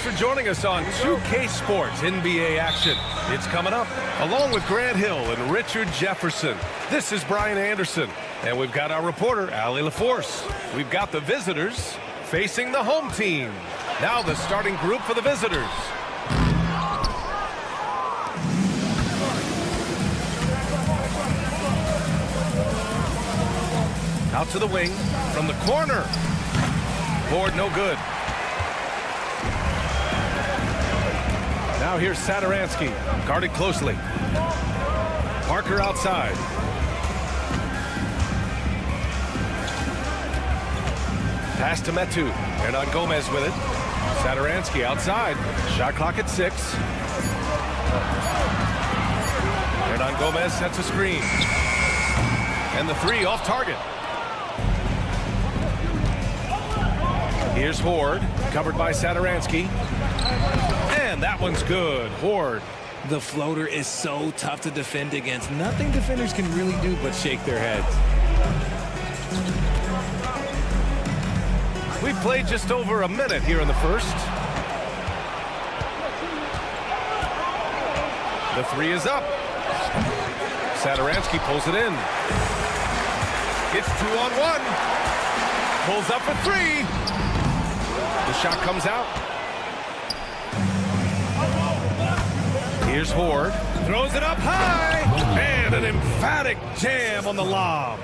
for joining us on 2K Sports NBA action. It's coming up, along with Grant Hill and Richard Jefferson. This is Brian Anderson, and we've got our reporter, Allie LaForce. We've got the visitors facing the home team. Now the starting group for the visitors. Out to the wing, from the corner. Board no good. Now here's Satoransky, guarded closely. Parker outside. Pass to Metu. Hernan Gomez with it. Satoransky outside. Shot clock at 6. Hernan Gomez sets a screen. And the three off target. Here's Horde, covered by Satoransky. And that one's good. Horde. The floater is so tough to defend against. Nothing defenders can really do but shake their heads. We've played just over a minute here in the first. The three is up. Satoransky pulls it in. It's 2-on-1. Pulls up for three. The shot comes out. Here's Horde. Throws it up high. And an emphatic jam on the lob.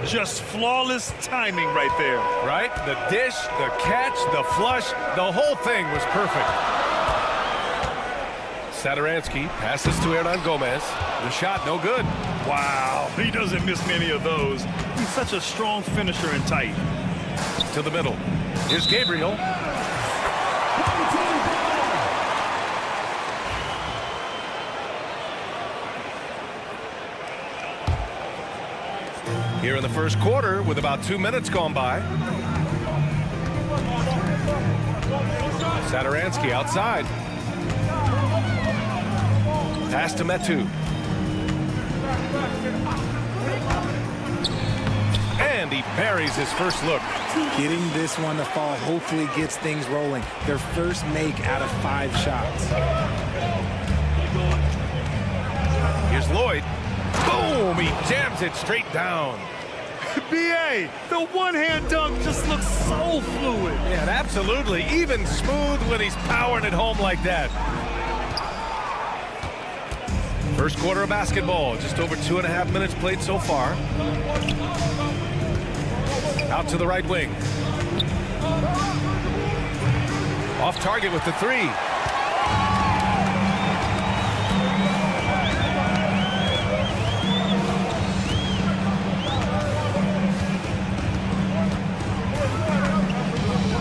Just flawless timing right there. Right? The dish, the catch, the flush, the whole thing was perfect. Satoransky passes to Hernan Gomez. The shot no good. Wow, he doesn't miss many of those. He's such a strong finisher and tight. To the middle. Here's Gabriel. Here in the first quarter with about 2 minutes gone by. Satoransky outside. Pass to Metu. And he buries his first look. Getting this one to fall hopefully gets things rolling. Their first make out of 5 shots. Here's Lloyd. Boom! He jams it straight down. B.A., the one-hand dunk just looks so fluid. Yeah, absolutely. Even smooth when he's powering it home like that. First quarter of basketball. Just over 2.5 minutes played so far. Out to the right wing. Off target with the three.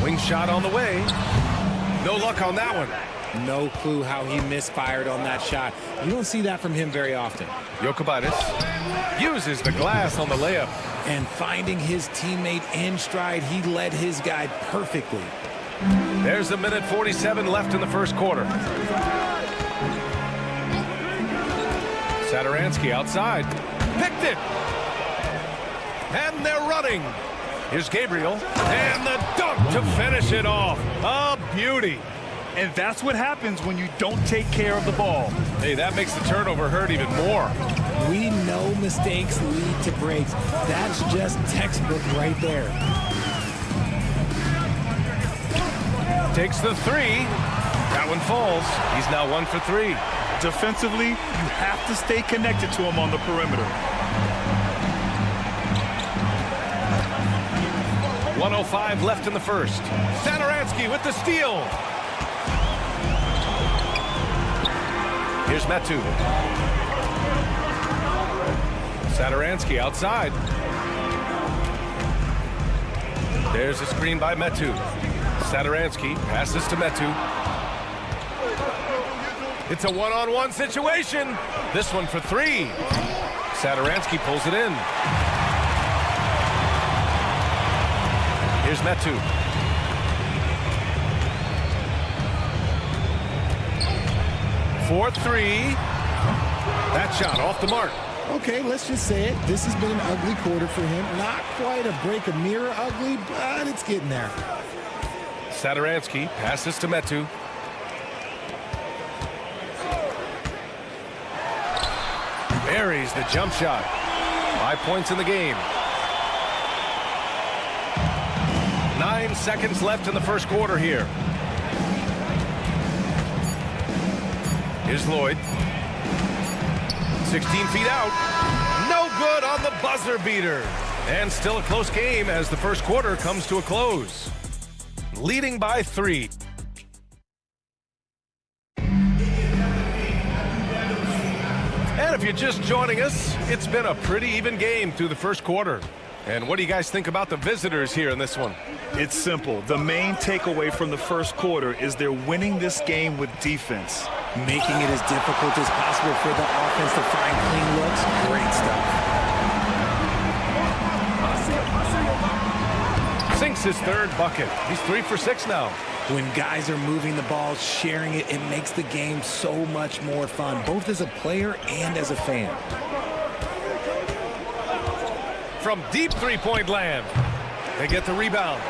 Wing shot on the way. No luck on that one. No clue how he misfired on that shot. You don't see that from him very often. Jokubaitis uses the glass on the layup. And finding his teammate in stride, he led his guy perfectly. There's 1:47 left in the first quarter. Satoransky outside. Picked it. And they're running. Here's Gabriel. And the dunk to finish it off. A beauty. And that's what happens when you don't take care of the ball. Hey, that makes the turnover hurt even more. We know mistakes lead to breaks. That's just textbook right there. Takes the three. That one falls. He's now 1 for 3. Defensively, you have to stay connected to him on the perimeter. 1:05 left in the first. Satoransky with the steal. Here's Metu. Satoransky outside. There's a screen by Metu. Satoransky passes to Metu. It's a one-on-one situation. This one for 3. Satoransky pulls it in. Here's Metu. For 3. That shot off the mark. Okay, let's just say it. This has been an ugly quarter for him. Not quite a break a mirror ugly, but it's getting there. Satoransky passes to Metu. Buries the jump shot. 5 points in the game. 9 seconds left in the first quarter here. Here's Lloyd. 16 feet out. No good on the buzzer beater. And still a close game as the first quarter comes to a close. Leading by 3. And if you're just joining us, it's been a pretty even game through the first quarter. And what do you guys think about the visitors here in this one? It's simple. The main takeaway from the first quarter is they're winning this game with defense. Making it as difficult as possible for the offense to find clean looks. Great stuff. Sinks his third bucket. He's 3 for 6 now. When guys are moving the ball, sharing it, it makes the game so much more fun, both as a player and as a fan. From deep three-point land, they get the rebound.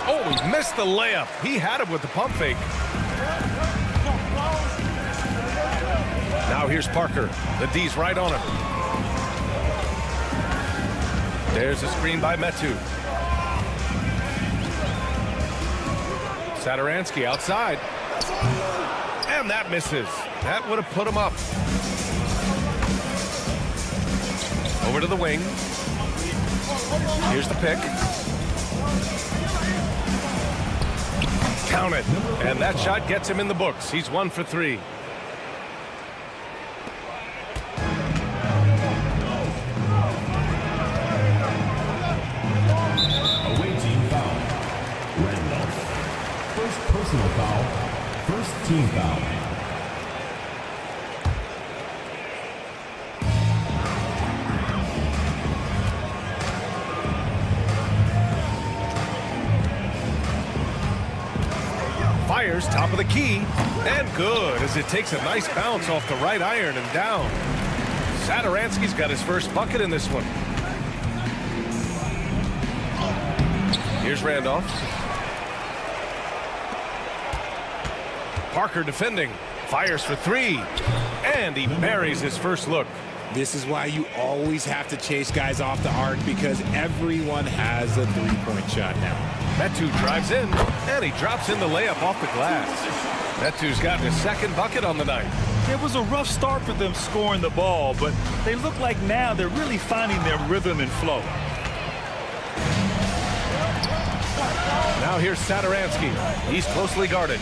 Oh, he missed the layup. He had it with the pump fake. Now here's Parker. The D's right on him. There's a screen by Metu. Satoransky outside. And that misses. That would have put him up. Over to the wing. Here's the pick. Count it. And that shot gets him in the books. He's 1 for 3. Away team foul. Randolph. First personal foul. First team foul. Fires top of the key, and good as it takes a nice bounce off the right iron and down. Satoransky's got his first bucket in this one. Here's Randolph. Parker defending, fires for 3, and he buries his first look. This is why you always have to chase guys off the arc, because everyone has a three-point shot now. Metu drives in, and he drops in the layup off the glass. Metu's gotten his second bucket on the night. It was a rough start for them scoring the ball, but they look like now they're really finding their rhythm and flow. Now here's Satoransky. He's closely guarded.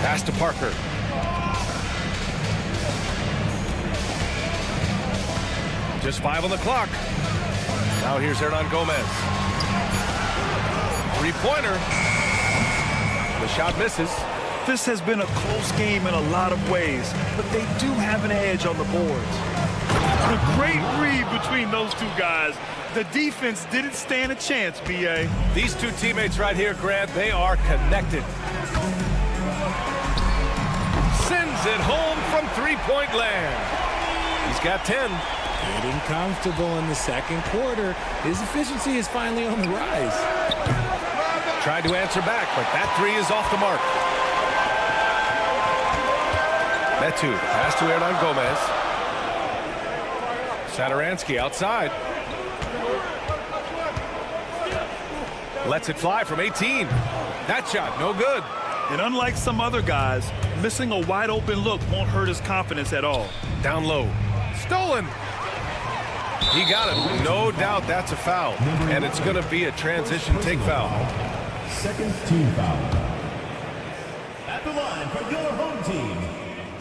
Pass to Parker. Just 5 on the clock. Now here's Hernan Gomez. Three-pointer. The shot misses. This has been a close game in a lot of ways, but they do have an edge on the boards. A great read between those two guys. The defense didn't stand a chance, B.A. These two teammates right here, Grant, they are connected. Sends it home from three-point land. He's got 10. Getting comfortable in the second quarter. His efficiency is finally on the rise. Tried to answer back, but that 3 is off the mark. Metu, pass to Hernan Gomez. Satoransky outside. Lets it fly from 18. That shot, no good. And unlike some other guys, missing a wide-open look won't hurt his confidence at all. Down low. Stolen. He got it. No doubt that's a foul. And it's going to be a transition take foul. Second team foul. At the line for your home team,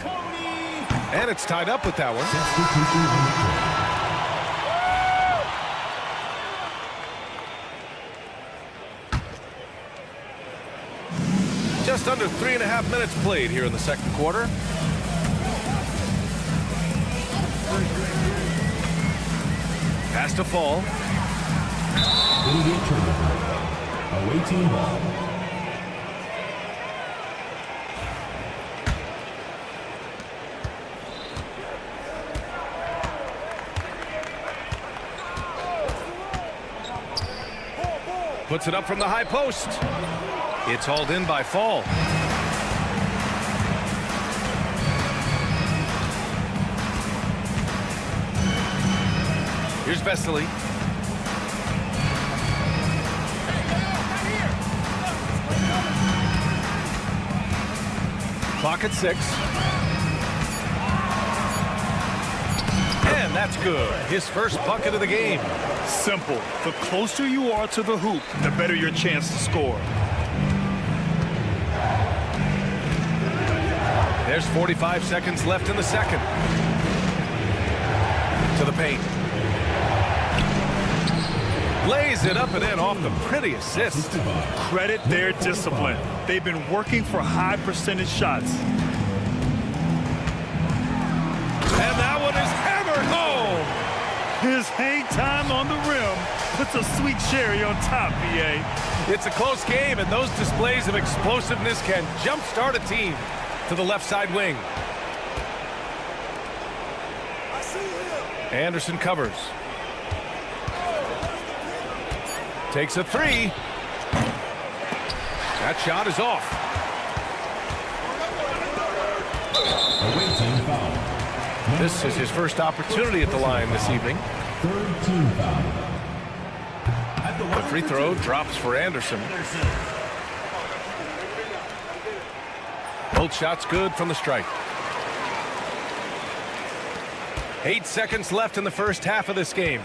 Cody. And it's tied up with that one. Substitution on the court. Just under 3.5 minutes played here in the second quarter. Pass to Fall. Immediate turnover. Away team ball. Puts it up from the high post. It's hauled in by Fall. Here's Vesely. Clock at 6. And that's good. His first bucket of the game. Simple. The closer you are to the hoop, the better your chance to score. There's 45 seconds left in the second. To the paint. Lays it up and in off the pretty assist. Credit their discipline. They've been working for high percentage shots. And that one is hammered home. His hang time on the rim puts a sweet cherry on top, BA. It's a close game, and those displays of explosiveness can jumpstart a team. To the left side wing. Anderson covers. Takes a 3. That shot is off. Away team foul. This is his first opportunity at the line this evening. Third team foul. The free throw drops for Anderson. Both shots good from the stripe. 8 seconds left in the first half of this game.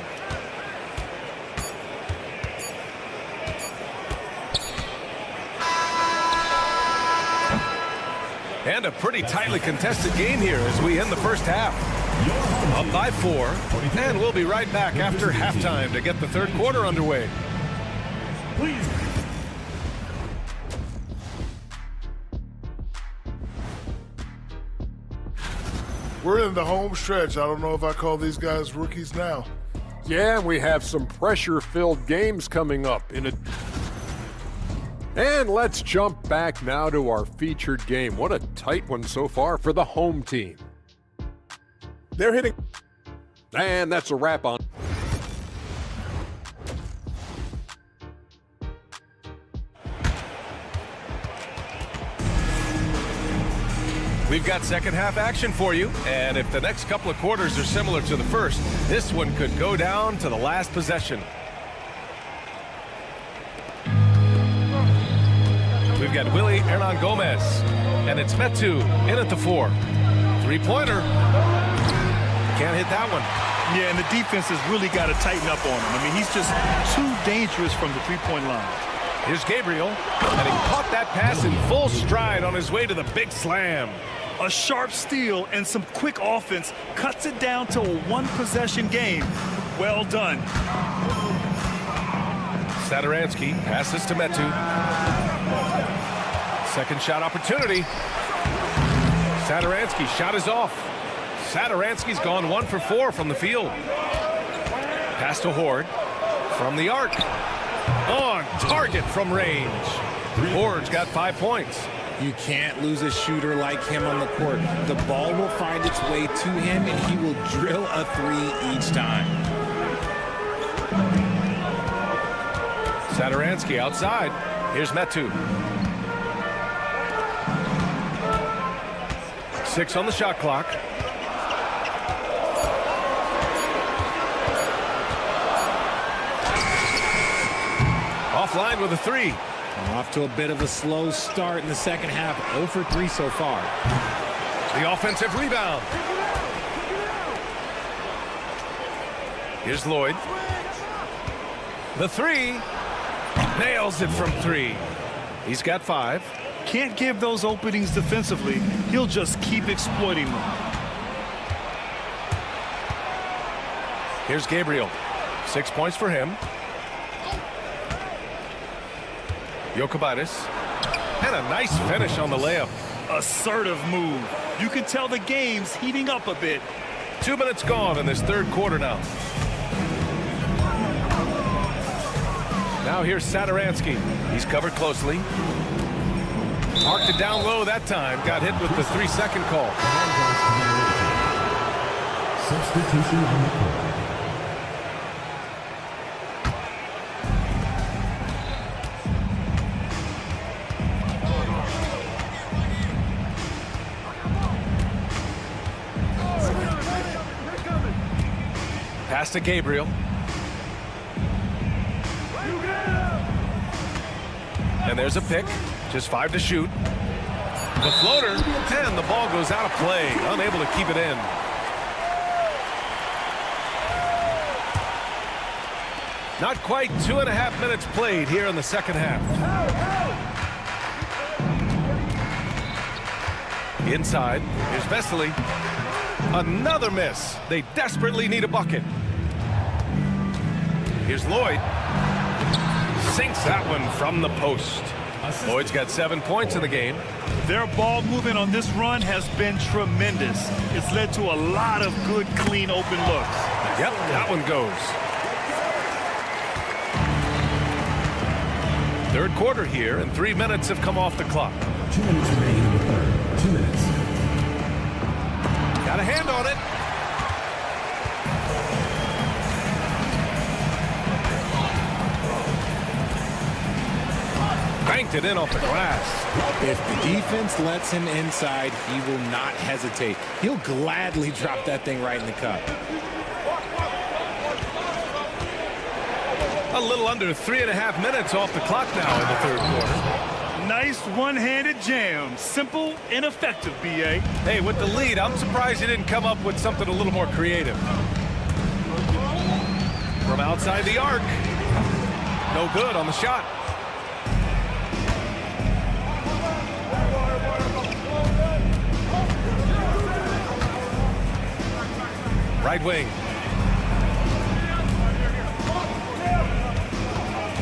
And a pretty tightly contested game here as we end the first half. Up by 4, and we'll be right back after halftime to get the third quarter underway. Please. We're in the home stretch. I don't know if I call these guys rookies now. Yeah, we have some pressure-filled games coming up. And let's jump back now to our featured game. What a tight one so far for the home team. They're hitting. And that's a wrap on. We've got second half action for you, and if the next couple of quarters are similar to the first, this one could go down to the last possession. We've got Willie Hernan Gomez, and it's Metu in at the 4. Three-pointer. Can't hit that one. Yeah, and the defense has really got to tighten up on him. I mean, he's just too dangerous from the three-point line. Here's Gabriel, and he caught that pass in full stride on his way to the big slam. A sharp steal and some quick offense cuts it down to a one-possession game. Well done. Satoransky passes to Metu. Second shot opportunity. Satoransky's shot is off. Satoransky's gone 1 for 4 from the field. Pass to Horde from the arc. On target from range. Horde's got 5 points. You can't lose a shooter like him on the court. The ball will find its way to him, and he will drill a 3 each time. Satoransky outside. Here's Metu. 6 on the shot clock. Offline with a 3. Off to a bit of a slow start in the second half. 0 for 3 so far. The offensive rebound. Here's Lloyd. The 3. Nails it from 3. He's got 5. Can't give those openings defensively. He'll just keep exploiting them. Here's Gabriel. 6 points for him. Jokubaitis. And a nice finish on the layup. Assertive move. You can tell the game's heating up a bit. 2 minutes gone in this third quarter now. Now here's Satoransky. He's covered closely. Marked it down low that time. Got hit with the 3-second call. Substitution on the court. Pass to Gabriel. And there's a pick. Just 5 to shoot. The floater, and the ball goes out of play. Unable to keep it in. Not quite 2.5 minutes played here in the second half. Inside, here's Vesely. Another miss. They desperately need a bucket. Here's Lloyd. Sinks that one from the post. Lloyd's got 7 points in the game. Their ball movement on this run has been tremendous. It's led to a lot of good, clean, open looks. Yep, that one goes. Third quarter here, and 3 minutes have come off the clock. 2 minutes remaining in the third. 2 minutes. Got a hand on it. Banked it in off the glass. If the defense lets him inside, he will not hesitate. He'll gladly drop that thing right in the cup. A little under 3.5 minutes off the clock now in the third quarter. Nice one-handed jam. Simple and effective, B.A. Hey, with the lead, I'm surprised he didn't come up with something a little more creative. From outside the arc. No good on the shot. Right wing.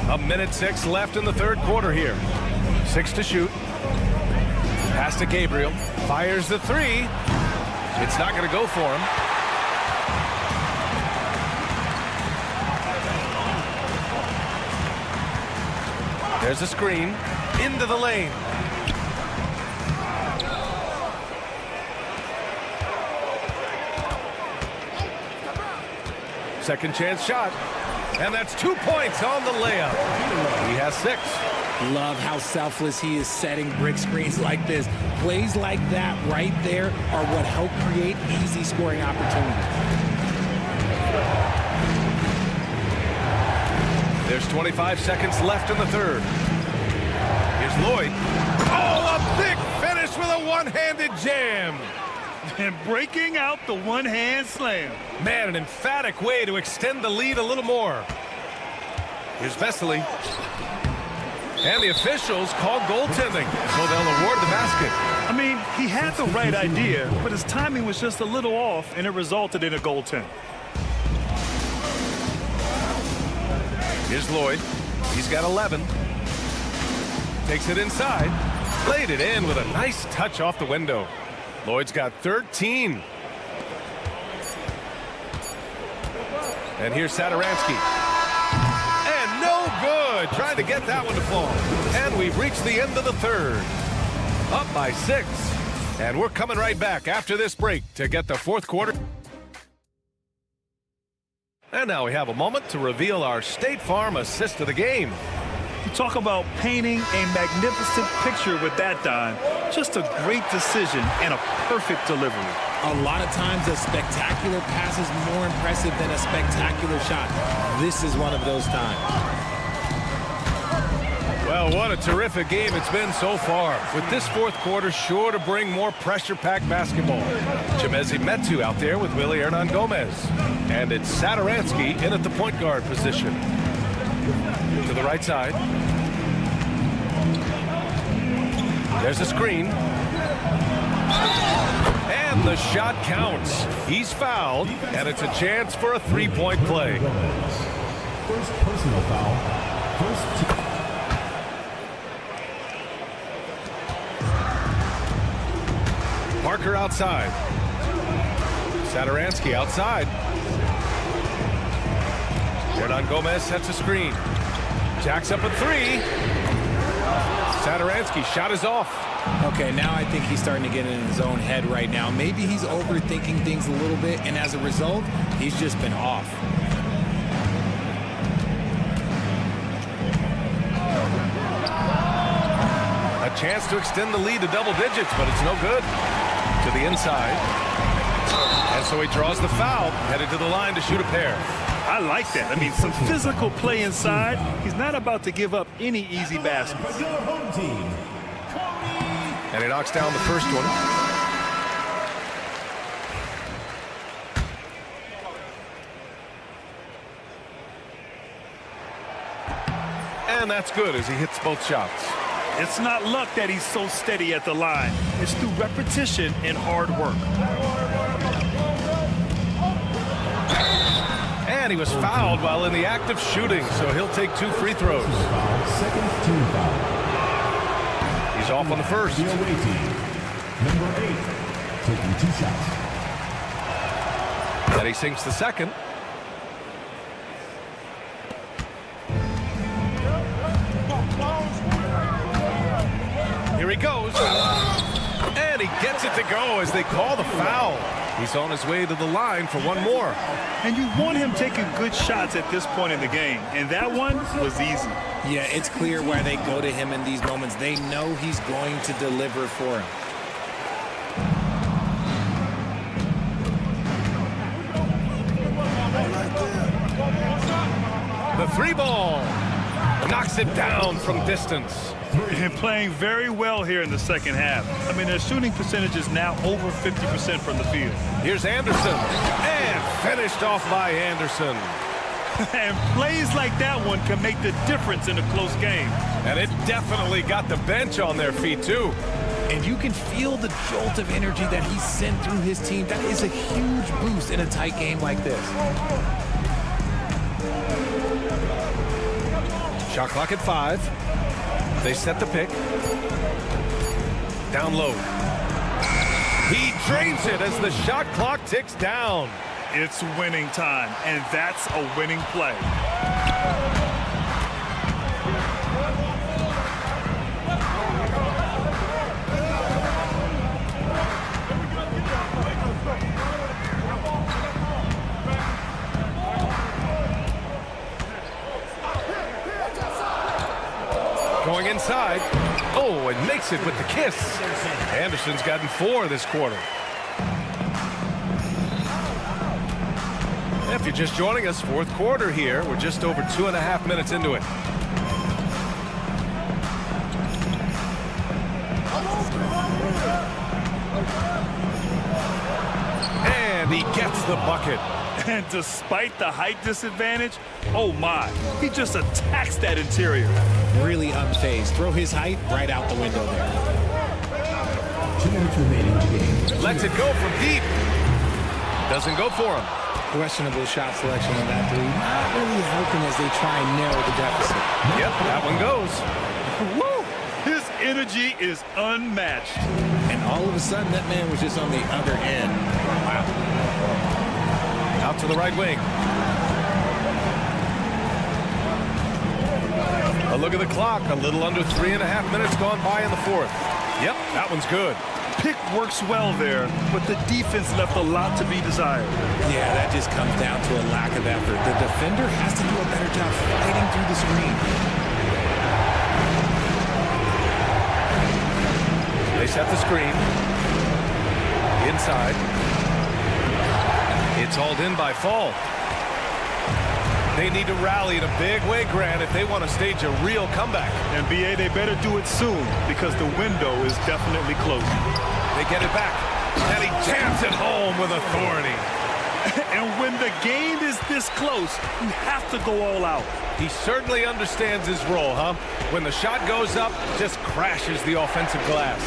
1:06 left in the third quarter here. 6 to shoot. Pass to Gabriel. Fires the 3. It's not going to go for him. There's a screen. Into the lane. Second chance shot. And that's 2 points on the layup. He has 6. Love how selfless he is setting brick screens like this. Plays like that right there are what help create easy scoring opportunities. There's 25 seconds left in the third. Here's Lloyd. Oh, a big finish with a one-handed jam. And breaking out the one-hand slam. Man, an emphatic way to extend the lead a little more. Here's Vesely. And the officials call goaltending, so they'll award the basket. I mean, he had the right idea, but his timing was just a little off, and it resulted in a goaltend. Here's Lloyd. He's got 11. Takes it inside. Played it in with a nice touch off the window. Lloyd's got 13. And here's Sadaransky. And no good. Trying to get that one to fall. And we've reached the end of the third. Up by 6. And we're coming right back after this break to get the fourth quarter. And now we have a moment to reveal our State Farm assist of the game. You talk about painting a magnificent picture with that dime. Just a great decision and a perfect delivery. A lot of times a spectacular pass is more impressive than a spectacular shot. This is one of those times. Well, what a terrific game it's been so far. With this fourth quarter sure to bring more pressure-packed basketball. Chimezi Metu out there with Willie Hernan Gomez. And it's Sadaransky in at the point guard position. To the right side. There's a screen. And the shot counts. He's fouled, and it's a chance for a three-point play. First personal foul. First team. Parker outside. Sadaransky outside. Hernan Gomez sets a screen. Jacks up a 3. Sadaransky shot is off. Okay, now I think he's starting to get in his own head right now. Maybe he's overthinking things a little bit, and as a result, he's just been off. A chance to extend the lead to double digits, but it's no good. To the inside. And so he draws the foul, headed to the line to shoot a pair. I like that. I mean, some physical play inside. He's not about to give up any easy baskets. Your home team. And he knocks down the first one. And that's good as he hits both shots. It's not luck that he's so steady at the line. It's through repetition and hard work. And he was fouled while in the act of shooting, so he'll take 2 free throws. Second team foul. He's off on the first. The away team. Number 8. Taking 2 shots. And he sinks the second. Here he goes. And he gets it to go as they call the foul. He's on his way to the line for one more. And you want him taking good shots at this point in the game. And that one was easy. Yeah, it's clear why they go to him in these moments. They know he's going to deliver for him. The 3-ball knocks it down from distance. And playing very well here in the second half. I mean, their shooting percentage is now over 50% from the field. Here's Anderson. And finished off by Anderson. And plays like that one can make the difference in a close game. And it definitely got the bench on their feet, too. And you can feel the jolt of energy that he sent through his team. That is a huge boost in a tight game like this. Shot clock at 5. They set the pick. Down low. He drains it as the shot clock ticks down. It's winning time, and that's a winning play. Going inside. Oh, and makes it with the kiss. Anderson's gotten 4 this quarter. If you're just joining us, fourth quarter here. We're just over 2.5 minutes into it. And he gets the bucket. And despite the height disadvantage, oh my, he just attacks that interior. Really unfazed. Throw his height right out the window there. 2 minutes remaining in the game. Lets it go from deep. Doesn't go for him. Questionable shot selection on that 3. Not really helping as they try and narrow the deficit. Yep, that one goes. Woo! His energy is unmatched. And all of a sudden, that man was just on the other end. Wow. Out to the right wing. A look at the clock. A little under 3.5 minutes gone by in the fourth. Yep, that one's good. Pick works well there, but the defense left a lot to be desired. Yeah, that just comes down to a lack of effort. The defender has to do a better job fighting through the screen. They set the screen. Inside. It's hauled in by Fall. They need to rally in a big way, Grant, if they want to stage a real comeback. And BA, they better do it soon because the window is definitely closing. They get it back. And he jams it home with authority. And when the game is this close, you have to go all out. He certainly understands his role, huh? When the shot goes up, just crashes the offensive glass.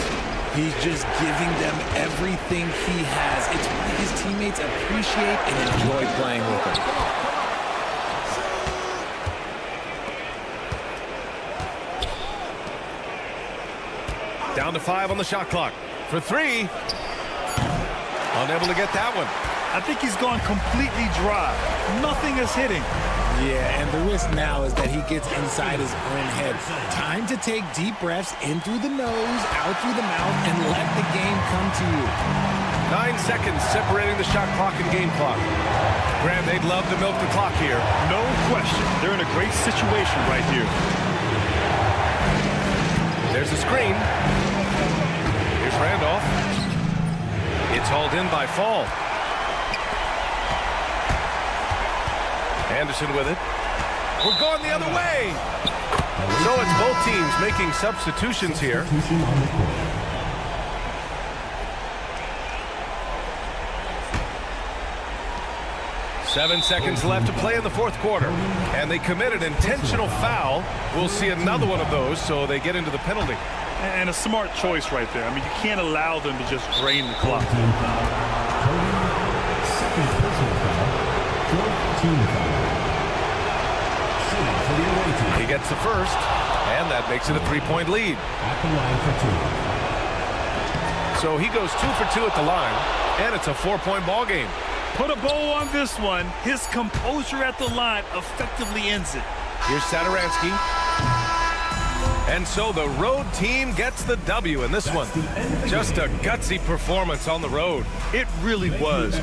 He's just giving them everything he has. It's why his teammates appreciate and enjoy playing with him. Down to 5 on the shot clock. For 3. Unable to get that one. I think he's gone completely dry. Nothing is hitting. Yeah, and the risk now is that he gets inside his own head. Time to take deep breaths in through the nose, out through the mouth, and let the game come to you. 9 seconds separating the shot clock and game clock. Graham, they'd love to milk the clock here. No question. They're in a great situation right here. There's the screen. Here's Randolph. It's hauled in by Fall. Anderson with it. We're going the other way. So it's both teams making substitutions here. Substitution on the court. 7 seconds left to play in the fourth quarter. And they commit an intentional foul. We'll see another one of those, so they get into the penalty. And a smart choice right there. I mean, you can't allow them to just drain the clock. Team foul. Second personal foul. Fourth team foul. Shooting for the away team. He gets the first, and that makes it a 3-point lead. At the line for two. So he goes 2 for 2 at the line, and it's a 4-point ball game. Put a bow on this one. His composure at the line effectively ends it. Here's Satoransky. And so the road team gets the W in this one. Just a gutsy performance on the road. It really was.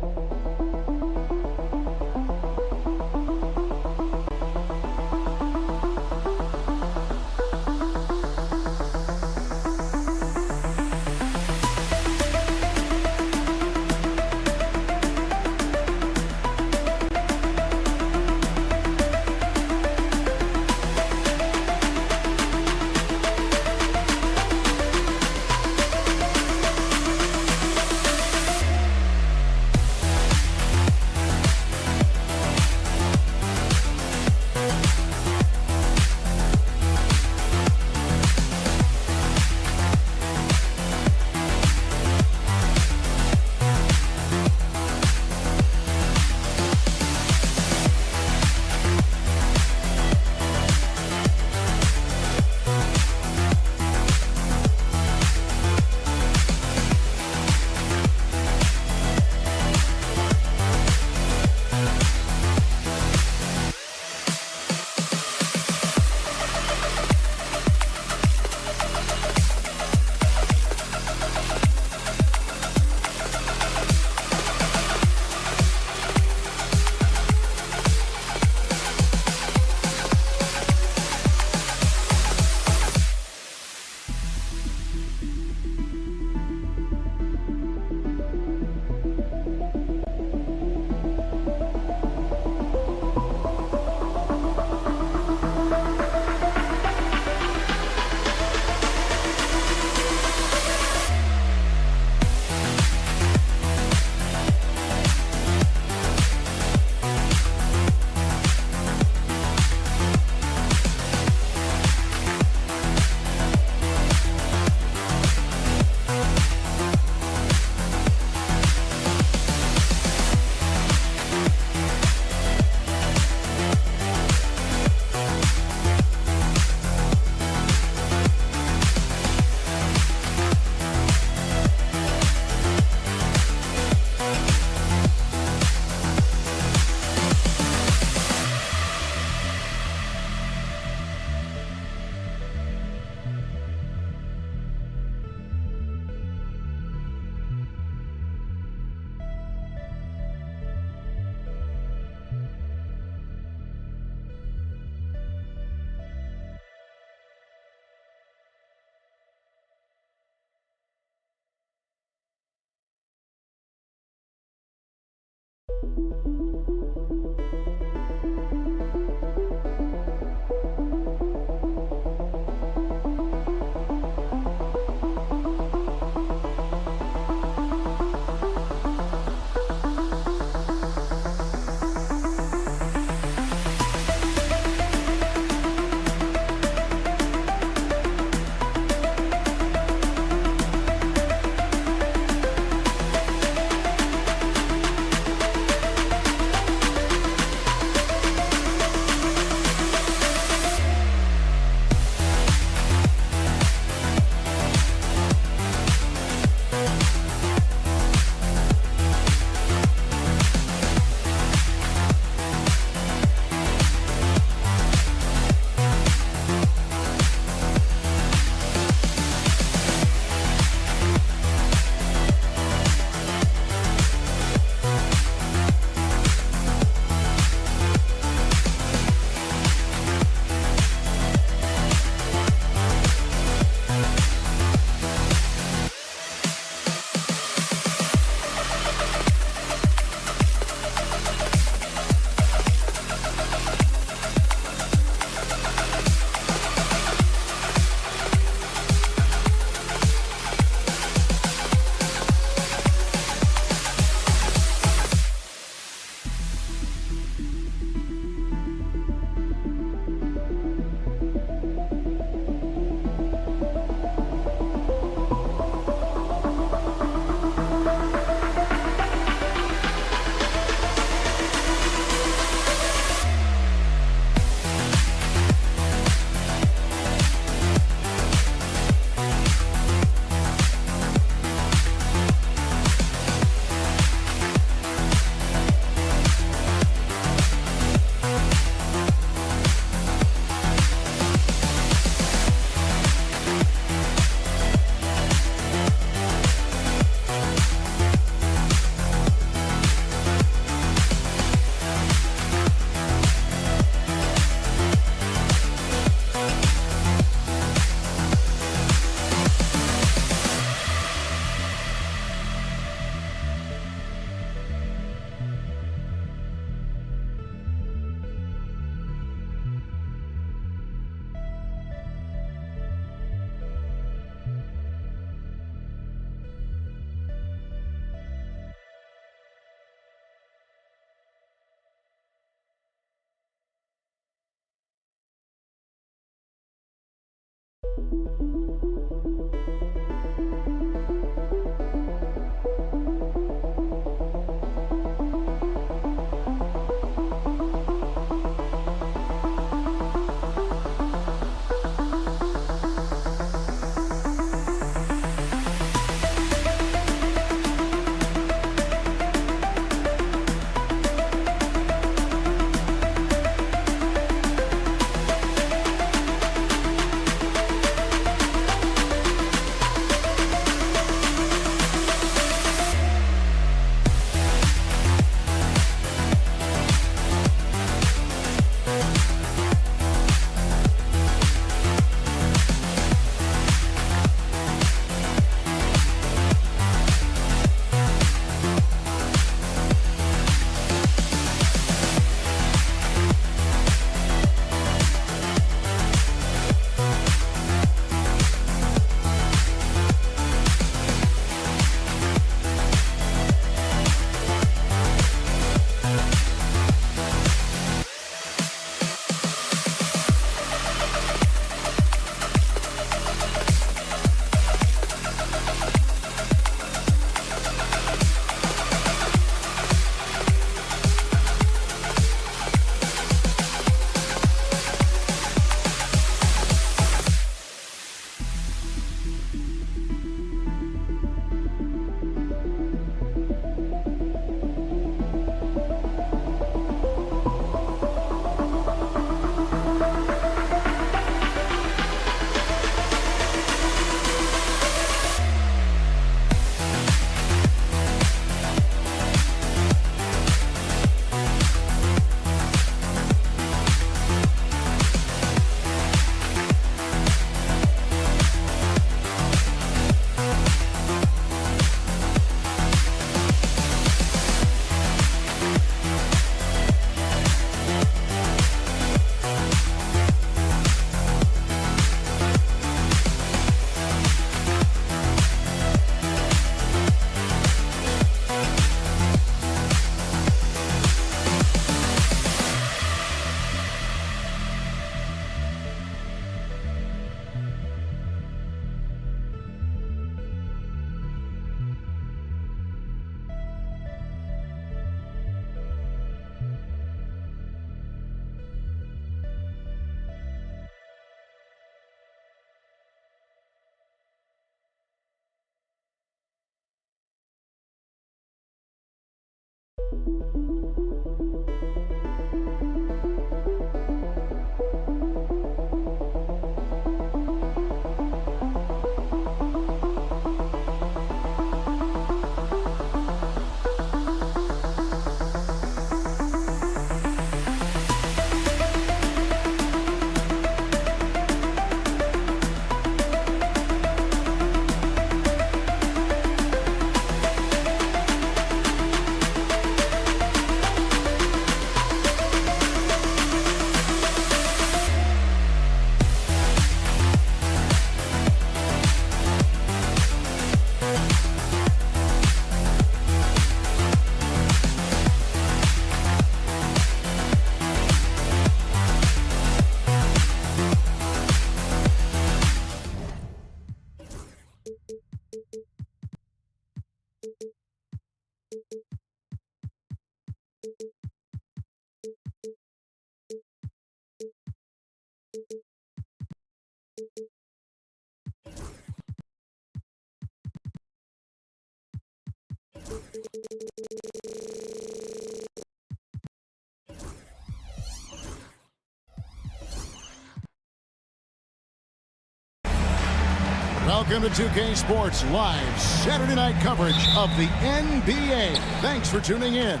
Welcome to 2K Sports Live Saturday night coverage of the NBA. Thanks for tuning in.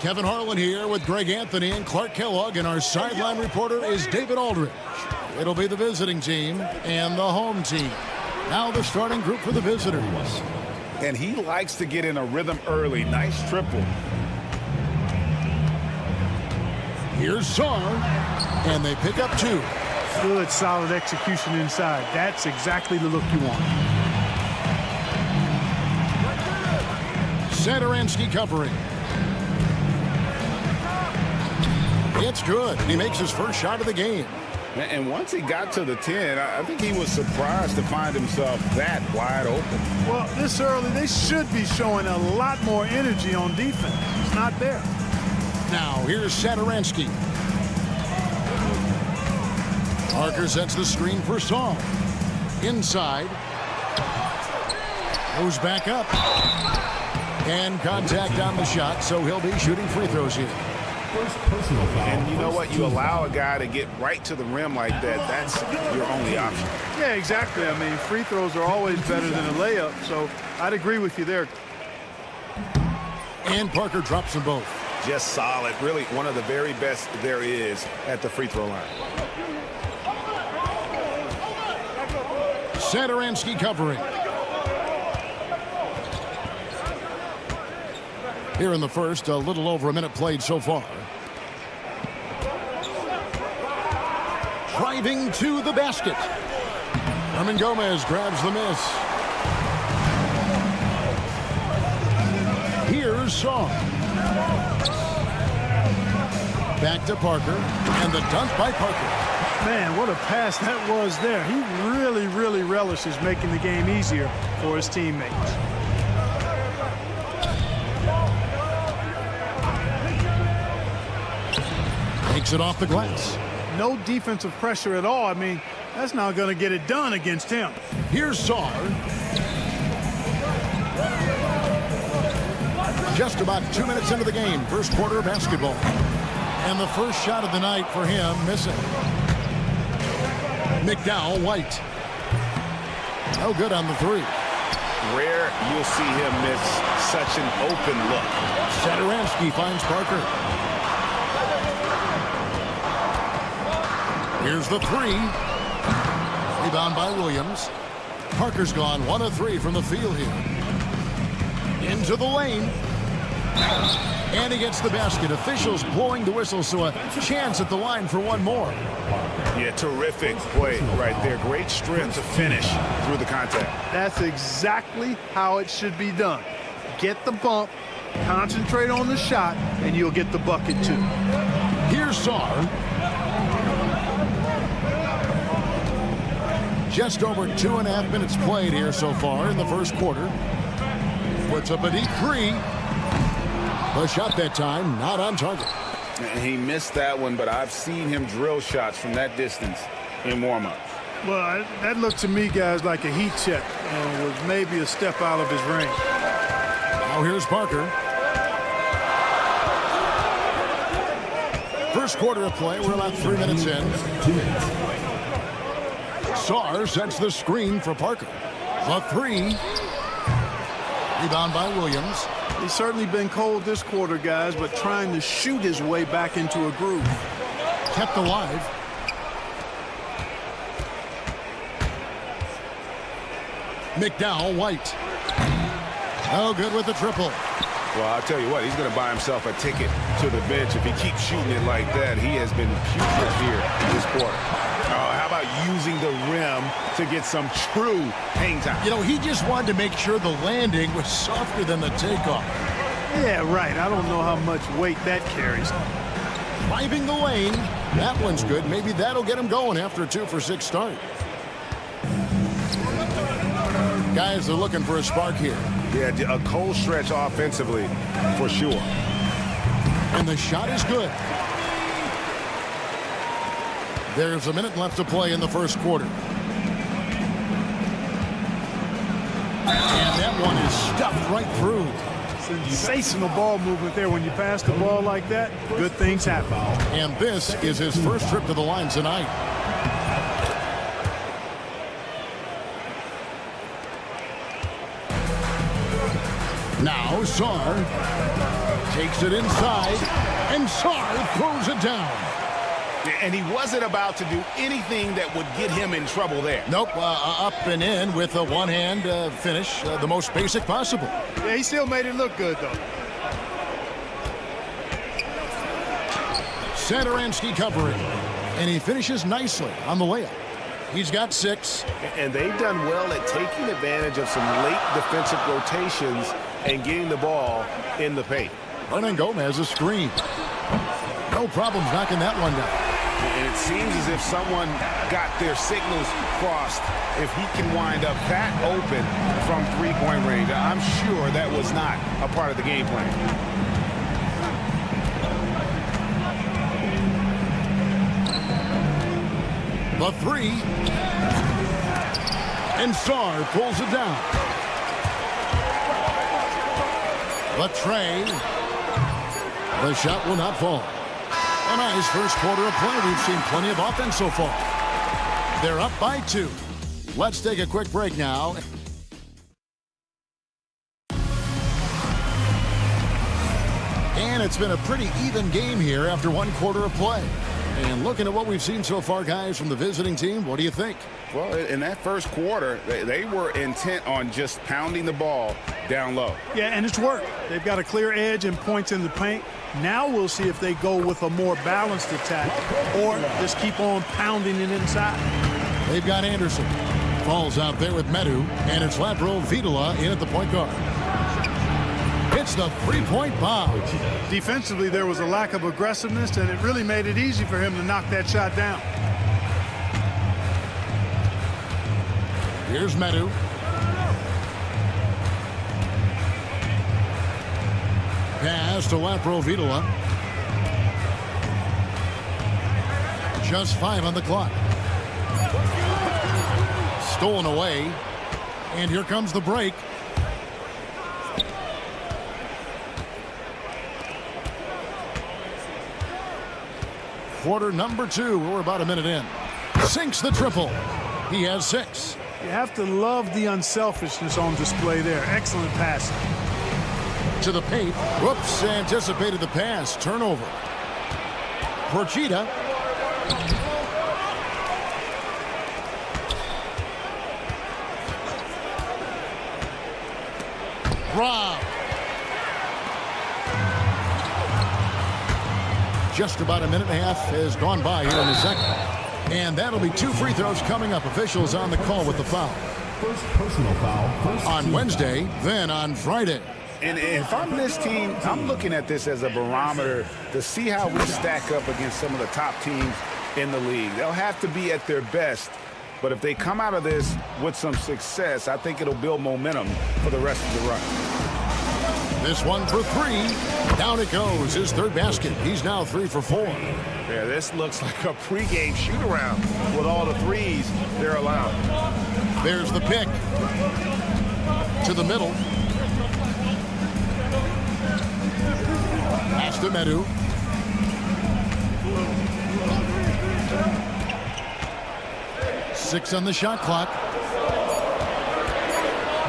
Kevin Harlan here with Greg Anthony and Clark Kellogg, and our sideline reporter is David Aldridge. It'll be the visiting team and the home team. Now the starting group for the visitors. And he likes to get in a rhythm early. Nice triple. Here's Sar, and they pick up two. Good, solid execution inside. That's exactly the look you want. Satoransky covering. It's good. He makes his first shot of the game. And once he got to the 10, I think he was surprised to find himself that wide open. Well, this early, they should be showing a lot more energy on defense. It's not there. Now, here's Satoransky. Parker sets the screen for Saul. Inside. Goes back up. And contact on the shot, so he'll be shooting free throws here. First personal foul. And you know what? You allow a guy to get right to the rim like that, that's your only option. Yeah, exactly. I mean, free throws are always better than a layup, so I'd agree with you there. And Parker drops them both. Just solid. Really one of the very best there is at the free throw line. Satoransky covering. Here in the first, a little over a minute played so far. Driving to the basket. Herman Gomez grabs the miss. Here's Song. Back to Parker, and the dunk by Parker. Man, what a pass that was there. He really relishes making the game easier for his teammates. Takes it off the glass. No defensive pressure at all. I mean, that's not going to get it done against him. Here's Saar. Just about 2 minutes into the game, first quarter of basketball. And the first shot of the night for him, missing. McDowell, White. No good on the three. Rare you'll see him miss such an open look. Satoransky finds Parker. Here's the three. Rebound by Williams. Parker's gone 1 of 3 from the field here. Into the lane. And he gets the basket. Officials blowing the whistle, so a chance at the line for one more. Yeah, terrific play right there. Great strength to finish through the contact. That's exactly how it should be done. Get the bump, concentrate on the shot, and you'll get the bucket too. Here's Saar. Just over 2.5 minutes played here so far in the first quarter. Puts up a deep three. The shot that time, not on target. He missed that one, but I've seen him drill shots from that distance in warm-ups. Well, that looked to me, guys, like a heat check and was maybe a step out of his range. Now here's Parker. First quarter of play, we're about 3 minutes in. 2 minutes. Saar sets the screen for Parker. The three. Rebound by Williams. He's certainly been cold this quarter, guys, but trying to shoot his way back into a groove. Kept alive. McDowell, White. Oh, good with the triple. Well, I'll tell you what, he's going to buy himself a ticket to the bench if he keeps shooting it like that. He has been putrid here this quarter. How about using the rim to get some true hang time? You know, he just wanted to make sure the landing was softer than the takeoff. Yeah, right. I don't know how much weight that carries. Driving the lane. That one's good. Maybe that'll get him going after a 2-for-6 start. Guys are looking for a spark here. Yeah, a cold stretch offensively for sure. And the shot is good. There's a minute left to play in the first quarter. And that one is stuffed right through. Sensational ball movement there. When you pass the ball like that, good things happen. And this is his first trip to the line tonight. Now Saar takes it inside, and Saar throws it down. And he wasn't about to do anything that would get him in trouble there. Nope, up and in with a one-hand finish, the most basic possible. Yeah, he still made it look good, though. Satoransky covering, and he finishes nicely on the layup. He's got 6. And they've done well at taking advantage of some late defensive rotations and getting the ball in the paint. Hernan Gomez a screen. No problems knocking that one down. And it seems as if someone got their signals crossed. If he can wind up that open from three-point range, I'm sure that was not a part of the game plan. The three. And Sarr pulls it down. The tray. The shot will not fall. A nice first quarter of play. We've seen plenty of offense so far. They're up by 2. Let's take a quick break now. And it's been a pretty even game here after one quarter of play. And looking at what we've seen so far, guys, from the visiting team, what do you think? Well, in that first quarter, they were intent on just pounding the ball down low. Yeah, and it's worked. They've got a clear edge and points in the paint. Now we'll see if they go with a more balanced attack or just keep on pounding it inside. They've got Anderson. Falls out there with Medu, and it's Latro Vidala in at the point guard. It's the three-point bomb. Defensively, there was a lack of aggressiveness, and it really made it easy for him to knock that shot down. Here's Medu. Pass to Latro Vidala. Just 5 on the clock. Stolen away. And here comes the break. Quarter number 2. We're about a minute in. Sinks the triple. He has 6. You have to love the unselfishness on display there. Excellent pass. To the paint. Whoops, anticipated the pass. Turnover. Porchita. Rob. Just about a minute and a half has gone by here in the second. And that'll be 2 free throws coming up. Officials on the call with the foul. First personal foul. On Wednesday, then on Friday. And if I'm this team, I'm looking at this as a barometer to see how we stack up against some of the top teams in the league. They'll have to be at their best. But if they come out of this with some success, I think it'll build momentum for the rest of the run. This one for 3. Down it goes. His third basket. He's now 3 for 4. Yeah, this looks like a pregame shoot-around with all the threes they're allowed. There's the pick. To the middle. Pass to Medu. Six on the shot clock.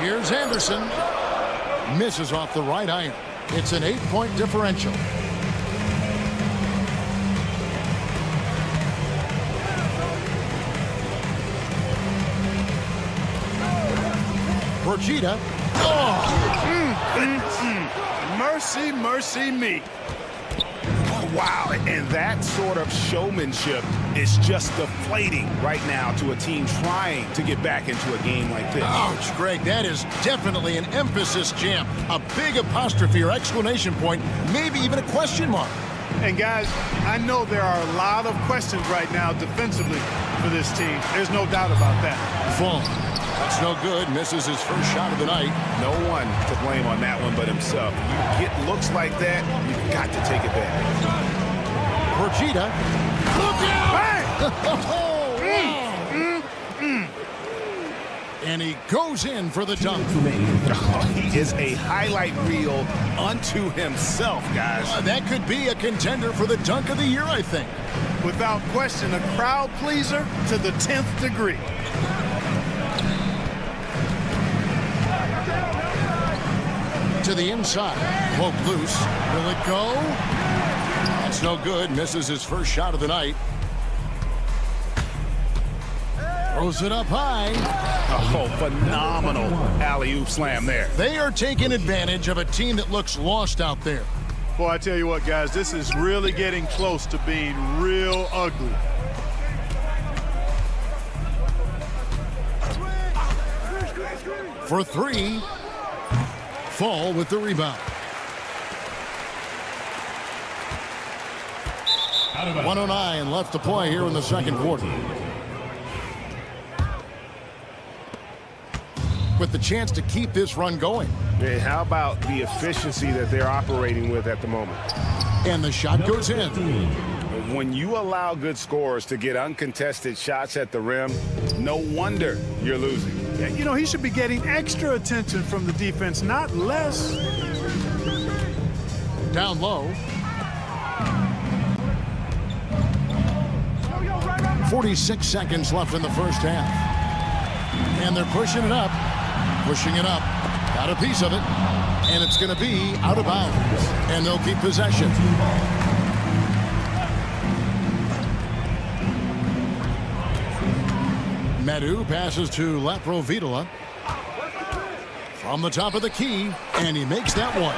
Here's Anderson. Misses off the right iron. It's an 8-point differential. Porchita. Oh! Mercy, mercy me. Wow, and that sort of showmanship is just deflating right now to a team trying to get back into a game like this. Ouch, Greg, that is definitely an emphasis jam. A big apostrophe or exclamation point, maybe even a question mark. And guys, I know there are a lot of questions right now defensively for this team. There's no doubt about that. Fall. That's no good. Misses his first shot of the night. No one to blame on that one but himself. You get looks like that, you've got to take advantage. Porchita. Look out! And he goes in for the dunk. He is a highlight reel unto himself, guys. That could be a contender for the dunk of the year, I think. Without question, a crowd pleaser to the 10th degree. To the inside. Poke loose. Will it go? That's no good. Misses his first shot of the night. Throws it up high. Oh, phenomenal alley-oop slam there. They are taking advantage of a team that looks lost out there. Boy, I tell you what, guys, this is really getting close to being real ugly. For 3. Fall with the rebound. 1:09 left to play here in the second quarter. With the chance to keep this run going. Hey, how about the efficiency that they're operating with at the moment? And the shot goes in. When you allow good scorers to get uncontested shots at the rim, no wonder you're losing. You know, he should be getting extra attention from the defense, not less. Down low. 46 seconds left in the first half. And they're pushing it up. Pushing it up. Got a piece of it. And it's going to be out of bounds. And they'll keep possession. Medu passes to Laprovitola. From the top of the key. And he makes that one.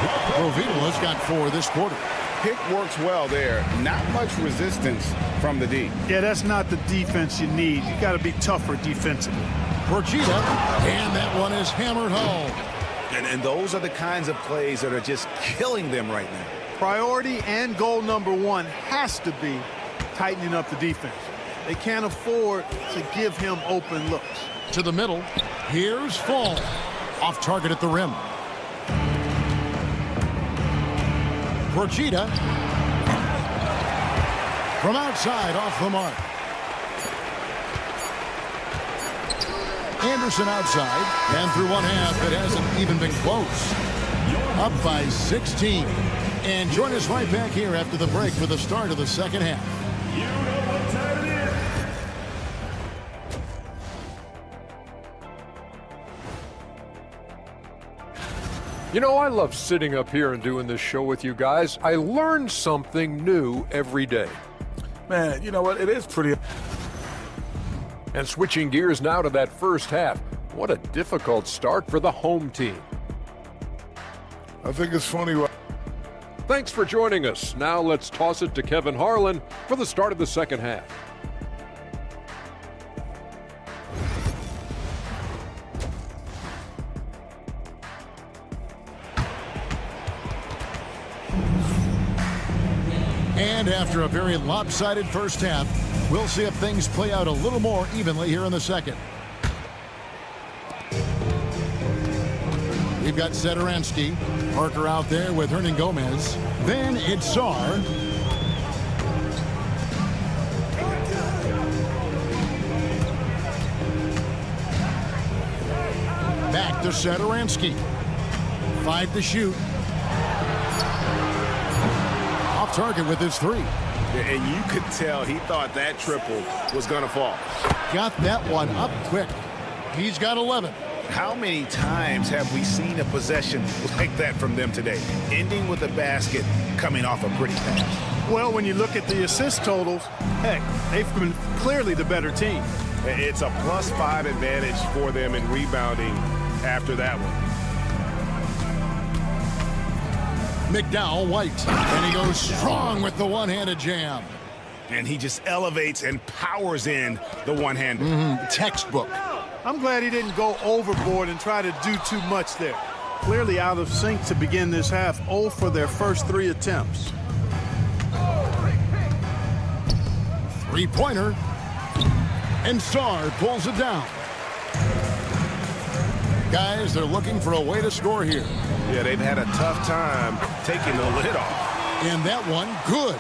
Laprovitola's got 4 this quarter. Pick works well there. Not much resistance from the D. Yeah, that's not the defense you need. You got to be tougher defensively. Porchita, and that one is hammered home. And those are the kinds of plays that are just killing them right now. Priority and goal number 1 has to be tightening up the defense. They can't afford to give him open looks. To the middle. Here's Fall. Off target at the rim. Porchita. From outside, off the mark. Anderson outside, and through one half, it hasn't even been close. Up by 16. And join us right back here after the break for the start of the second half. You know what time it is. You know, I love sitting up here and doing this show with you guys. I learn something new every day. Man, you know what? It is pretty. And switching gears now to that first half. What a difficult start for the home team. I think it's funny. Thanks for joining us. Now let's toss it to Kevin Harlan for the start of the second half. And after a very lopsided first half, we'll see if things play out a little more evenly here in the second. We've got Sederansky. Parker out there with Hernan Gomez. Then it's Sar. Back to Sederansky. 5 to shoot. Off target with his 3. And you could tell he thought that triple was going to fall. Got that one up quick. He's got 11. How many times have we seen a possession like that from them today? Ending with a basket, coming off a pretty pass. Well, when you look at the assist totals, heck, they've been clearly the better team. It's a +5 advantage for them in rebounding after that one. McDowell White, and he goes strong with the one-handed jam. And he just elevates and powers in the one-hander. Textbook. I'm glad he didn't go overboard and try to do too much there. Clearly out of sync to begin this half, 0 for their first 3 attempts. Three-pointer. And Sar pulls it down. Guys, they're looking for a way to score here. Yeah, they've had a tough time taking the lid off. And that one, good.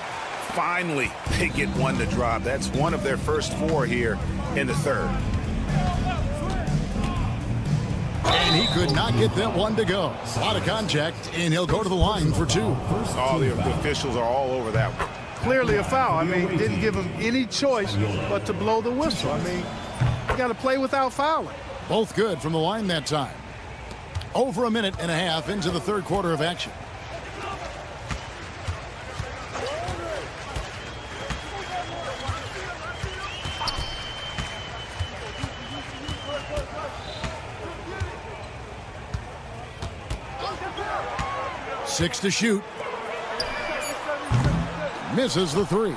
Finally, they get one to drop. That's one of their first 4 here in the third. And he could not get that one to go. A lot of contact, and he'll go to the line for 2. All the officials are all over that one. Clearly a foul. I mean, didn't give him any choice but to blow the whistle. I mean, you got to play without fouling. Both good from the line that time. Over a minute and a half into the third quarter of action. Six to shoot. Misses the 3.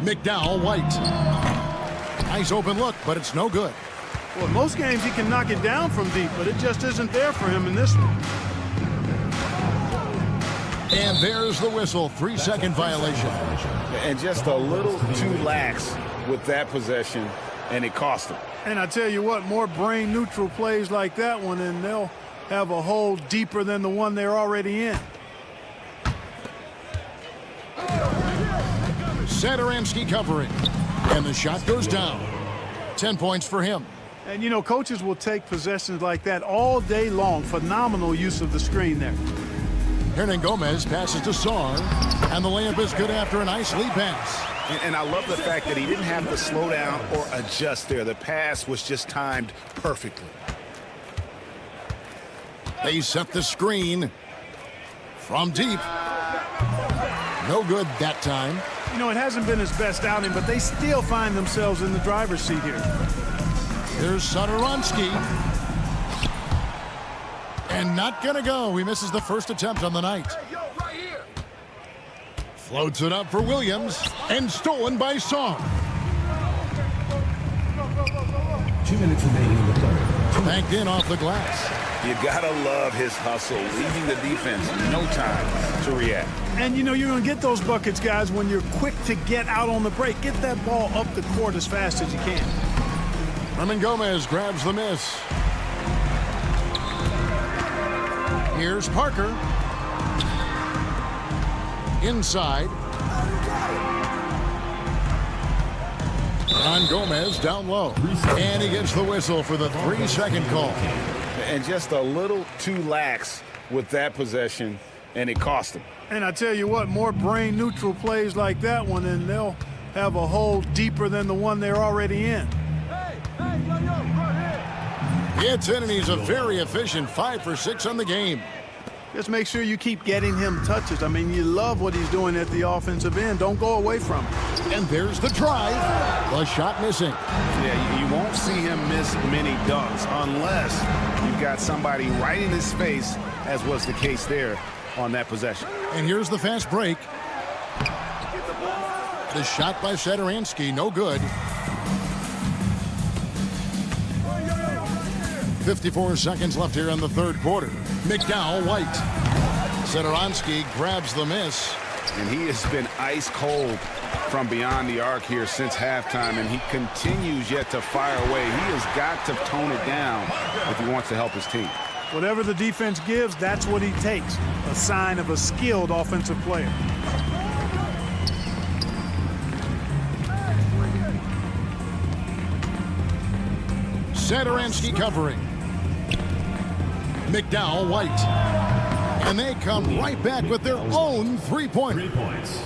McDowell White. Nice open look, but it's no good. Well, most games he can knock it down from deep, but it just isn't there for him in this one. And there's the whistle, 3-second violation. And just a little too lax with that possession, and it cost them. And I tell you what, more brain-neutral plays like that one, and they'll have a hole deeper than the one they're already in. Satoransky covering. And the shot goes down. 10 points for him. And, you know, coaches will take possessions like that all day long. Phenomenal use of the screen there. Hernan Gomez passes to Sarr, and the layup is good after a nice lead pass. And I love the fact that he didn't have to slow down or adjust there. The pass was just timed perfectly. They set the screen from deep. No good that time. You know, it hasn't been his best outing, but they still find themselves in the driver's seat here. Here's Satoransky. And not going to go. He misses the first attempt on the night. Floats it up for Williams. And stolen by Sarr. 2 minutes remaining in the third. Banked in off the glass. You gotta love his hustle, leaving the defense no time to react. And, you know, you're going to get those buckets, guys, when you're quick to get out on the break. Get that ball up the court as fast as you can. Hernan Gomez grabs the miss. Here's Parker. Inside. On Gomez down low. And he gets the whistle for the 3-second call. And just a little too lax with that possession, and it cost him. And I tell you what, more brain-neutral plays like that one, and they'll have a hole deeper than the one they're already in. Gets in, and he's a very efficient 5 for 6 on the game. Just make sure you keep getting him touches. I mean, you love what he's doing at the offensive end. Don't go away from it. And there's the drive. The shot missing. Yeah, you won't see him miss many dunks unless you've got somebody right in his face, as was the case there on that possession. And here's the fast break. The shot by Satoransky, no good. 54 seconds left here in the third quarter. McDowell White. Satoransky grabs the miss. And he has been ice cold from beyond the arc here since halftime, and he continues yet to fire away. He has got to tone it down if he wants to help his team. Whatever the defense gives, that's what he takes. A sign of a skilled offensive player. Satoransky covering. McDowell White. And they come right back with their own three-pointer. 3 points.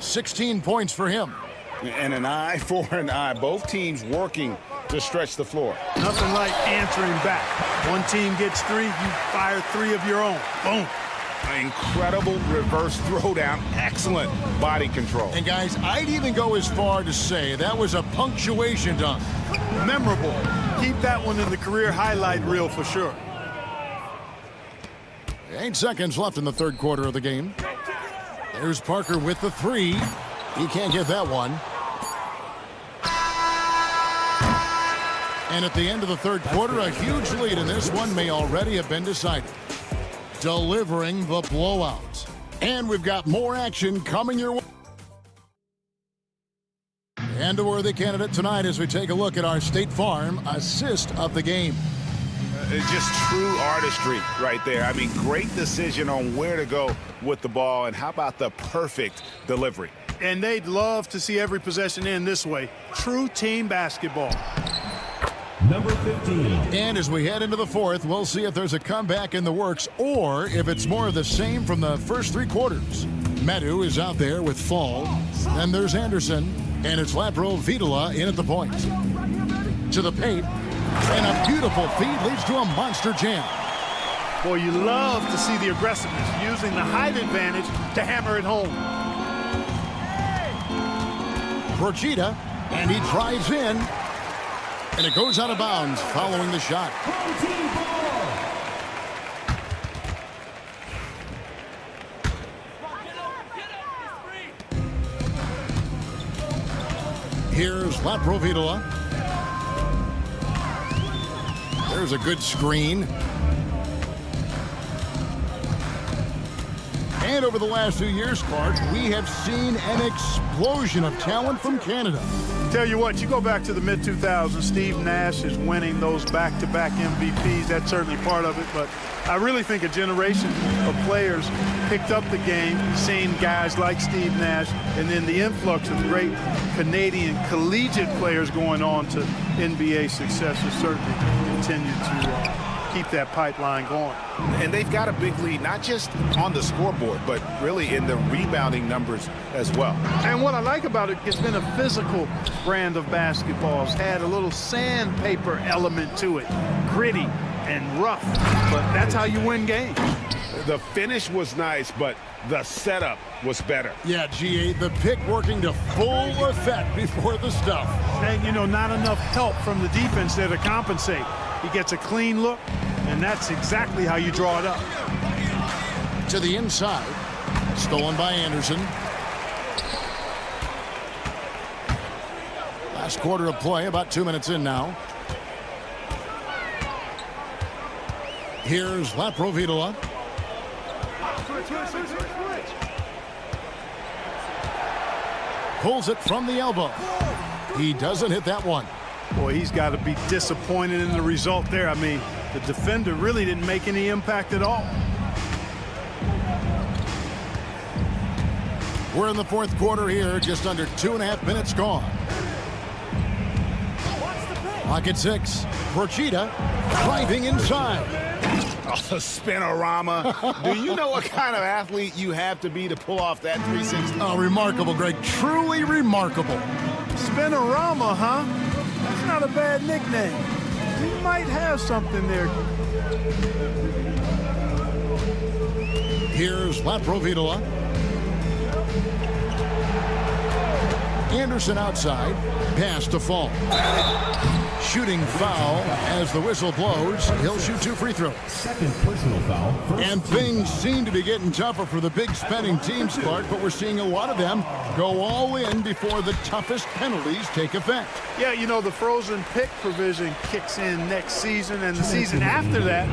16 points for him. And an eye for an eye. Both teams working to stretch the floor. Nothing like answering back. One team gets 3, you fire 3 of your own. Boom. Incredible reverse throwdown. Excellent body control. And guys, I'd even go as far to say that was a punctuation dunk. Memorable. Keep that one in the career highlight reel for sure. 8 seconds left in the third quarter of the game. There's Parker with the 3. He can't get that one. And at the end of the third quarter, a huge lead, and this one may already have been decided. Delivering the blowout. And we've got more action coming your way. And a worthy candidate tonight as we take a look at our State Farm assist of the game. It's just true artistry right there. I mean, great decision on where to go with the ball, and how about the perfect delivery? And they'd love to see every possession end this way. True team basketball. Number 15. And as we head into the fourth, we'll see if there's a comeback in the works or if it's more of the same from the first 3 quarters. Medu is out there with Fall. Then there's Anderson. And it's Lapro Vitola in at the point. To the paint. And a beautiful feed leads to a monster jam. Boy, you love to see the aggressiveness, using the height advantage to hammer it home. Procida, and he drives in. And it goes out of bounds following the shot. Here's Lapro Vitola. There's a good screen. And over the last few years, Clark, we have seen an explosion of talent from Canada. Tell you what, you go back to the mid-2000s, Steve Nash is winning those back-to-back MVPs. That's certainly part of it, but I really think a generation of players picked up the game, seeing guys like Steve Nash, and then the influx of great Canadian collegiate players going on to NBA success has certainly continued to keep that pipeline going. And they've got a big lead, not just on the scoreboard, but really in the rebounding numbers as well. And what I like about it, it's been a physical brand of basketball. It's had a little sandpaper element to it, gritty and rough, but that's how you win games. The finish was nice, but the setup was better. Yeah, GA, the pick working to full effect before the stuff. And, you know, not enough help from the defense there to compensate. He gets a clean look, and that's exactly how you draw it up. To the inside, stolen by Anderson. Last quarter of play, about 2 minutes in now. Here's Laprovitola. Pulls it from the elbow. He doesn't hit that one. Boy, he's got to be disappointed in the result there. I mean, the defender really didn't make any impact at all. We're in the fourth quarter here, just under 2.5 minutes gone. Clock at 6. Procida driving inside. Oh, the spinorama. Do you know what kind of athlete you have to be to pull off that 360? Oh, remarkable, Greg. Truly remarkable. Spinorama, huh? That's not a bad nickname. You might have something there. Here's Laprovitola. Anderson outside. Pass to Fall. Shooting foul as the whistle blows. He'll shoot 2 free throws. Second personal foul. And things seem to be getting tougher for the big spending teams, Clark, but we're seeing a lot of them go all in before the toughest penalties take effect. Yeah, you know, the frozen pick provision kicks in next season, and the season after that,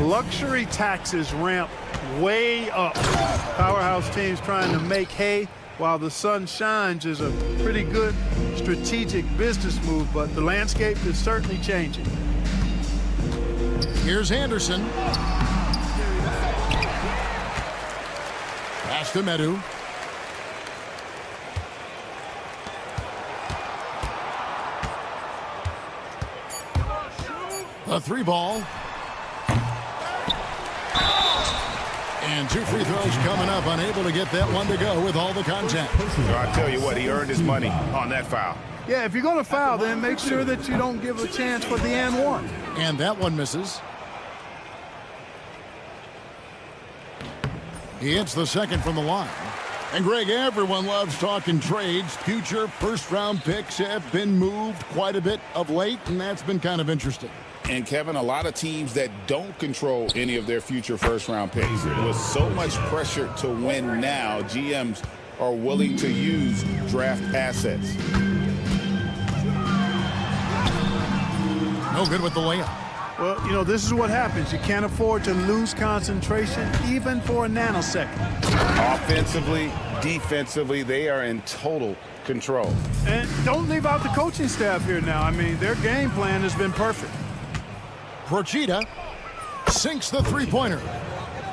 luxury taxes ramp way up. Powerhouse teams trying to make hay while the sun shines is a pretty good strategic business move, but the landscape is certainly changing. Here's Anderson. Pass to Medu. A 3 ball. And 2 free throws coming up, unable to get that one to go with all the contact. So I tell you what, he earned his money on that foul. Yeah, if you're going to foul, then make sure that you don't give a chance for the and one. And that one misses. He hits the second from the line. And Greg, everyone loves talking trades. Future first-round picks have been moved quite a bit of late, and that's been kind of interesting. And Kevin, a lot of teams that don't control any of their future first-round picks. With so much pressure to win now, GMs are willing to use draft assets. No good with the layup. Well, you know, this is what happens. You can't afford to lose concentration even for a nanosecond. Offensively, defensively, they are in total control. And don't leave out the coaching staff here now. I mean, their game plan has been perfect. Procida sinks the three-pointer.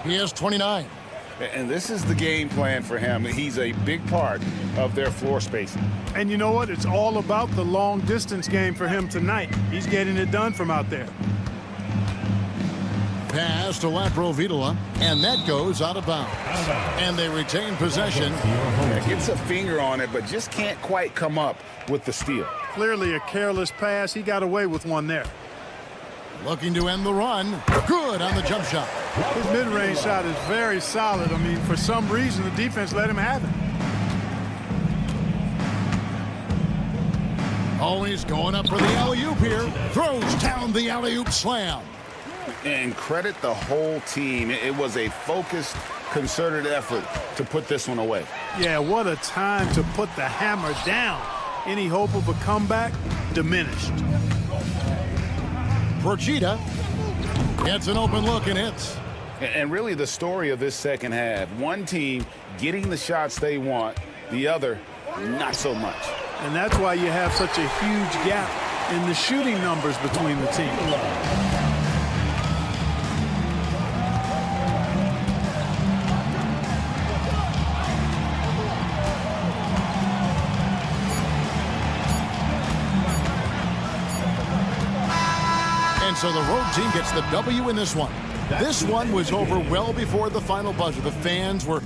He has 29. And this is the game plan for him. He's a big part of their floor spacing. And you know what? It's all about the long-distance game for him tonight. He's getting it done from out there. Pass to Laprovitola, and that goes out of bounds. And they retain possession. Gets a finger on it, but just can't quite come up with the steal. Clearly a careless pass. He got away with one there. Looking to end the run. Good on the jump shot. His mid-range shot is very solid. I mean, for some reason, the defense let him have it. Always going up for the alley-oop here. Throws down the alley-oop slam. And credit the whole team. It was a focused, concerted effort to put this one away. Yeah, what a time to put the hammer down. Any hope of a comeback diminished. Procida gets an open look and hits. And really the story of this second half, one team getting the shots they want, the other not so much. And that's why you have such a huge gap in the shooting numbers between the teams. And so the road team gets the W in this one. This one was over well before the final buzzer. The fans were...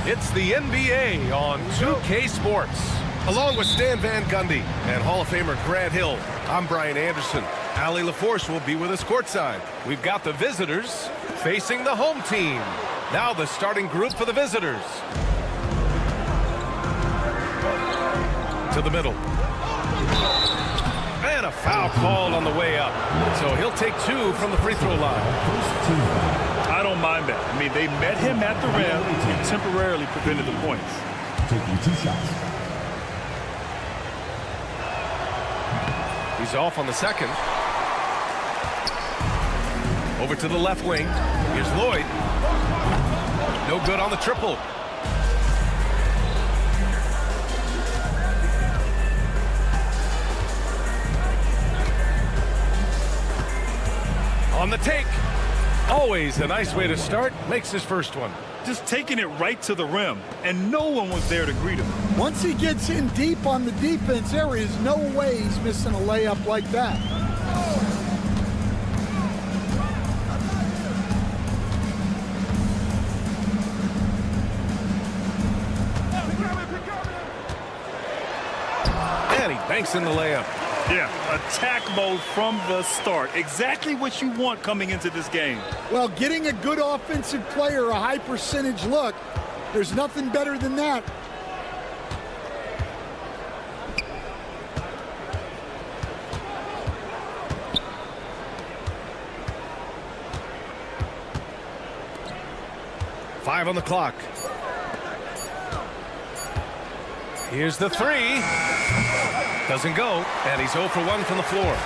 It's the NBA on 2K Sports. Along with Stan Van Gundy and Hall of Famer Grant Hill, I'm Brian Anderson. Ali LaForce will be with us courtside. We've got the visitors facing the home team. Now the starting group for the visitors. To the middle. And a foul called on the way up. So he'll take two from the free throw line. I don't mind that. I mean, they met him at the rim and temporarily prevented the points. Taking 2 shots. He's off on the second. Over to the left wing. Here's Lloyd. No good on the triple. On the take. Always a nice way to start. Makes his first one. Just taking it right to the rim, and no one was there to greet him. Once he gets in deep on the defense, there is no way he's missing a layup like that. And he banks in the layup. Yeah, attack mode from the start. Exactly what you want coming into this game. Well, getting a good offensive player a high percentage look, there's nothing better than that. 2:45 on the clock. Here's the three. Doesn't go, and he's 0 for 1 from the floor.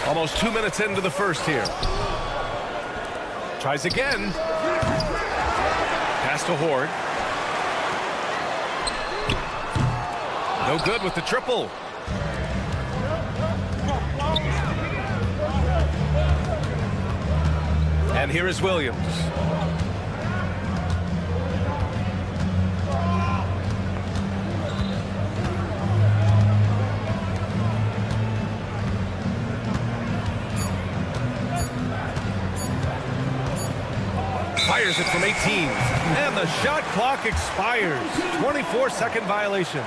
Almost 2 minutes into the first here. Tries again. Pass to Horde. No good with the triple. And here is Williams. Fires it from 18. And the shot clock expires. 24-second violation.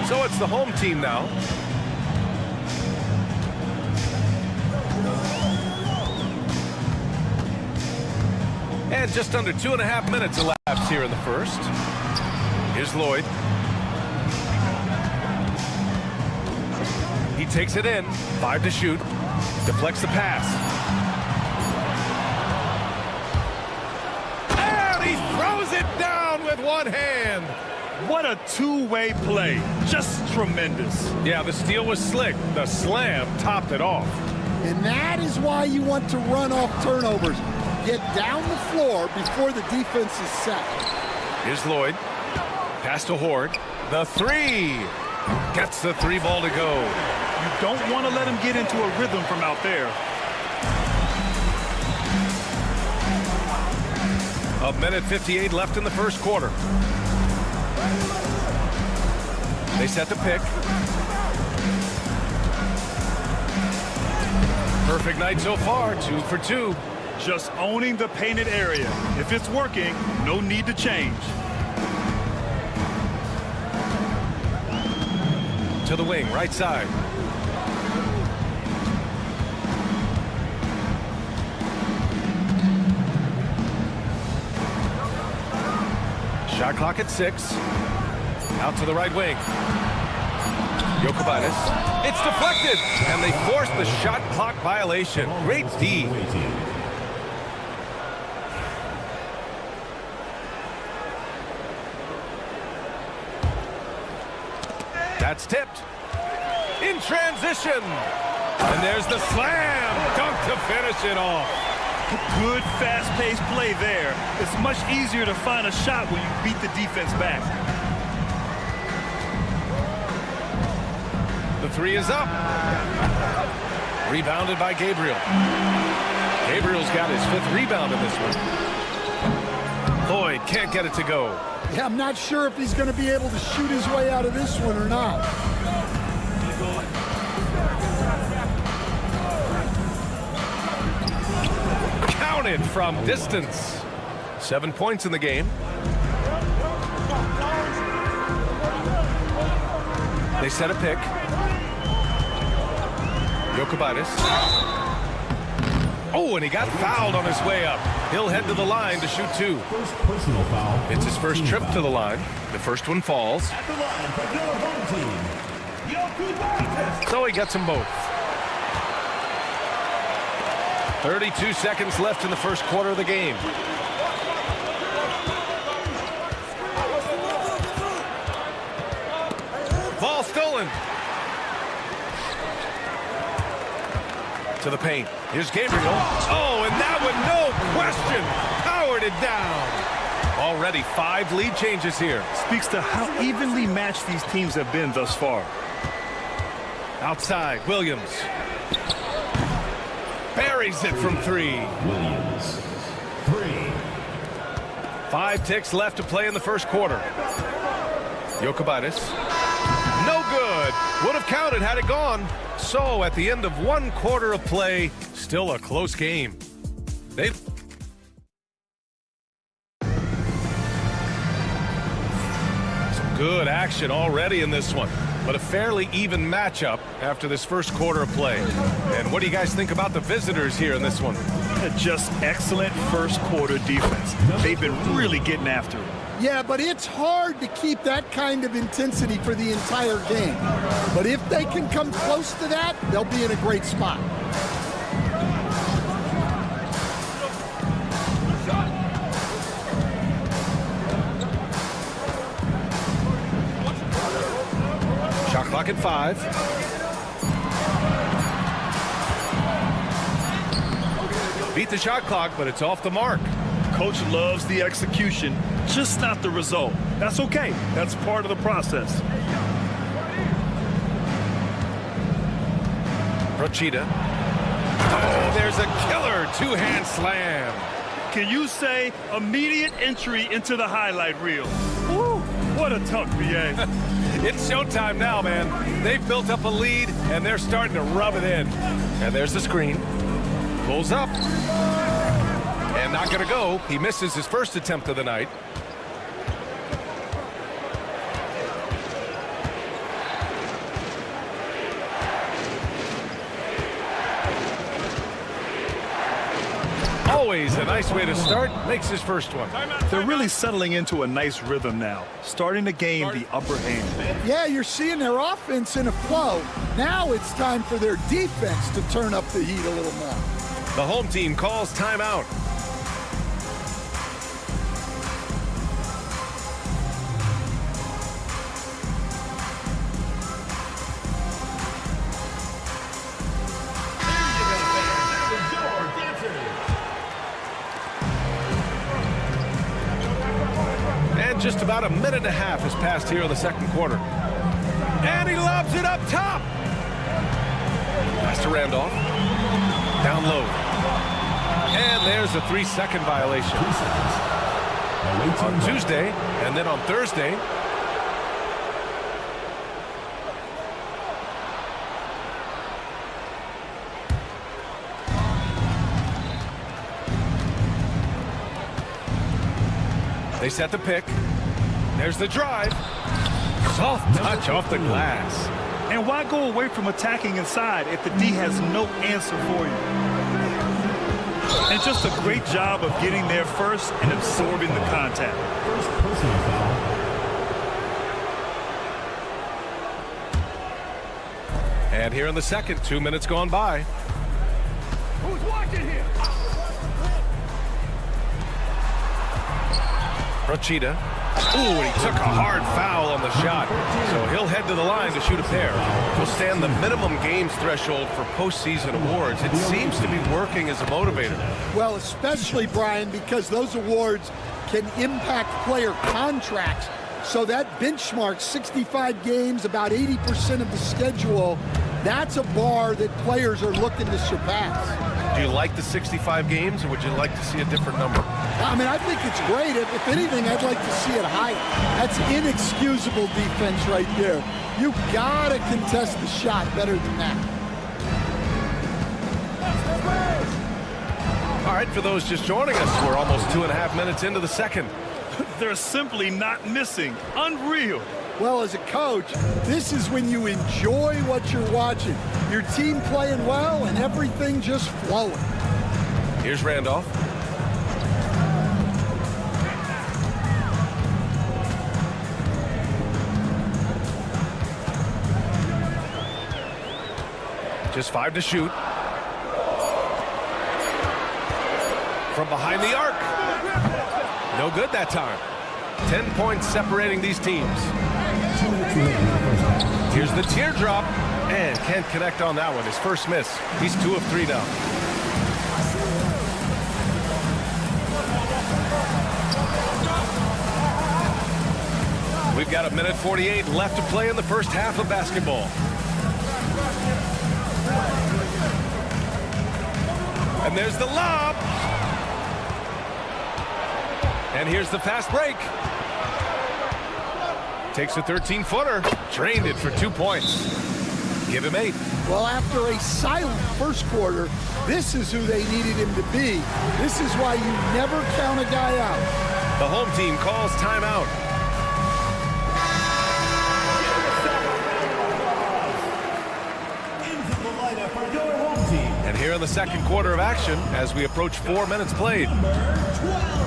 So it's the home team now. And just under 2.5 minutes elapsed here in the first. Here's Lloyd. He takes it in. 5 to shoot. Deflects the pass. And he throws it down with one hand. What a two-way play. Just tremendous. Yeah, the steal was slick. The slam topped it off. And that is why you want to run off turnovers. Get down the floor before the defense is set. Here's Lloyd. Pass to Horde. The three. Gets the three ball to go. You don't want to let him get into a rhythm from out there. A minute 58 left in the first quarter. They set the pick. Perfect night so far, 2 for 2. Just owning the painted area. If it's working, no need to change. To the wing, right side. Shot clock at 6. Out to the right wing. Yoru. It's deflected, and they force the shot clock violation. Great D. That's tipped. In transition. And there's the slam. Dunk to finish it off. Good fast-paced play there. It's much easier to find a shot when you beat the defense back. The three is up. Rebounded by Gabriel. Gabriel's got his 5th rebound in this one. Lloyd can't get it to go. Yeah, I'm not sure if he's going to be able to shoot his way out of this one or not. Counted from distance. 7 points in the game. They set a pick. Yoru. Oh, and he got fouled on his way up. He'll head to the line to shoot 2. It's his first trip to the line. The first one falls. So he gets them both. 32 seconds left in the first quarter of the game. Ball stolen. To the paint. Here's Gabriel. Oh, and that one, no question, powered it down. Already 5 lead changes here. Speaks to how evenly matched these teams have been thus far. Outside, Williams. Buries it from 3. Williams. 3. 5 ticks left to play in the first quarter. Yoru. No good. Would have counted had it gone. So at the end of 1 quarter of play, still a close game. Some good action already in this one, but a fairly even matchup after this first quarter of play. And what do you guys think about the visitors here in this one? Just excellent first quarter defense. They've been really getting after it. Yeah, but it's hard to keep that kind of intensity for the entire game. But if they can come close to that, they'll be in a great spot. Shot clock at 5. Beat the shot clock, but it's off the mark. Coach loves the execution, just not the result. That's okay. That's part of the process. Procida. Oh, there's a killer two-hand slam. Can you say immediate entry into the highlight reel? Woo, what a tuck, BA. It's showtime now, man. They've built up a lead, and they're starting to rub it in. And there's the screen. Pulls up. And not going to go. He misses his first attempt of the night. Always a nice way to start. Makes his first one. They're really settling into a nice rhythm now, starting to gain the upper hand. Yeah, you're seeing their offense in a flow. Now it's time for their defense to turn up the heat a little more. The home team calls timeout. Just about a minute and a half has passed here in the second quarter. And he lobs it up top. Pass to Randolph. Down low. And there's a 3-second violation. On Tuesday, and then on Thursday. They set the pick. There's the drive. Soft touch off the glass. And why go away from attacking inside if the D has no answer for you? And just a great job of getting there first and absorbing the contact. First personal foul. And here in the second, 2 minutes gone by. Who's watching here? Procida. Ooh, and he took a hard foul on the shot. So he'll head to the line to shoot a pair. He'll stand the minimum games threshold for postseason awards. It seems to be working as a motivator. Well, especially, Brian, because those awards can impact player contracts. So that benchmark, 65 games, about 80% of the schedule, that's a bar that players are looking to surpass. Do you like the 65 games, or would you like to see a different number? I mean, I think it's great. If anything, I'd like to see it higher. That's inexcusable defense right there. You gotta contest the shot better than that. All right, for those just joining us, we're almost 2.5 minutes into the second. They're simply not missing. Unreal. Well, as a coach, this is when you enjoy what you're watching. Your team playing well and everything just flowing. Here's Randolph. Just 5 to shoot. From behind the arc. No good that time. 10 points separating these teams. Here's the teardrop. And can't connect on that one. His first miss. He's 2 of 3 now. We've got 1:48 left to play in the first half of basketball. And there's the lob. And here's the fast break. Takes a 13-footer. Drained it for 2 points. Give him 8. Well, after a silent first quarter, this is who they needed him to be. This is why you never count a guy out. The home team calls timeout. Into the lineup for your home team. And here in the second quarter of action, as we approach 4 minutes played. Number 12.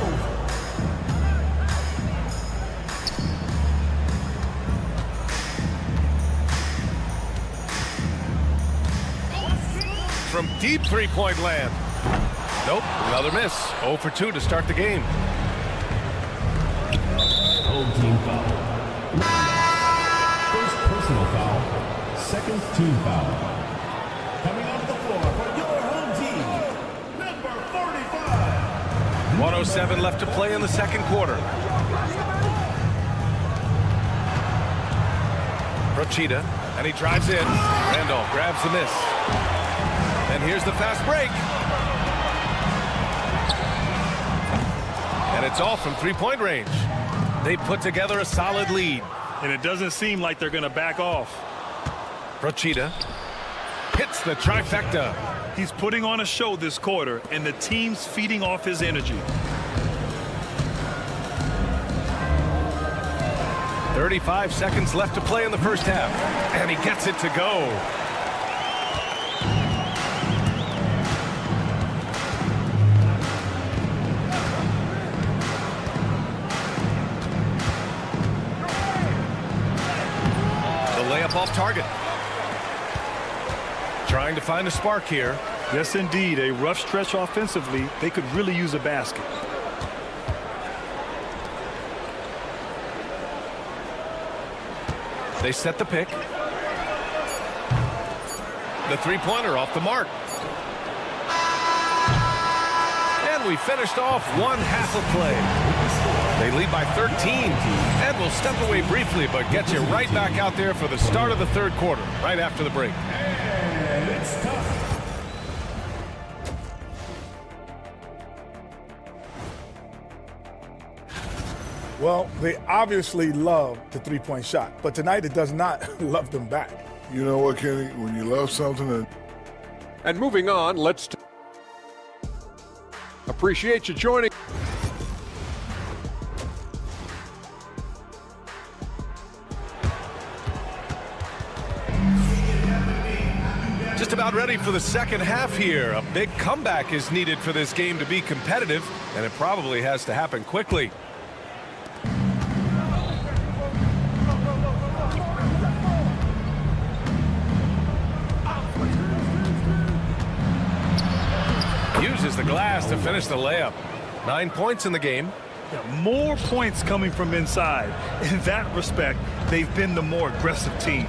from deep three-point land. Nope, another miss. 0 for 2 to start the game. Home team foul. First personal foul. Second team foul. Coming onto the floor for your home team, number 45. 1:07 left to play in the second quarter. Procida, and he drives in. Randolph grabs the miss. And here's the fast break. And it's all from three-point range. They put together a solid lead. And it doesn't seem like they're going to back off. Procida hits the trifecta. He's putting on a show this quarter, and the team's feeding off his energy. 35 seconds left to play in the first half. And he gets it to go. Layup off target. Trying to find a spark here. Yes, indeed. A rough stretch offensively. They could really use a basket. They set the pick. The three-pointer off the mark. And we finished off one half of play. They lead by 13, and will step away briefly, but get you right back out there for the start of the third quarter, right after the break. And it's tough. Well, they obviously love the three-point shot, but tonight it does not love them back. You know what, Kenny? When you love something And moving on, let's appreciate you joining. Just about ready for the second half here. A big comeback is needed for this game to be competitive, and it probably has to happen quickly. Uses the glass to finish the layup. 9 points in the game. More points coming from inside. In that respect, they've been the more aggressive team.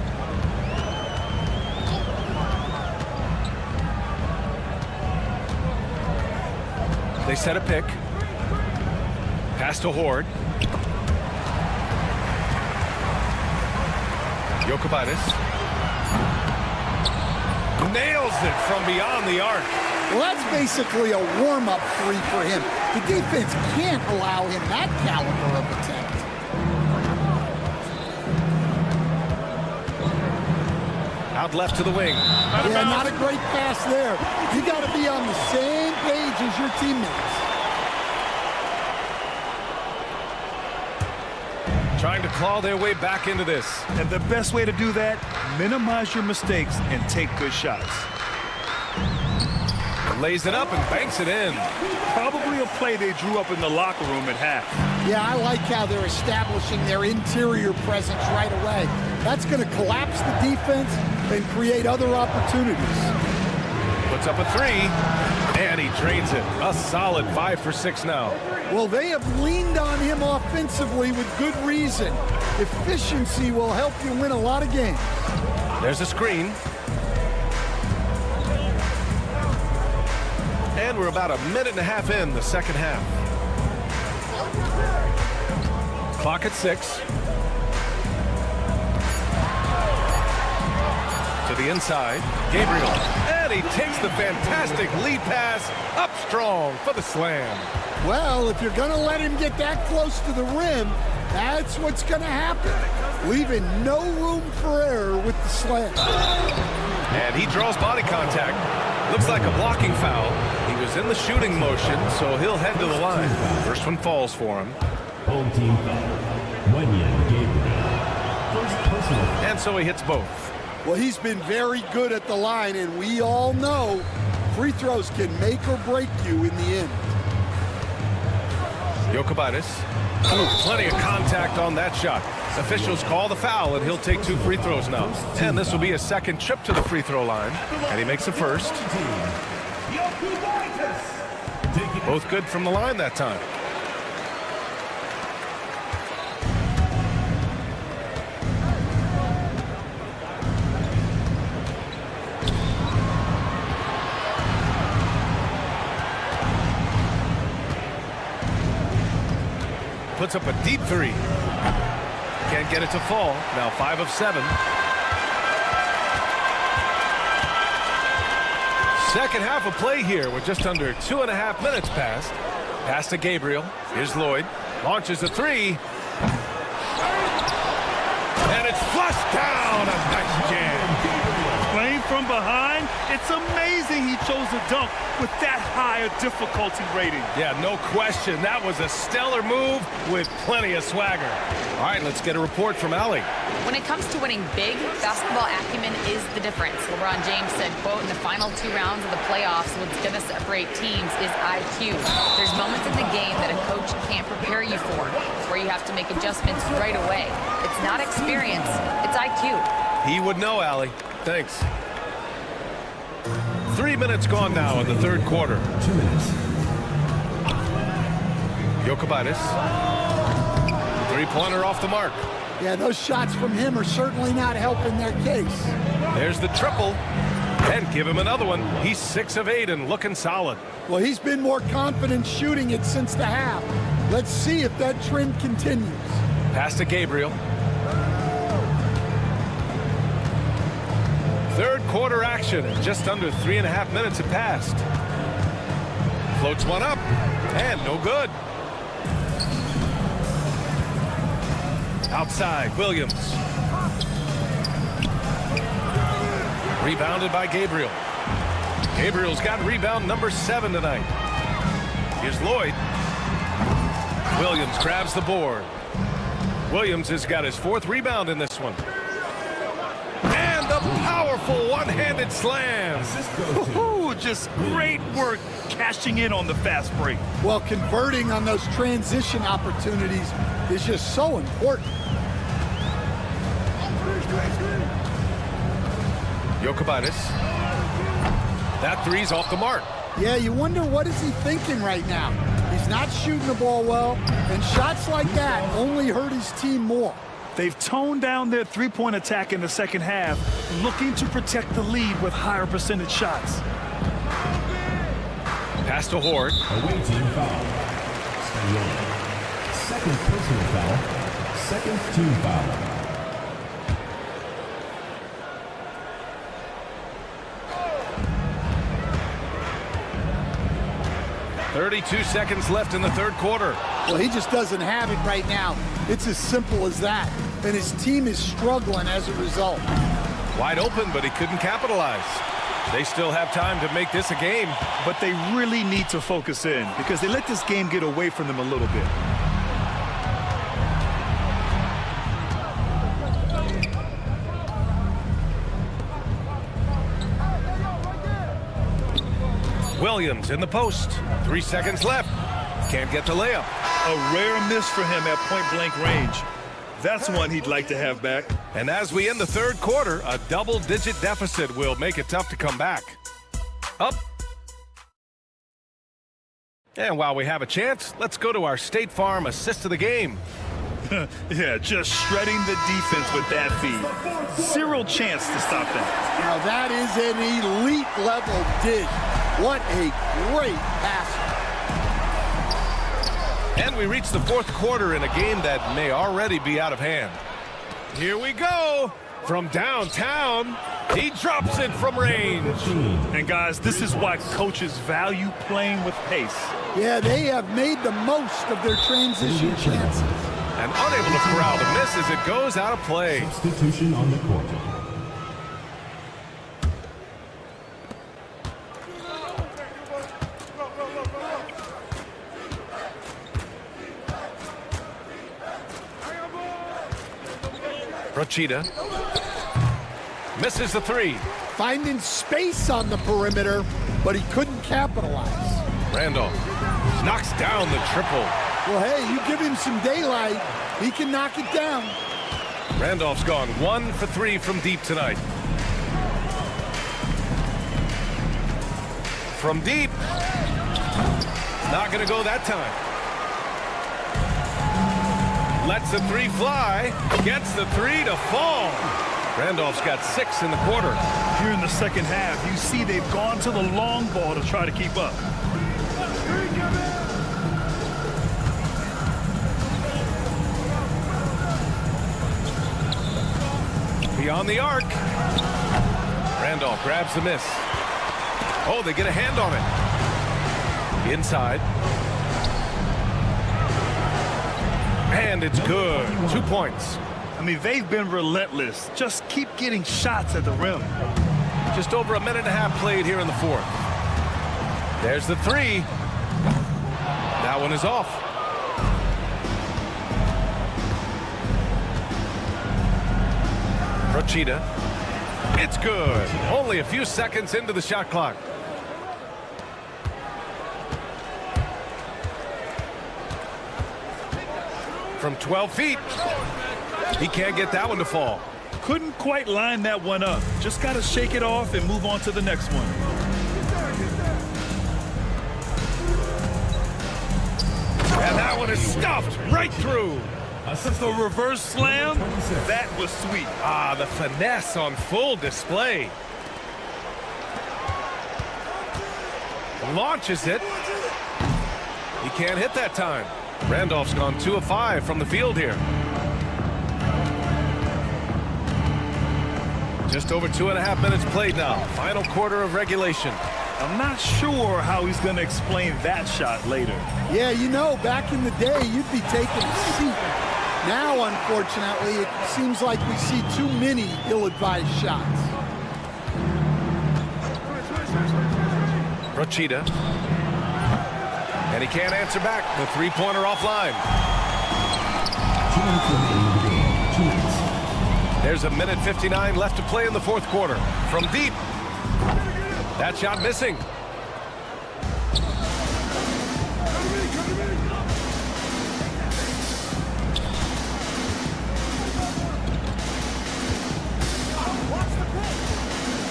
They set a pick. Pass to Horde. Yokubitis. Nails it from beyond the arc. Well, that's basically a warm-up three for him. The defense can't allow him that caliber of attempt. Out left to the wing. Yeah, not a great pass there. You got to be on the same page as your teammates. Trying to claw their way back into this. And the best way to do that, minimize your mistakes and take good shots. Lays it up and banks it in. Probably a play they drew up in the locker room at half. Yeah, I like how they're establishing their interior presence right away. That's going to collapse the defense and create other opportunities. Puts up a three, and he drains it. A solid 5 for 6 now. Well, they have leaned on him offensively with good reason. Efficiency will help you win a lot of games. There's a screen. And we're about a minute and a half in the second half. Clock at 6. To the inside, Gabriel. And he takes the fantastic lead pass up strong for the slam. Well, if you're going to let him get that close to the rim, that's what's going to happen. Leaving no room for error with the slam. And he draws body contact. Looks like a blocking foul. He was in the shooting motion, so he'll head to the line. First one falls for him. Home team foul. Gabriel. First personal. And so he hits both. Well, he's been very good at the line, and we all know free throws can make or break you in the end. Yokubitis Ooh, plenty of contact on that shot. Officials call the foul, and he'll take 2 free throws now. And this will be his second trip to the free throw line, and he makes the first. Both good from the line that time. Puts up a deep 3. Can't get it to fall. Now 5 of 7. Second half of play here with just under 2.5 minutes passed. Pass to Gabriel. Here's Lloyd. Launches a 3. And it's flushed down. A nice jam. Playing from behind, it's amazing he chose a dunk with that higher difficulty rating. Yeah, no question. That was a stellar move with plenty of swagger. All right, let's get a report from Allie. When it comes to winning big, basketball acumen is the difference. LeBron James said, quote, in the final 2 rounds of the playoffs, what's going to separate teams is IQ. There's moments in the game that a coach can't prepare you for, where you have to make adjustments right away. It's not experience, it's IQ. He would know, Allie. Thanks. 3 minutes gone now in the third quarter. 2 minutes. Yokubitis. 3-pointer off the mark. Yeah, those shots from him are certainly not helping their case. There's the triple. And give him another one. He's 6 of 8 and looking solid. Well, he's been more confident shooting it since the half. Let's see if that trend continues. Pass to Gabriel. Third quarter action. Just under 3.5 minutes have passed. Floats one up. And no good. Outside, Williams. Rebounded by Gabriel. Gabriel's got rebound number 7 tonight. Here's Lloyd. Williams grabs the board. Williams has got his 4th rebound in this one. And the powerful one-handed slam. Ooh, just great work cashing in on the fast break. Well, converting on those transition opportunities is just so important. Yokubitis. That 3's off the mark. Yeah, you wonder what is he thinking right now. He's not shooting the ball well, and shots like that only hurt his team more. They've toned down their three-point attack in the second half, looking to protect the lead with higher percentage shots. Pass to Horde. Away team foul. Second personal foul. Second team foul. 32 seconds left in the third quarter. Well, he just doesn't have it right now. It's as simple as that. And his team is struggling as a result. Wide open, but he couldn't capitalize. They still have time to make this a game. But they really need to focus in because they let this game get away from them a little bit. Williams in the post. 3 seconds left. Can't get the layup. A rare miss for him at point-blank range. That's one he'd like to have back. And as we end the third quarter, a double-digit deficit will make it tough to come back. Up. And while we have a chance, let's go to our State Farm assist of the game. Yeah, just shredding the defense with that feed. Zero chance to stop that. Now that is an elite level dish. What a great pass. And we reach the fourth quarter in a game that may already be out of hand. Here we go. From downtown, he drops it from range. And guys, this is why coaches value playing with pace. Yeah, they have made the most of their transition chances. And unable to corral the miss as it goes out of play. Substitution on the court. Rochita misses the 3. Finding space on the perimeter, but he couldn't capitalize. Randolph knocks down the triple. Well, hey, you give him some daylight, he can knock it down. Randolph's gone 1 for 3 from deep tonight. From deep. Not going to go that time. Lets the 3 fly. Gets the 3 to fall. Randolph's got 6 in the quarter. Here in the second half, you see they've gone to the long ball to try to keep up. Beyond the arc. Randolph grabs the miss. Oh, they get a hand on it. Inside. And it's good. 2 points. I mean, they've been relentless. Just keep getting shots at the rim. Just over a minute and a half played here in the fourth. There's the 3. That one is off. Rochita. It's good. Only a few seconds into the shot clock. From 12 feet. He can't get that one to fall. Couldn't quite line that one up. Just got to shake it off and move on to the next one. And that one is stuffed right through. The reverse slam, that was sweet. Ah, the finesse on full display. Launches it. He can't hit that time. Randolph's gone 2 of 5 from the field here. Just over 2.5 minutes played now. Final quarter of regulation. I'm not sure how he's going to explain that shot later. Yeah, you know, back in the day, you'd be taking a seat. Now, unfortunately, it seems like we see too many ill-advised shots. Rochita. And he can't answer back. The 3-pointer offline. There's a minute 59 left to play in the fourth quarter. From deep. That shot missing.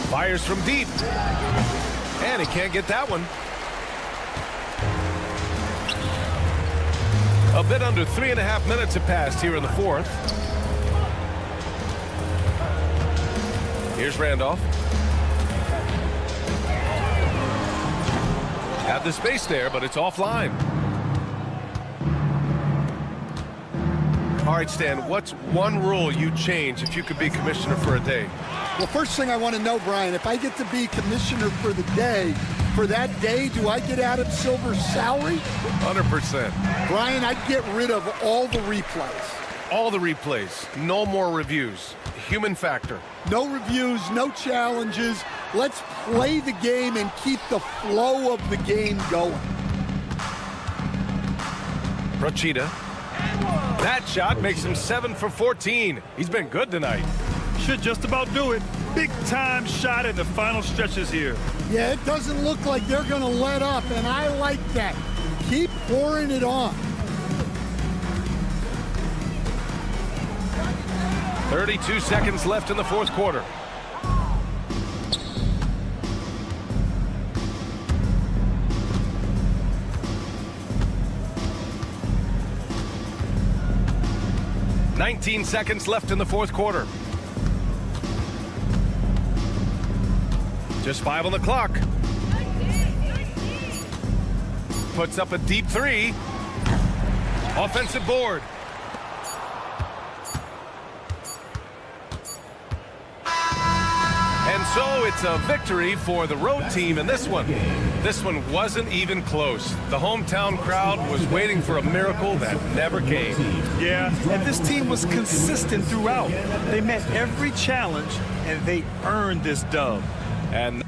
Fires from deep. And he can't get that one. A bit under 3.5 minutes have passed here in the fourth. Here's Randolph. Had the space there, but it's offline. All right, Stan, what's one rule you'd change if you could be commissioner for a day? Well, first thing I want to know, Brian, if I get to be commissioner for the day, for that day, do I get Adam Silver's salary? 100%. Brian, I'd get rid of all the replays. All the replays. No more reviews. Human factor. No reviews, no challenges. Let's play the game and keep the flow of the game going. Rochita. That shot makes him 7 for 14. He's been good tonight. Should just about do it. Big time shot in the final stretches here. Yeah, it doesn't look like they're going to let up, and I like that. Keep pouring it on. 32 seconds left in the fourth quarter. Seconds left in the fourth quarter. Just 5 on the clock. Puts up a deep 3. Offensive board. And so it's a victory for the road team in this one. This one wasn't even close. The hometown crowd was waiting for a miracle that never came. Yeah, and this team was consistent throughout. They met every challenge, and they earned this dub. And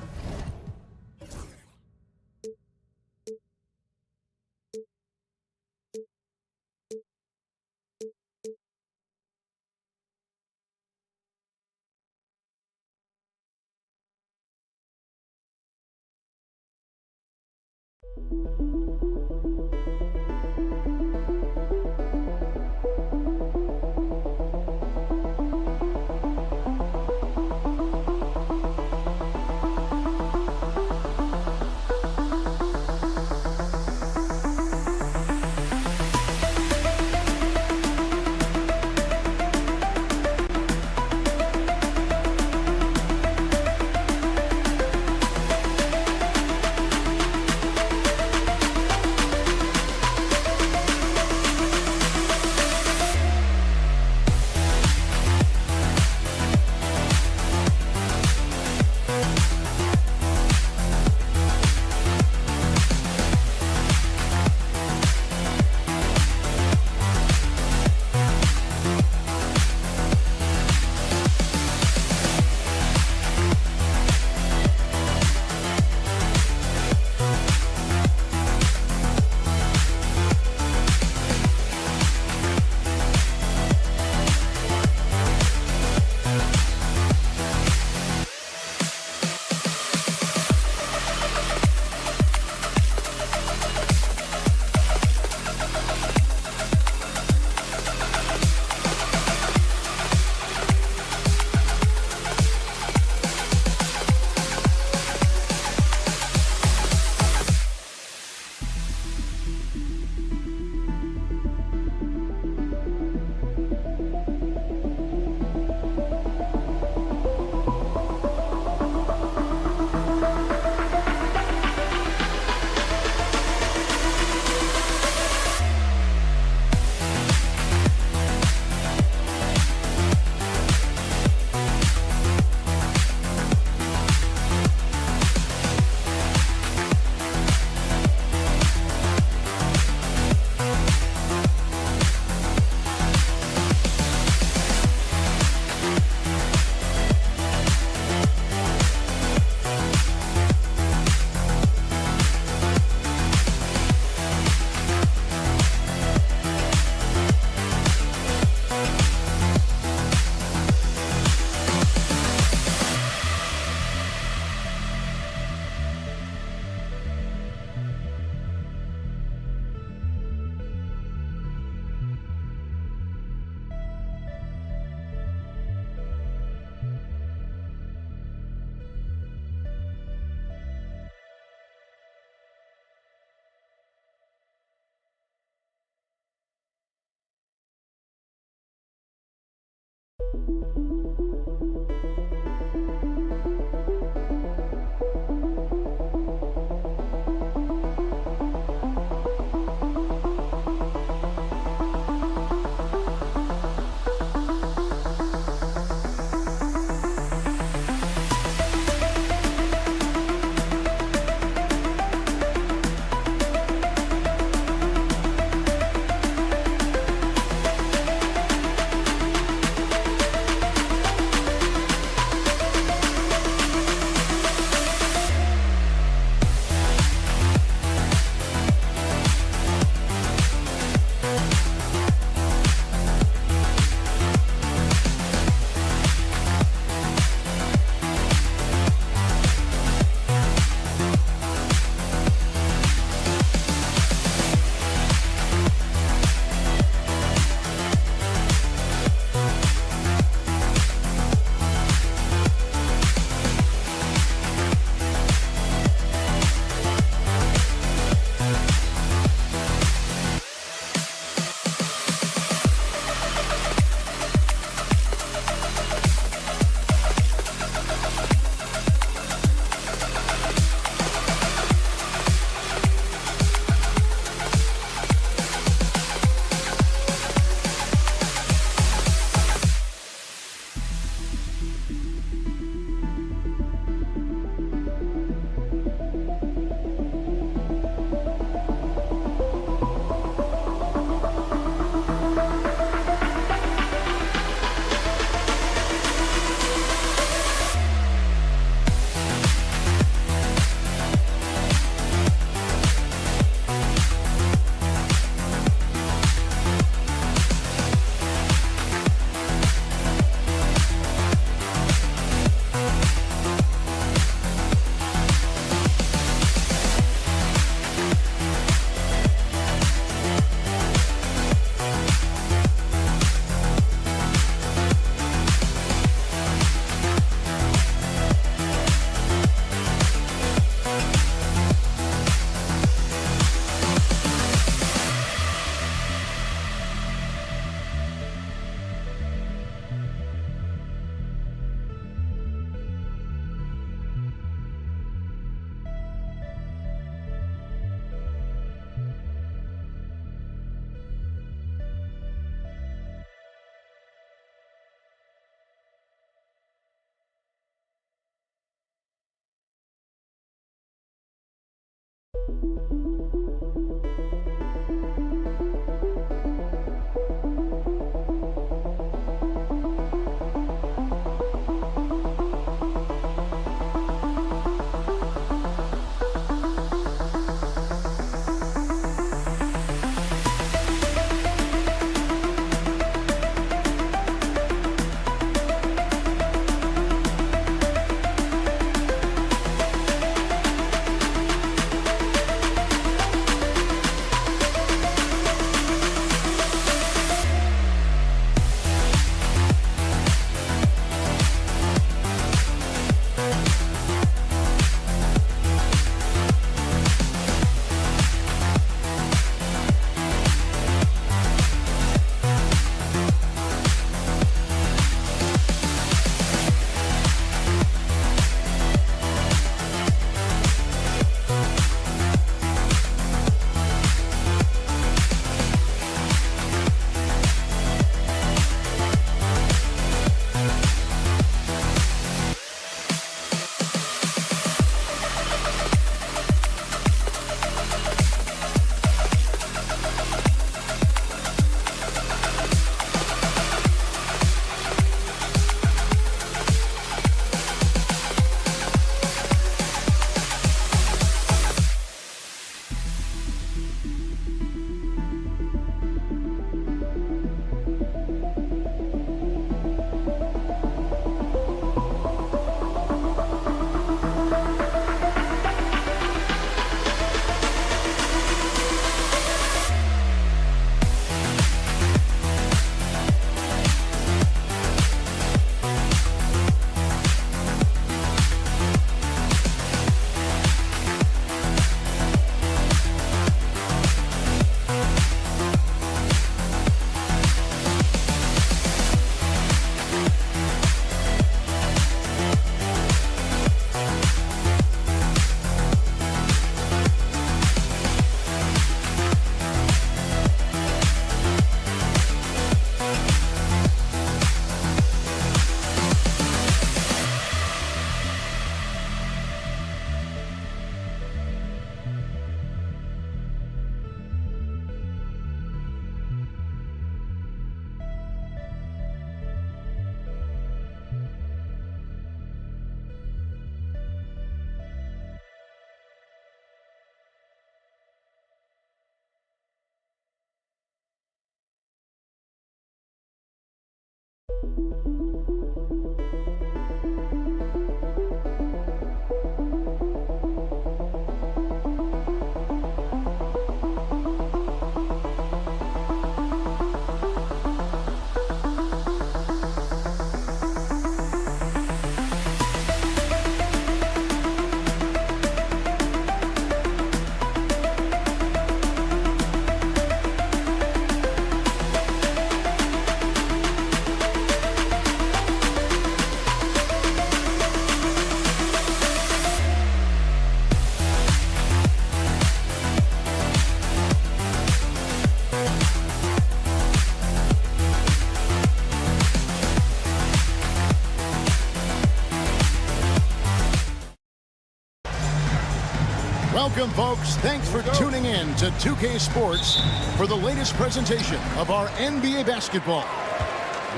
Welcome, folks. Thanks for tuning in to 2K Sports for the latest presentation of our NBA basketball.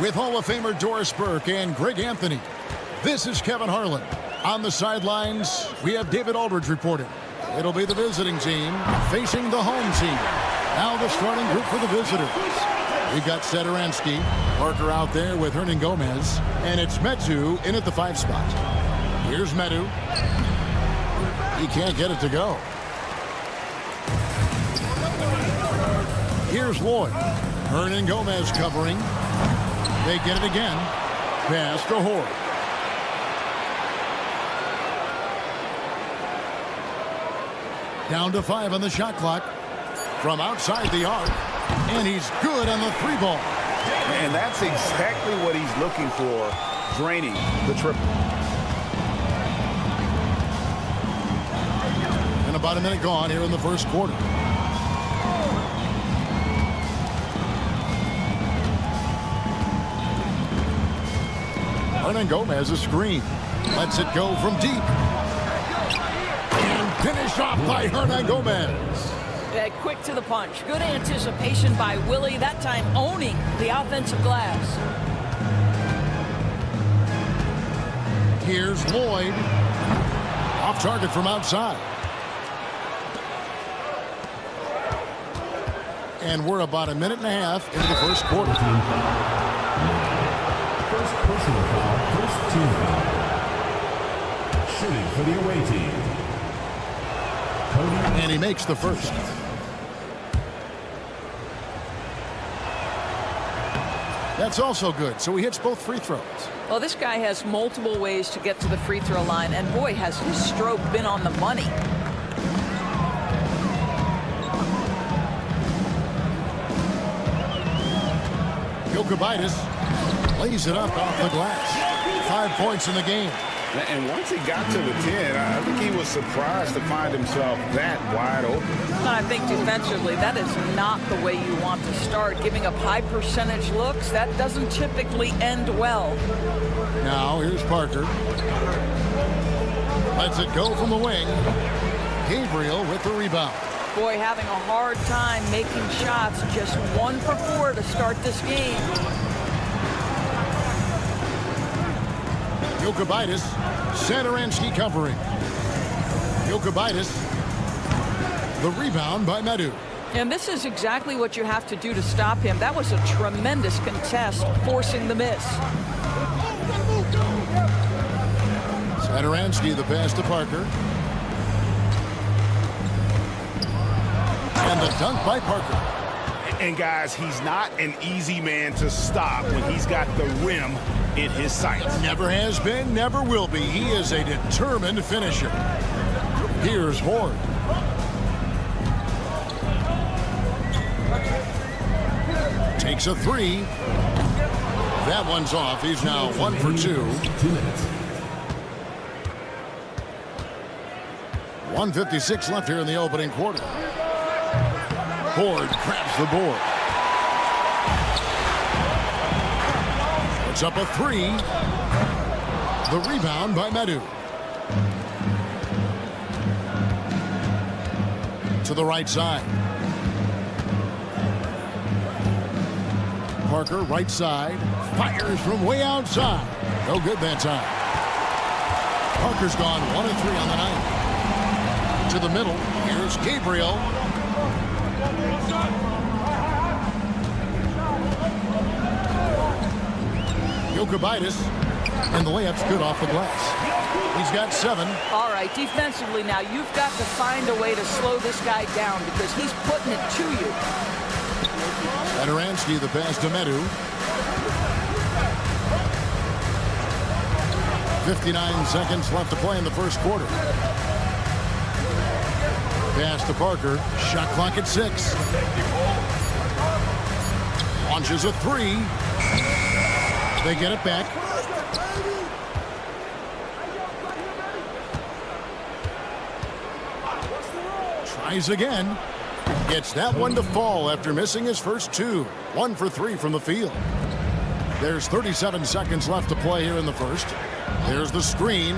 With Hall of Famer Doris Burke and Greg Anthony, this is Kevin Harlan. On the sidelines, we have David Aldridge reporting. It'll be the visiting team facing the home team. Now the starting group for the visitors. We've got Sederansky, Parker out there with Hernan Gomez, and it's Metu in at the 5 spot. Here's Metu. He can't get it to go. Here's Lloyd. Hernan Gomez covering. They get it again. Pass to Horde. Down to 5 on the shot clock. From outside the arc. And he's good on the 3-ball. And that's exactly what he's looking for, draining the triple. And about a minute gone here in the first quarter. Hernan Gomez a screen. Lets it go from deep. And Finished off by Hernan Gomez. Yeah, quick to the punch. Good anticipation by Willie, that time owning the offensive glass. Here's Lloyd. Off target from outside. And we're about a minute and a half into the first quarter. First personal foul, first team foul. Shooting for the away team. And he makes the first. That's also good. So he hits both free throws. Well, this guy has multiple ways to get to the free throw line, and boy, has his stroke been on the money. Yokubitis lays it up off the glass. 5 points in the game. And once he got to the 10, I think he was surprised to find himself that wide open. And I think defensively, that is not the way you want to start. Giving up high percentage looks, that doesn't typically end well. Now, here's Parker. Lets it go from the wing. Gabriel with the rebound. Boy, having a hard time making shots. Just 1 for 4 to start this game. Yokubitis, Satoransky covering. Yokubitis, the rebound by Medu. And this is exactly what you have to do to stop him. That was a tremendous contest, forcing the miss. Satoransky, the pass to Parker. And the dunk by Parker. And guys, he's not an easy man to stop when he's got the rim in his sights. Never has been, never will be. He is a determined finisher. Here's Horde. Takes a 3. That one's off. He's now 1 for 2. 2 minutes. 1:56 left here in the opening quarter. Horde grabs the board. Puts up a 3. The rebound by Medu. To the right side. Parker, right side. Fires from way outside. No good that time. Parker's gone 1 of 3 on the night. To the middle. Here's Gabriel. Yokubitis, and the layup's good off the glass. He's got 7. All right, defensively now, you've got to find a way to slow this guy down because he's putting it to you. Satoransky, the pass to Medu. 59 seconds left to play in the first quarter. Pass to Parker. Shot clock at 6. Launches a 3. They get it back. Tries again. Gets that one to fall after missing his first 2. 1 for 3 from the field. There's 37 seconds left to play here in the first. There's the screen.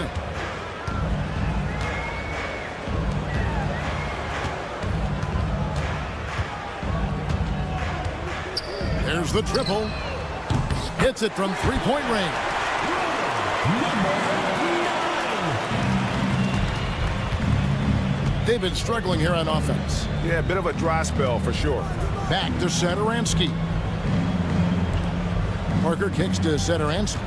There's the triple. Hits it from 3-point range. They've been struggling here on offense. Yeah, a bit of a dry spell for sure. Back to Satoransky. Parker kicks to Satoransky.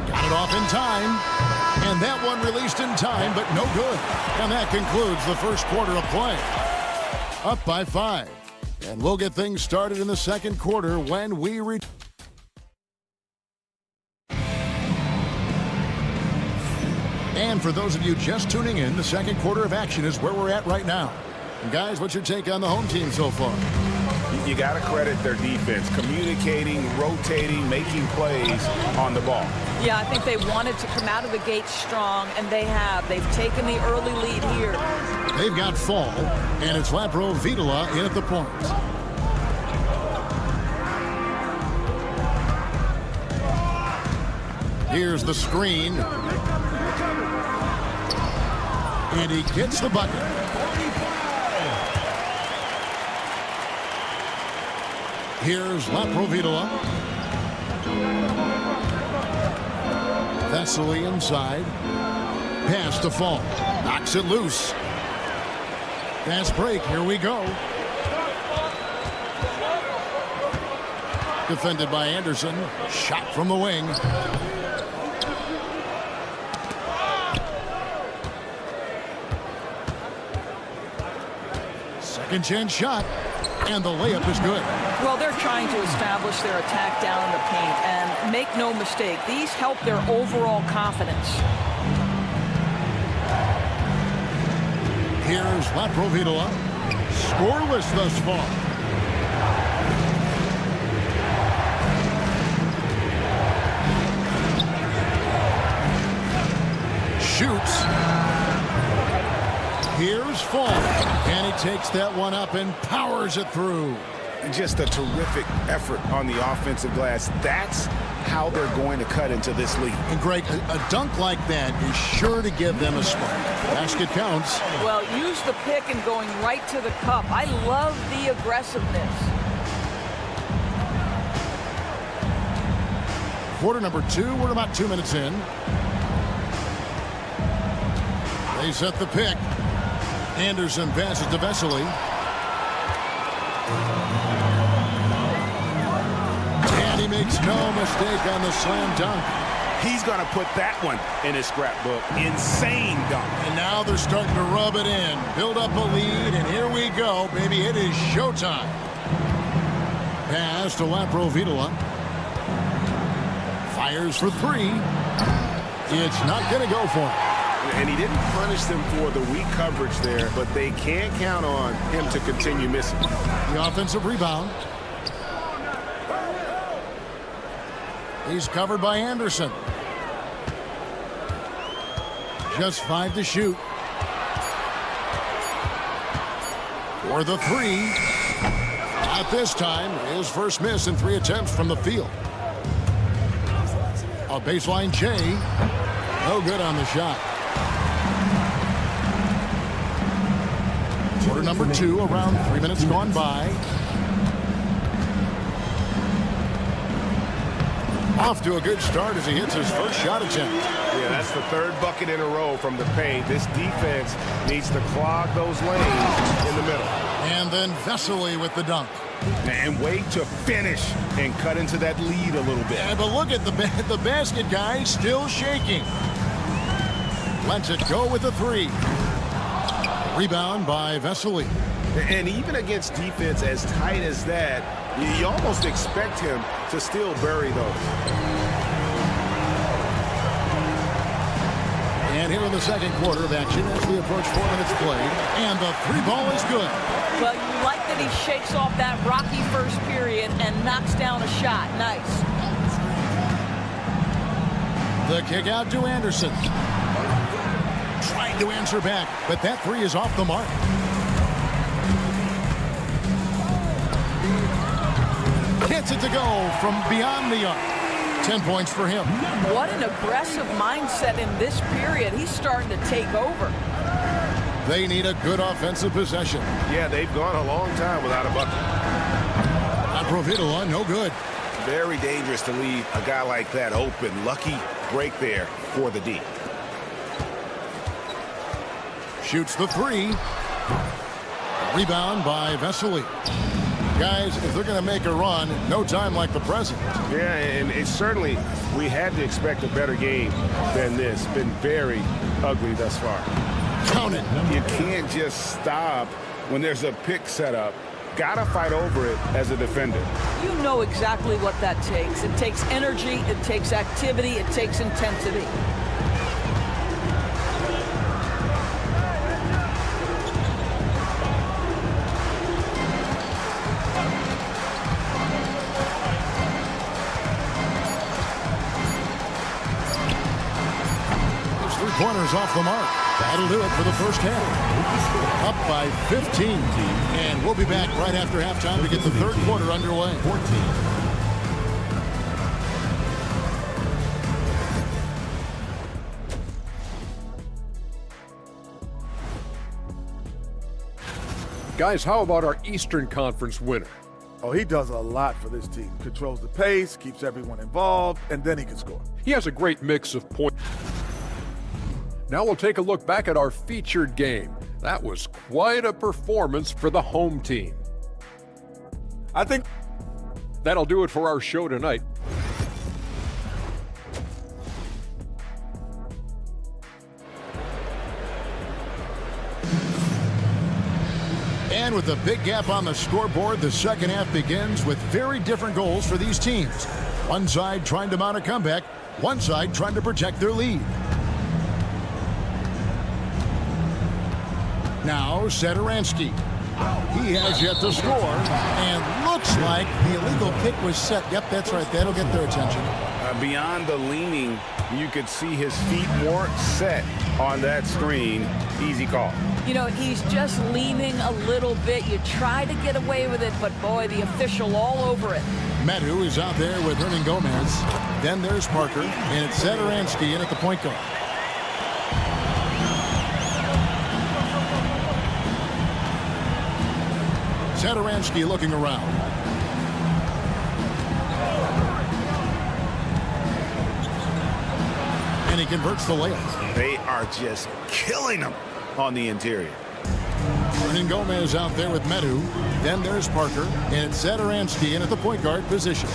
Got it off in time. And that one released in time, but no good. And that concludes the first quarter of play. Up by 5. And we'll get things started in the second quarter when we return. And for those of you just tuning in, the second quarter of action is where we're at right now. And guys, what's your take on the home team so far? You got to credit their defense, communicating, rotating, making plays on the ball. Yeah, I think they wanted to come out of the gate strong, and they have. They've taken the early lead here. They've got Fall, and it's Lapro Vidala in at the point. Here's the screen. And he gets the bucket. Here's Laprovitola. Vesely inside. Pass to Fall. Knocks it loose. Fast break. Here we go. Defended by Anderson. Shot from the wing. Second chance shot. And the layup is good. Well, they're trying to establish their attack down in the paint. And make no mistake, these help their overall confidence. Here's Laprovitola. Scoreless thus far. Shoots. Here's Fall. And he takes that one up and powers it through. Just a terrific effort on the offensive glass. That's how they're going to cut into this league. And Greg, a dunk like that is sure to give them a spark. Basket counts. Well, use the pick and going right to the cup. I love the aggressiveness. Quarter number 2. We're about 2 minutes in. They set the pick. Anderson passes to Vesely. And he makes no mistake on the slam dunk. He's going to put that one in his scrapbook. Insane dunk. And now they're starting to rub it in. Build up a lead, and here we go, baby. It is showtime. Pass to Laprovitola. Fires for 3. It's not going to go for him. And he didn't punish them for the weak coverage there, but they can't count on him to continue missing. The offensive rebound. He's covered by Anderson. Just 5 to shoot. For the 3. Not this time. His first miss in 3 attempts from the field. A baseline J. No good on the shot. Quarter number 2, around 3 minutes gone by. Off to a good start as he hits his first shot attempt. Yeah, that's the 3rd bucket in a row from the paint. This defense needs to clog those lanes in the middle. And then Vesely with the dunk. And wait to finish and cut into that lead a little bit. Yeah, but look at the basket guy still shaking. Lets it go with the 3. Rebound by Vesely. And even against defense as tight as that, you almost expect him to still bury those. And here in the second quarter of action as we approach 4 minutes played. And the 3 ball is good. Well, you like that he shakes off that rocky first period and knocks down a shot. Nice. The kick out to Anderson. Trying to answer back, but that 3 is off the mark. Gets it to go from beyond the arc. 10 points for him. What an aggressive mindset in this period. He's starting to take over. They need a good offensive possession. Yeah, they've gone a long time without a bucket. Laprovitola, no good. Very dangerous to leave a guy like that open. Lucky break there for the D. Shoots the 3. Rebound by Vesely. Guys, if they're going to make a run, no time like the present. Yeah, and it's certainly, we had to expect a better game than this. Been very ugly thus far. Count it. You can't just stop when there's a pick set up. Gotta fight over it as a defender. You know exactly what that takes. It takes energy, it takes activity, it takes intensity. Corners off the mark. That'll do it for the first half. Up by 15. And we'll be back right after halftime to get the third quarter underway. Guys, how about our Eastern Conference winner? Oh, he does a lot for this team. Controls the pace, keeps everyone involved, and then he can score. He has a great mix of points. Now we'll take a look back at our featured game. That was quite a performance for the home team. I think that'll do it for our show tonight. And with a big gap on the scoreboard, the second half begins with very different goals for these teams. One side trying to mount a comeback, one side trying to protect their lead. Now, Sadaransky. He has yet to score, and looks like the illegal kick was set. Yep, that's right. That'll get their attention. Beyond the leaning, you could see his feet more set on that screen. Easy call. You know, he's just leaning a little bit. You try to get away with it, but boy, the official all over it. Medu is out there with Hernan Gomez. Then there's Parker, and it's Sadaransky in at the point guard. Sadaransky looking around. And he converts the layup. They are just killing him on the interior. Hernan Gomez out there with Medu. Then there's Parker, and it's Sadaransky in at the point guard position.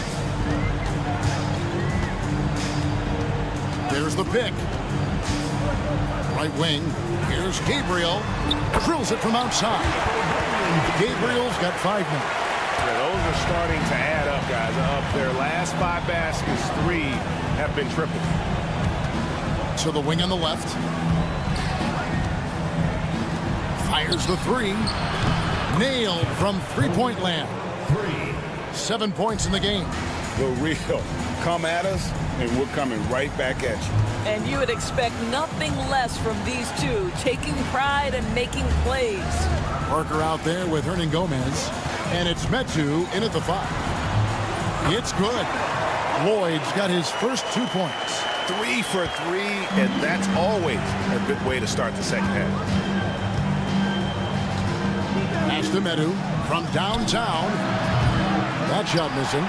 There's the pick. Right wing. Here's Gabriel. Drills it from outside. Gabriel's got 5 minutes. Yeah, those are starting to add up, guys. Up their last 5 baskets, 3 have been triple. So the wing on the left. Fires the 3. Nailed from three-point land. 7 points in the game. The real. Come at us, and we're coming right back at you. And you would expect nothing less from these two, taking pride and making plays. Parker out there with Hernan Gomez. And it's Medu in at the 5. It's good. Lloyd's got his first 2 points. 3 for 3, and that's always a good way to start the second half. Pass to Medu from downtown. That shot missing.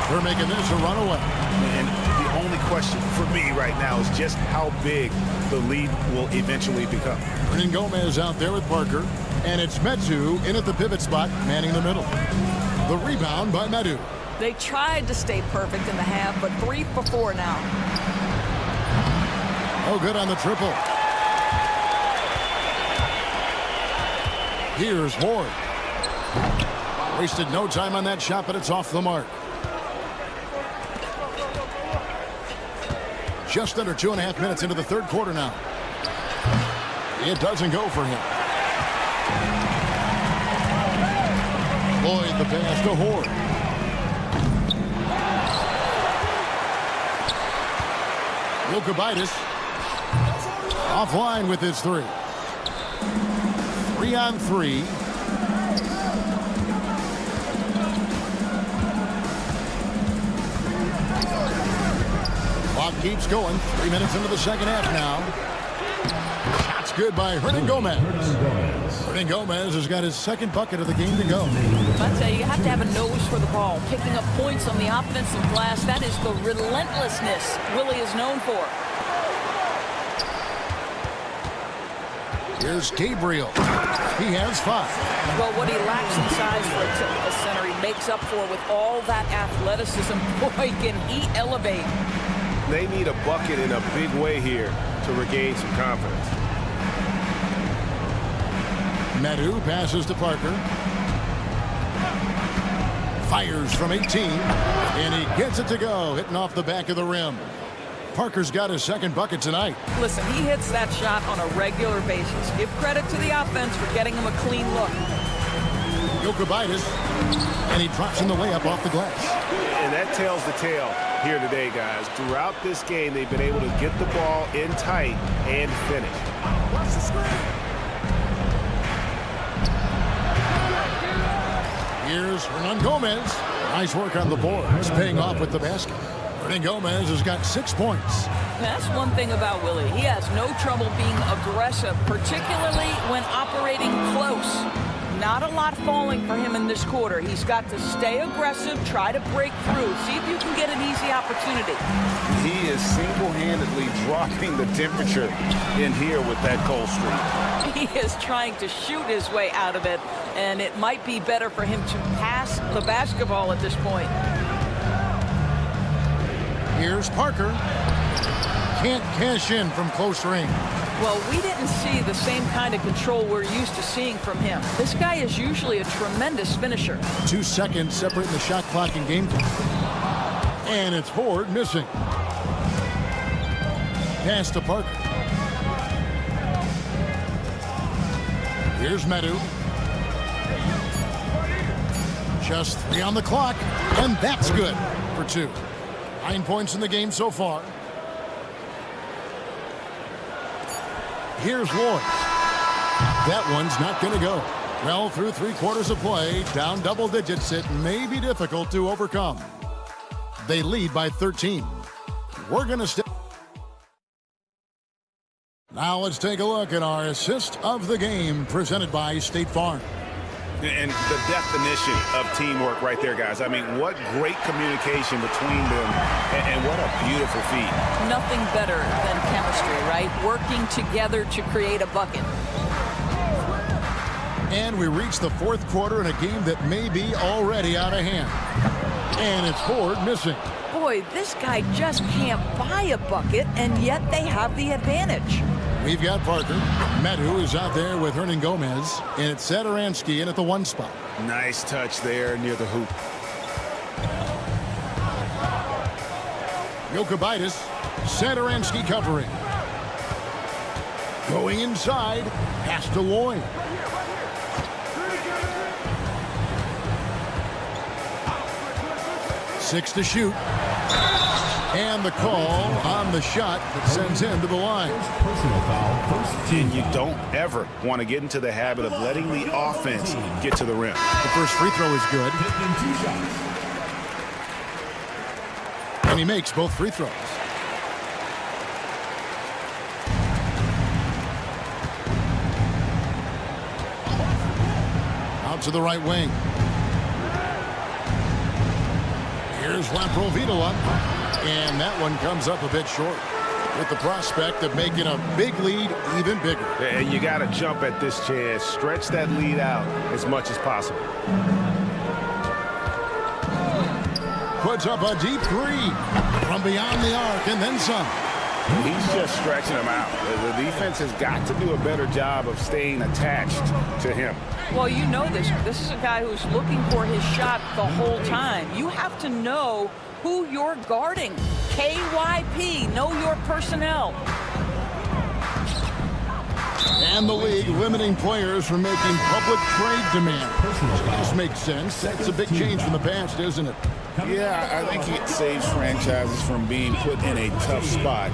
They're making this a runaway. And the only question for me right now is just how big the lead will eventually become. Hernan Gomez out there with Parker. And it's Medu in at the pivot spot, manning the middle. The rebound by Medu. They tried to stay perfect in the half, but 3 for 4 now. Oh, good on the triple. Here's Ward. Wasted no time on that shot, but it's off the mark. Just under 2.5 minutes into the third quarter now. It doesn't go for him. Lloyd the pass to Ward. Maccabi offline with his 3. 3 on 3. Clock keeps going. 3 minutes into the second half now. Shot's good by Hernan Gomez. Hernan Gomez has got his second bucket of the game to go. I tell you, you have to have a nose for the ball. Picking up points on the offensive glass, that is the relentlessness Willie is known for. Here's Gabriel. He has 5. Well, what he lacks in size for a typical center, he makes up for with all that athleticism. Boy, can he elevate. They need a bucket in a big way here to regain some confidence. Medu passes to Parker. Fires from 18. And he gets it to go, hitting off the back of the rim. Parker's got his second bucket tonight. Listen, he hits that shot on a regular basis. Give credit to the offense for getting him a clean look. Maccabi, and he drops in the layup off the glass. And that tells the tale here today, guys. Throughout this game, they've been able to get the ball in tight and finish. Watch the screen. Here's Hernan Gomez. Nice work on the board. He's paying off with the basket. Hernan Gomez has got 6 points. That's one thing about Willie. He has no trouble being aggressive, particularly when operating close. Not a lot falling for him in this quarter. He's got to stay aggressive, try to break through, see if you can get an easy opportunity. He is single-handedly dropping the temperature in here with that cold streak. He is trying to shoot his way out of it, and it might be better for him to pass the basketball at this point. Here's Parker. Can't cash in from close range. Well, we didn't see the same kind of control we're used to seeing from him. This guy is usually a tremendous finisher. 2 seconds separating the shot clock and game clock. And it's Horde missing. Pass to Parker. Here's Medu. Just 3 on the clock, and that's good for 2. 9 points in the game so far. Here's Lloyd. That one's not going to go. Well, through 3 quarters of play, down double digits, it may be difficult to overcome. They lead by 13. We're going to stay. Now let's take a look at our assist of the game presented by State Farm. And the definition of teamwork right there, guys. I mean, what great communication between them, and what a beautiful feat. Nothing better than chemistry, right? Working together to create a bucket. And we reach the 4th quarter in a game that may be already out of hand. And it's Horde missing. Boy, this guy just can't buy a bucket, and yet they have the advantage. We've got Parker. Medu is out there with Hernan Gomez, and it's Sadaransky in at the 1 spot. Nice touch there near the hoop. Jokubaitis, Sadaransky covering. Going inside, pass to Lloyd. Six to shoot. And the call on the shot that sends him to the line. Personal foul, first team. And you don't ever want to get into the habit of letting the offense get to the rim. The first free throw is good. Taking 2 shots. And he makes both free throws. Out to the right wing. Here's Laprovitola. And that one comes up a bit short, with the prospect of making a big lead even bigger. And you got to jump at this chance. Stretch that lead out as much as possible. Puts up a deep 3 from beyond the arc and then some. He's just stretching them out. The defense has got to do a better job of staying attached to him. Well, you know this. This is a guy who's looking for his shot the whole time. You have to know who you're guarding. KYP, know your personnel. And the league limiting players from making public trade demands. This makes sense. That's a big change from the past, isn't it? Yeah, I think it saves franchises from being put in a tough spot.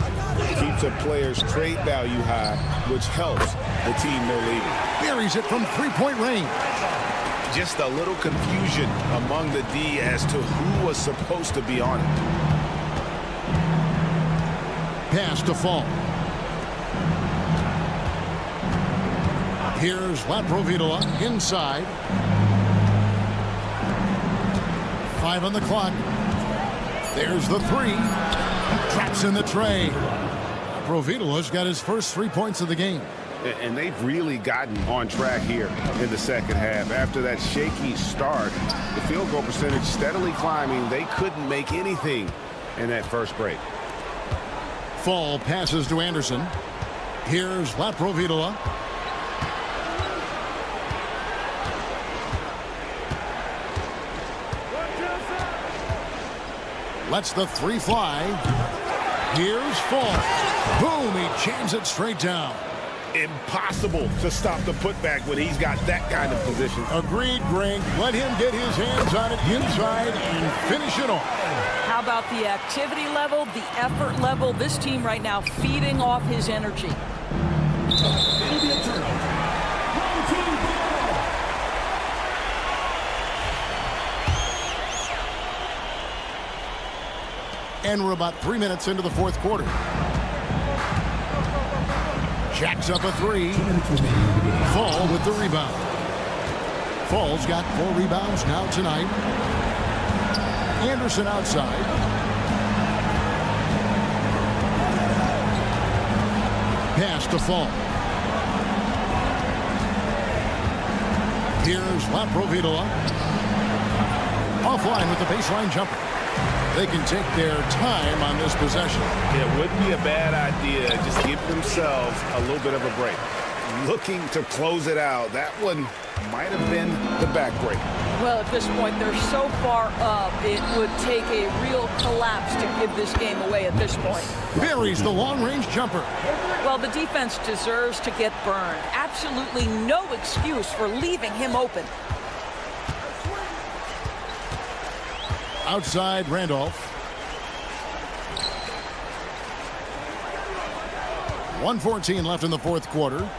Keeps a player's trade value high, which helps the team they're leading. Buries it from 3-point range. Just a little confusion among the D as to who was supposed to be on it. Pass to Fall. Here's Laprovitola inside. 5 on the clock. There's the 3. Traps in the tray. Laprovitola's got his first 3 points of the game. And they've really gotten on track here in the second half. After that shaky start, the field goal percentage steadily climbing. They couldn't make anything in that first break. Fall passes to Anderson. Here's Laprovitola. Lets the 3 fly. Here's Fall. Boom, he jams it straight down. Impossible to stop the putback when he's got that kind of position. Agreed, Greg. Let him get his hands on it inside and finish it off. How about the activity level, the effort level? This team right now feeding off his energy. It'll be a turnover. Home team ball. And we're about 3 minutes into the fourth quarter. Jacks up a three. Fall with the rebound. Fall's got 4 rebounds now tonight. Anderson outside. Pass to Fall. Here's Laprovitola. Offline with the baseline jumper. They can take their time on this possession. It wouldn't be a bad idea. Just give themselves a little bit of a break. Looking to close it out. That one might have been the back break. Well, at this point, they're so far up, it would take a real collapse to give this game away at this point. Buries the long-range jumper. Well, the defense deserves to get burned. Absolutely no excuse for leaving him open. Outside Randolph. 1:14 left in the fourth quarter.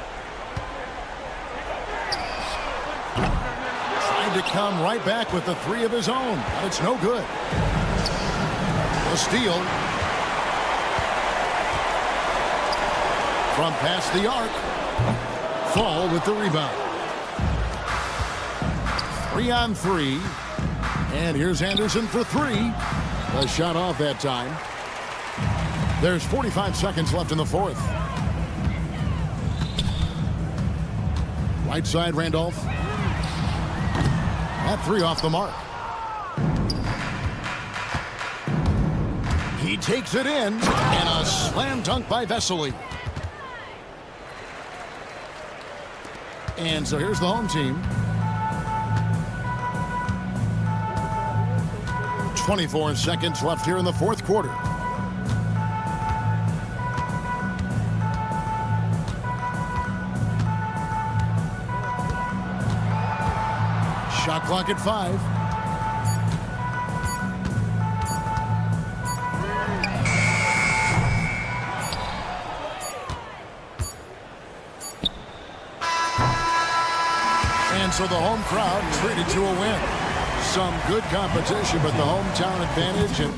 Tried to come right back with the 3 of his own, but it's no good. The steal. From past the arc. Fall with the rebound. 3 on 3. And here's Anderson for 3. A shot off that time. There's 45 seconds left in the fourth. Right side, Randolph. That 3 off the mark. He takes it in. And a slam dunk by Vesely. And so here's the home team. 24 seconds left here in the fourth quarter. Shot clock at 5. And so the home crowd treated to a win. Some good competition, but the hometown advantage. And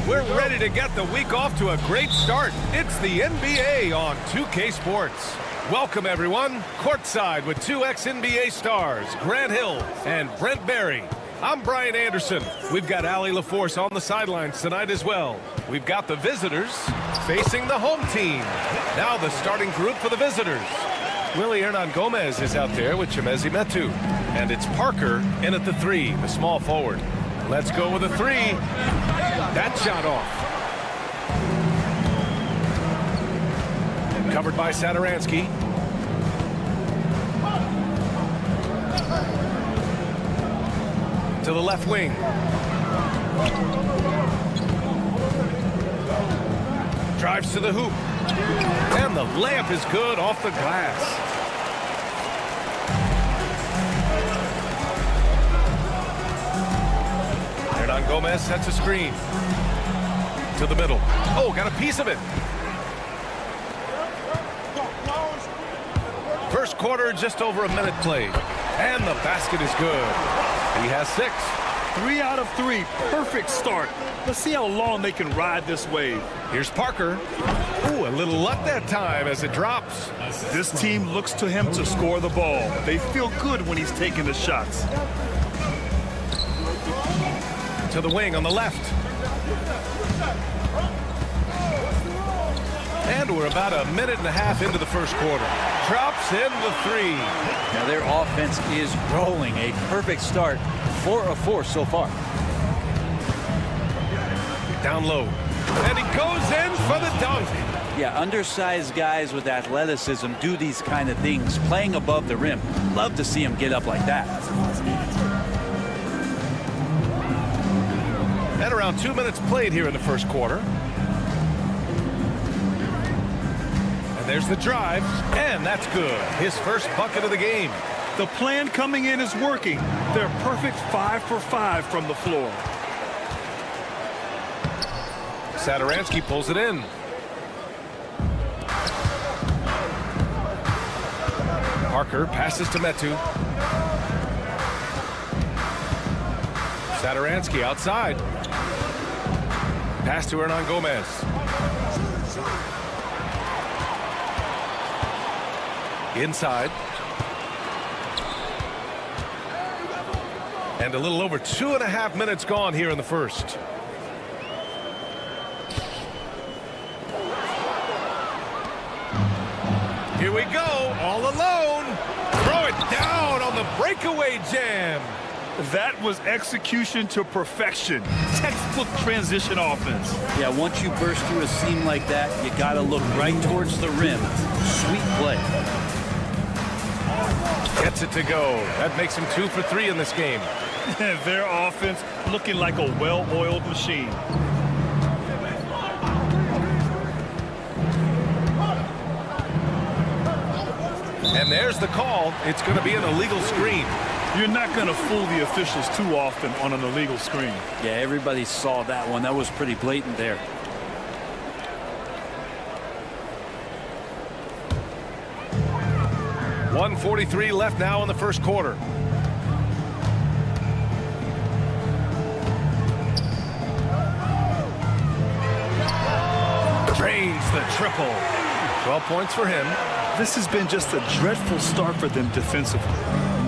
We're ready to get the week off to a great start. It's the NBA on 2K Sports. Welcome, everyone. Courtside with two ex-NBA stars, Grant Hill and Brent Barry. I'm Brian Anderson. We've got Allie LaForce on the sidelines tonight as well. We've got the visitors facing the home team. Now the starting group for the visitors. Willie Hernan Gomez is out there with Chemezi Metu. And it's Parker in at the three, the small forward. Let's go with a three. That shot off. Covered by Satoransky. To the left wing. Drives to the hoop. And the layup is good off the glass. Hernan Gomez sets a screen. To the middle. Oh, got a piece of it. First quarter, just over a minute played. And the basket is good. He has 6. 3 out of 3. Perfect start. Let's see how long they can ride this wave. Here's Parker. Ooh, a little luck that time as it drops. This team looks to him to score the ball. They feel good when he's taking the shots. To the wing on the left. And we're about a minute and a half into the first quarter. Drops in the three. Now their offense is rolling. A perfect start. 4 of 4 so far. Down low. And he goes in for the dunk. Yeah, undersized guys with athleticism do these kind of things, playing above the rim. Love to see him get up like that. And around 2 minutes played here in the first quarter. And there's the drive, and that's good. His first bucket of the game. The plan coming in is working. They're perfect 5 for 5 from the floor. Satoransky pulls it in. Parker passes to Metu. Satoransky outside. Pass to Hernan Gomez. Inside. And a little over 2.5 minutes gone here in the first. Here we go, all alone. Throw it down on the breakaway jam. That was execution to perfection. Textbook transition offense. Yeah, once you burst through a seam like that, you got to look right towards the rim. Sweet play. Gets it to go. That makes him 2 for 3 in this game. Their offense looking like a well-oiled machine. And there's the call. It's going to be an illegal screen. You're not going to fool the officials too often on an illegal screen. Yeah, everybody saw that one. That was pretty blatant there. .143 left now in the first quarter. Drains the triple. 12 points for him. This has been just a dreadful start for them defensively.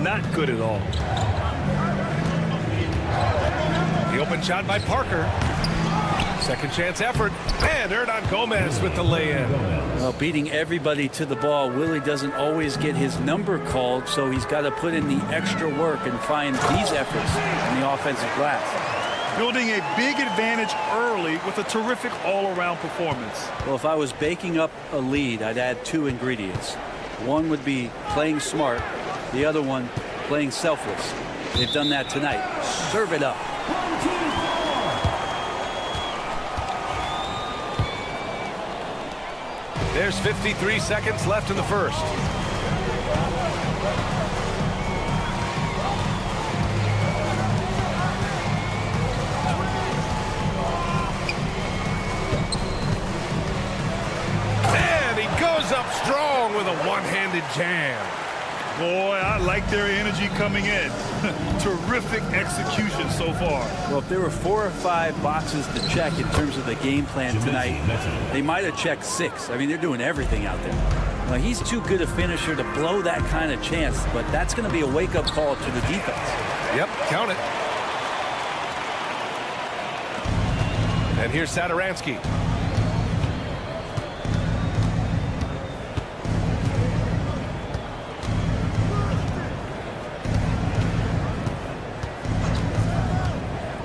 Not good at all. The open shot by Parker. Second chance effort. And Hernan Gomez with the lay-in. Well, beating everybody to the ball, Willie doesn't always get his number called, so he's got to put in the extra work and find these efforts in the offensive glass. Building a big advantage early with a terrific all-around performance. Well, if I was baking up a lead, I'd add 2 ingredients. One would be playing smart. The other one, playing selfless. They've done that tonight. Serve it up. There's 53 seconds left in the first. And he goes up strong with a one-handed jam. Boy, I like their energy coming in. Terrific execution so far. Well, if there were 4 or 5 boxes to check in terms of the game plan tonight, they might have checked 6. I mean, they're doing everything out there. Now, he's too good a finisher to blow that kind of chance, but that's going to be a wake-up call to the defense. Yep, count it. And here's Satoransky.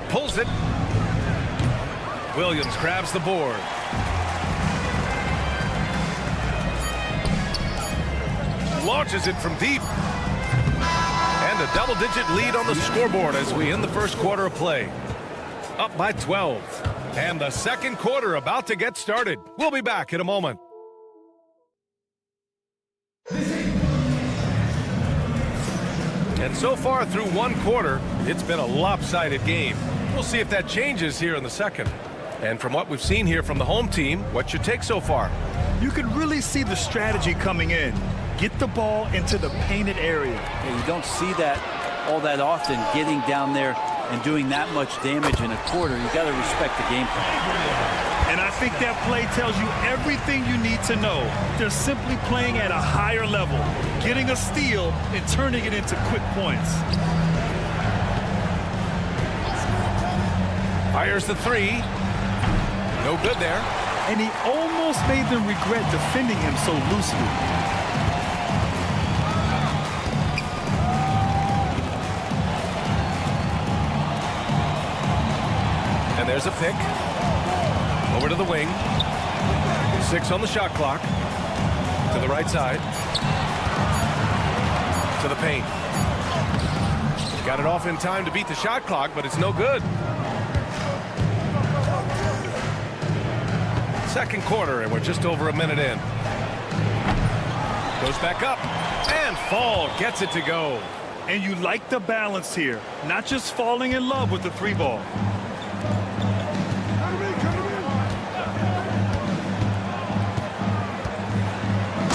Pulls it. Williams grabs the board. Launches it from deep. And a double-digit lead on the scoreboard as we end the first quarter of play. Up by 12. And the second quarter about to get started. We'll be back in a moment. And so far through one quarter, it's been a lopsided game. We'll see if that changes here in the second. And from what we've seen here from the home team, what's your take so far? You can really see the strategy coming in. Get the ball into the painted area. Yeah, you don't see that all that often, getting down there and doing that much damage in a quarter. You got to respect the game plan. And I think that play tells you everything you need to know. They're simply playing at a higher level, getting a steal and turning it into quick points. Fires the three. No good there. and he almost made them regret defending him so loosely. And there's a pick. Over to the wing. 6 on the shot clock. To the right side. To the paint. Got it off in time to beat the shot clock, but it's no good. Second quarter, and we're just over a minute in. Goes back up, and Fall gets it to go. And you like the balance here, not just falling in love with the 3-ball.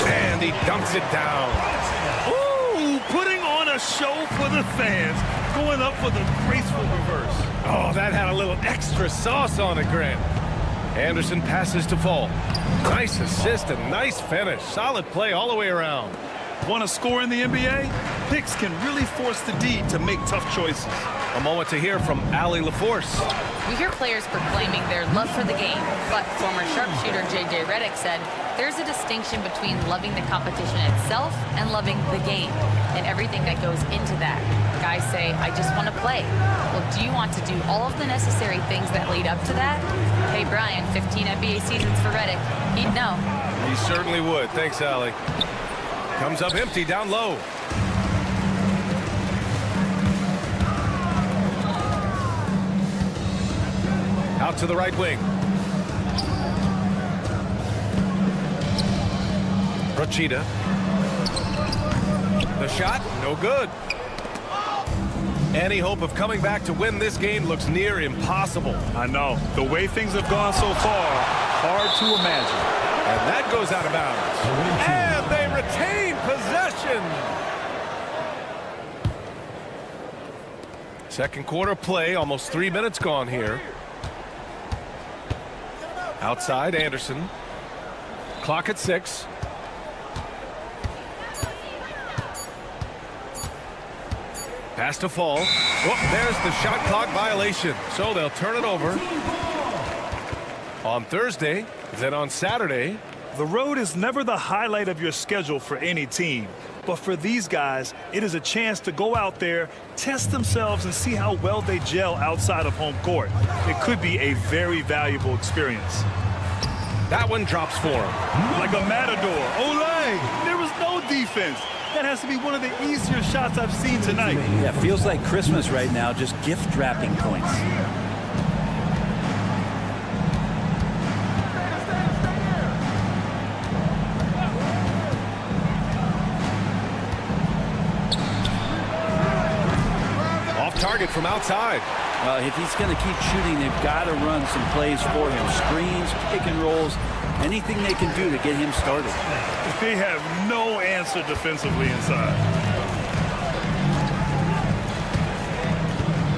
And he dunks it down. Ooh, putting on a show for the fans, going up for the graceful reverse. Oh, that had a little extra sauce on it, Grant. Anderson passes to Fall. Nice assist and nice finish. Solid play all the way around. Want to score in the NBA? Picks can really force the D to make tough choices. A moment to hear from Allie LaForce. We hear players proclaiming their love for the game, but former sharpshooter J.J. Redick said there's a distinction between loving the competition itself and loving the game and everything that goes into that. Guys say, I just want to play. Well, do you want to do all of the necessary things that lead up to that? Hey, Brian, 15 NBA seasons for Redick. He'd know. He certainly would. Thanks, Allie. Comes up empty down low. Out to the right wing. Rochita. The shot, no good. Any hope of coming back to win this game looks near impossible. I know. The way things have gone so far, hard to imagine. And that goes out of bounds. And they retain possession. Second quarter play, almost 3 minutes gone here. Outside, Anderson. Clock at 6. Pass to Fall. Oh, there's the shot clock violation. So they'll turn it over. On Thursday, then on Saturday. The road is never the highlight of your schedule for any team. But for these guys, it is a chance to go out there, test themselves, and see how well they gel outside of home court. It could be a very valuable experience. That one drops for him. Like a matador. Olay! There was no defense. That has to be one of the easier shots I've seen tonight. Yeah, feels like Christmas right now, just gift wrapping points. Target from outside. Well, if he's going to keep shooting, they've got to run some plays for him. Screens, pick and rolls, anything they can do to get him started. They have no answer defensively inside.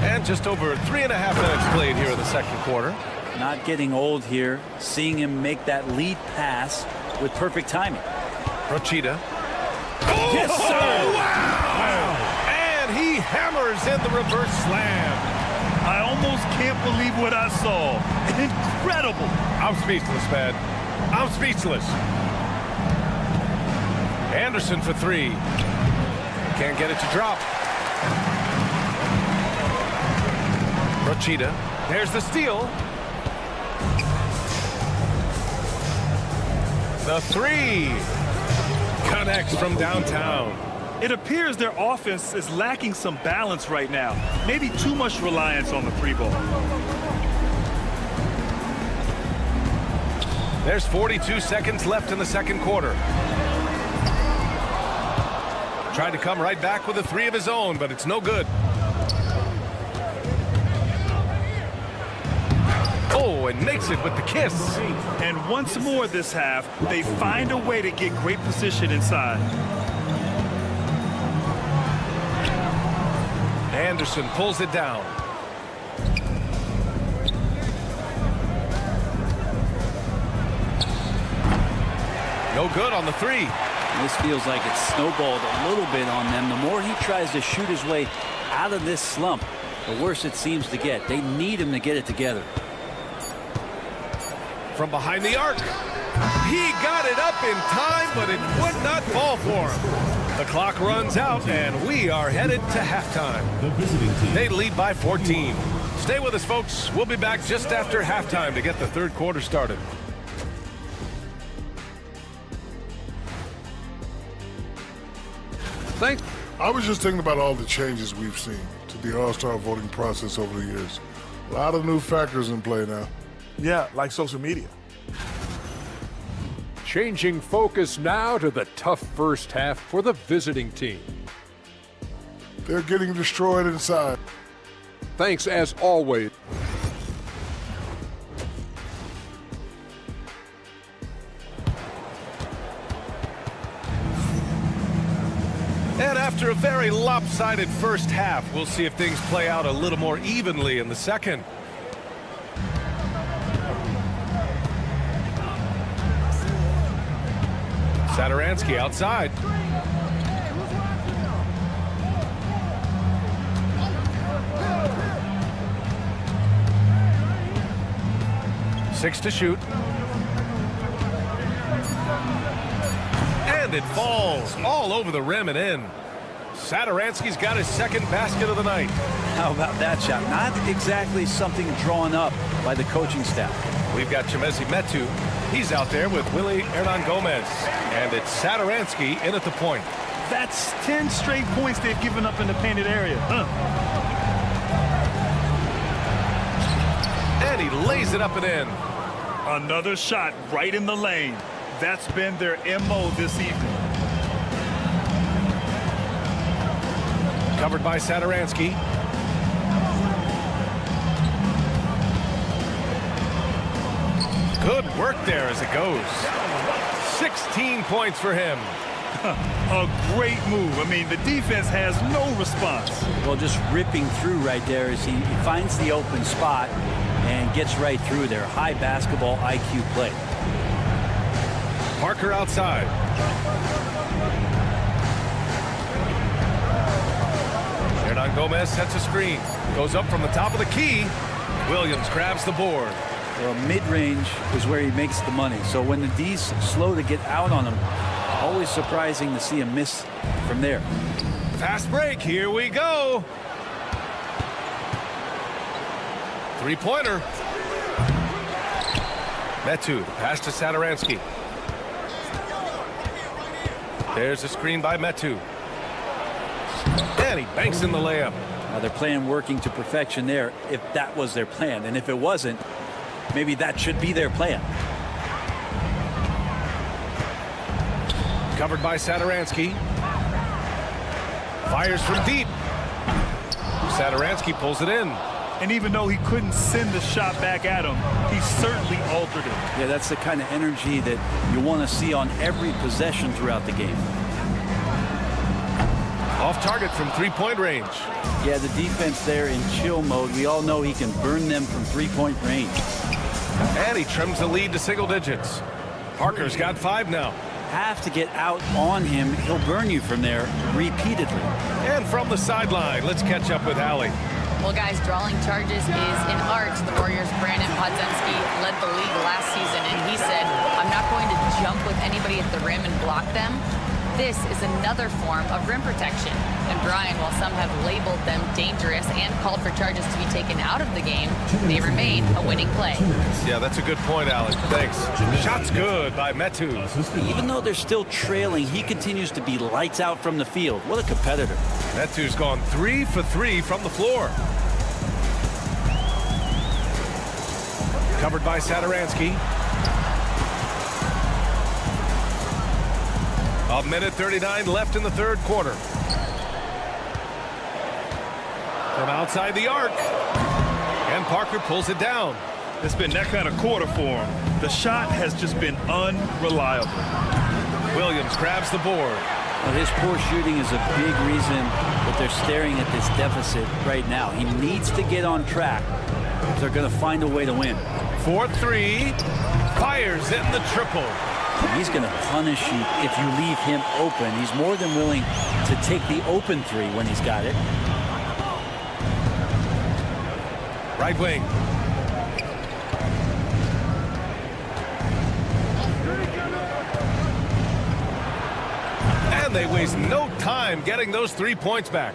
And just over 3.5 minutes played here in the second quarter. Not getting old here. Seeing him make that lead pass with perfect timing. Rochita. Oh, yes, sir! Wow! He hammers in the reverse slam. I almost can't believe what I saw. Incredible. I'm speechless, man. I'm speechless. Anderson for 3. Can't get it to drop. Rochita. There's the steal. The 3. Connects from downtown. It appears their offense is lacking some balance right now. Maybe too much reliance on the 3-ball. There's 42 seconds left in the second quarter. Tried to come right back with a 3 of his own, but it's no good. Oh, and makes it with the kiss. And once more this half, they find a way to get great position inside. Anderson pulls it down. No good on the 3. This feels like it's snowballed a little bit on them. The more he tries to shoot his way out of this slump, the worse it seems to get. They need him to get it together. from behind the arc. He got it up in time, but it would not fall for him. The clock runs out, and we are headed to halftime. They lead by 14. Stay with us, folks. We'll be back just after halftime to get the third quarter started. Thanks. I was just thinking about all the changes we've seen to the All-Star voting process over the years. A lot of new factors in play now. Yeah, like social media. Changing focus now to the tough first half for the visiting team. They're getting destroyed inside. Thanks as always. And after a very lopsided first half, we'll see if things play out a little more evenly in the second. Satoransky outside. Six to shoot. And it falls all over the rim and in. Satoransky's got his second basket of the night. How about that shot? Not exactly something drawn up by the coaching staff. We've got Chimezie Metu. He's out there with Willie Hernan-Gomez. And it's Satoransky in at the point. That's 10 straight points they've given up in the painted area. And he lays it up and in. Another shot right in the lane. That's been their MO this evening. Covered by Satoransky. Good work there as it goes. 16 points for him. A great move. I mean, the defense has no response. Well, just ripping through right there as he finds the open spot and gets right through there. High basketball IQ play. Parker outside. Hernan-Gomez sets a screen. Goes up from the top of the key. Williams grabs the board. Well, mid-range is where he makes the money. So when the D's slow to get out on him, always surprising to see him miss from there. Fast break. Here we go. Three-pointer. Metu, the pass to Satoransky. There's a screen by Metu. And he banks in the layup. Now they're playing working to perfection there if that was their plan. And if it wasn't, maybe that should be their plan. Covered by Satoransky. Fires from deep. Satoransky pulls it in. And even though he couldn't send the shot back at him, he certainly altered it. Yeah, that's the kind of energy that you want to see on every possession throughout the game. Off target from three-point range. Yeah, the defense there in chill mode. We all know he can burn them from three-point range. And he trims the lead to single digits. Parker's got 5 now. Have to get out on him. He'll burn you from there repeatedly. And from the sideline, let's catch up with Allie. Well, guys, drawing charges is an art. The Warriors' Brandon Podziemski led the league last season, and he said, I'm not going to jump with anybody at the rim and block them. This is another form of rim protection. And Brian, while some have labeled them dangerous and called for charges to be taken out of the game, they remain a winning play. Yeah, that's a good point, Alex. Thanks. Shot's good by Metu. Even though they're still trailing, he continues to be lights out from the field. What a competitor. Metu's gone 3 for 3 from the floor. Covered by Satoransky. A minute 39 left in the third quarter. From outside the arc. And Parker pulls it down. It's been that kind of quarter for him. The shot has just been unreliable. Williams grabs the board. Well, his poor shooting is a big reason that they're staring at this deficit right now. He needs to get on track if they're going to find a way to win. 4-3. Fires in the triple. He's going to punish you if you leave him open. He's more than willing to take the open three when he's got it. Right wing. And they waste no time getting those 3 points back.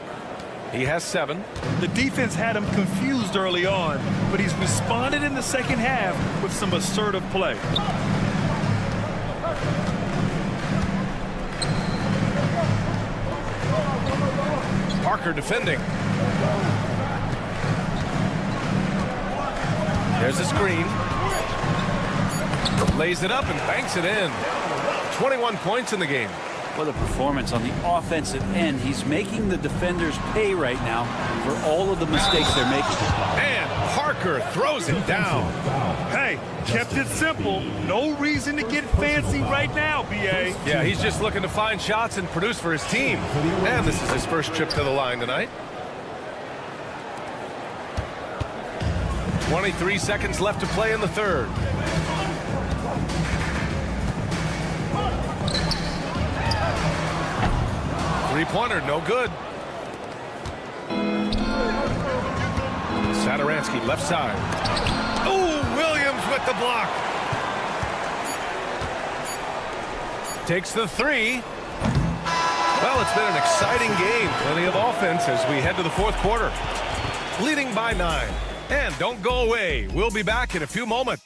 He has 7. The defense had him confused early on, but he's responded in the second half with some assertive play. Parker defending. There's a screen. Lays it up and banks it in. 21 points in the game. What a performance on the offensive end. He's making the defenders pay right now for all of the mistakes they're making. And Parker throws it down. Hey, kept it simple. No reason to get fancy right now, B.A. Yeah, he's just looking to find shots and produce for his team. And this is his first trip to the line tonight. 23 seconds left to play in the third. Three-pointer, no good. Sadaransky, left side. Oh, Williams with the block. Takes the 3. Well, it's been an exciting game. Plenty of offense as we head to the fourth quarter. Leading by 9. And don't go away. We'll be back in a few moments.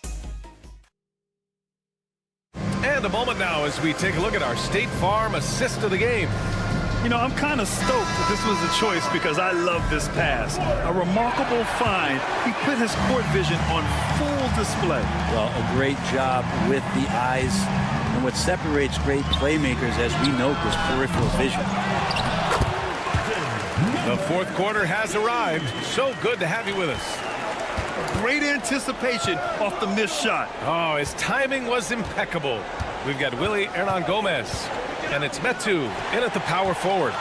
And a moment now as we take a look at our State Farm assist of the game. You know, I'm kind of stoked that this was a choice because I love this pass. A remarkable find. He put his court vision on full display. Well, a great job with the eyes. And what separates great playmakers, as we note, is peripheral vision. The fourth quarter has arrived. So good to have you with us. Great anticipation off the missed shot. Oh, his timing was impeccable. We've got Willie Hernan Gomez. And it's Metu in at the power forward.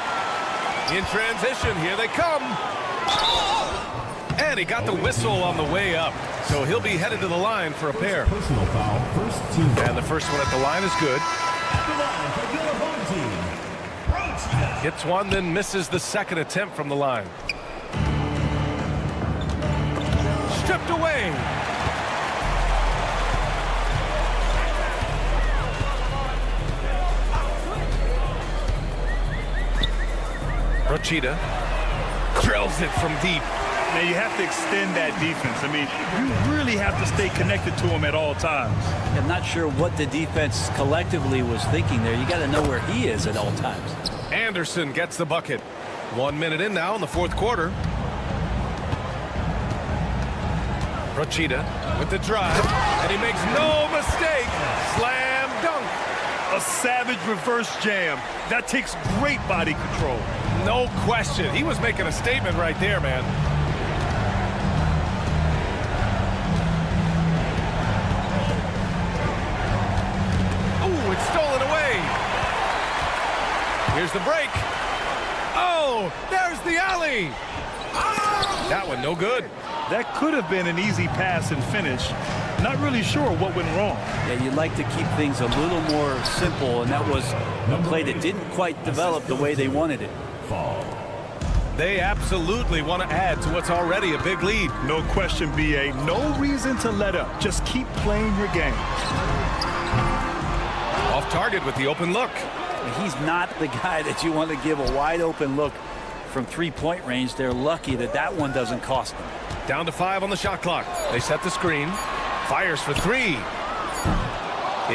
In transition, here they come. And he got the whistle on the way up. So he'll be headed to the line for a pair. Personal foul, first team. And the first one at the line is good. Hits one, then misses the second attempt from the line. Stripped away. Rochita drills it from deep. Now, you have to extend that defense. I mean, you really have to stay connected to him at all times. I'm not sure what the defense collectively was thinking there. You got to know where he is at all times. Anderson gets the bucket. 1 minute in now in the fourth quarter. Rochita with the drive, and he makes no mistake. Slam dunk. A savage reverse jam. That takes great body control. No question. He was making a statement right there, man. Ooh, it's stolen away. Here's the break. Oh, there's the alley. That one no good. That could have been an easy pass and finish. Not really sure what went wrong. Yeah, you'd like to keep things a little more simple, and that was a play that didn't quite develop the way they wanted it. They absolutely want to add to what's already a big lead. No question, B.A. No reason to let up. Just keep playing your game. Off target with the open look. He's not the guy that you want to give a wide open look from three-point range. They're lucky that that one doesn't cost them. Down to 5 on the shot clock. They set the screen. Fires for 3.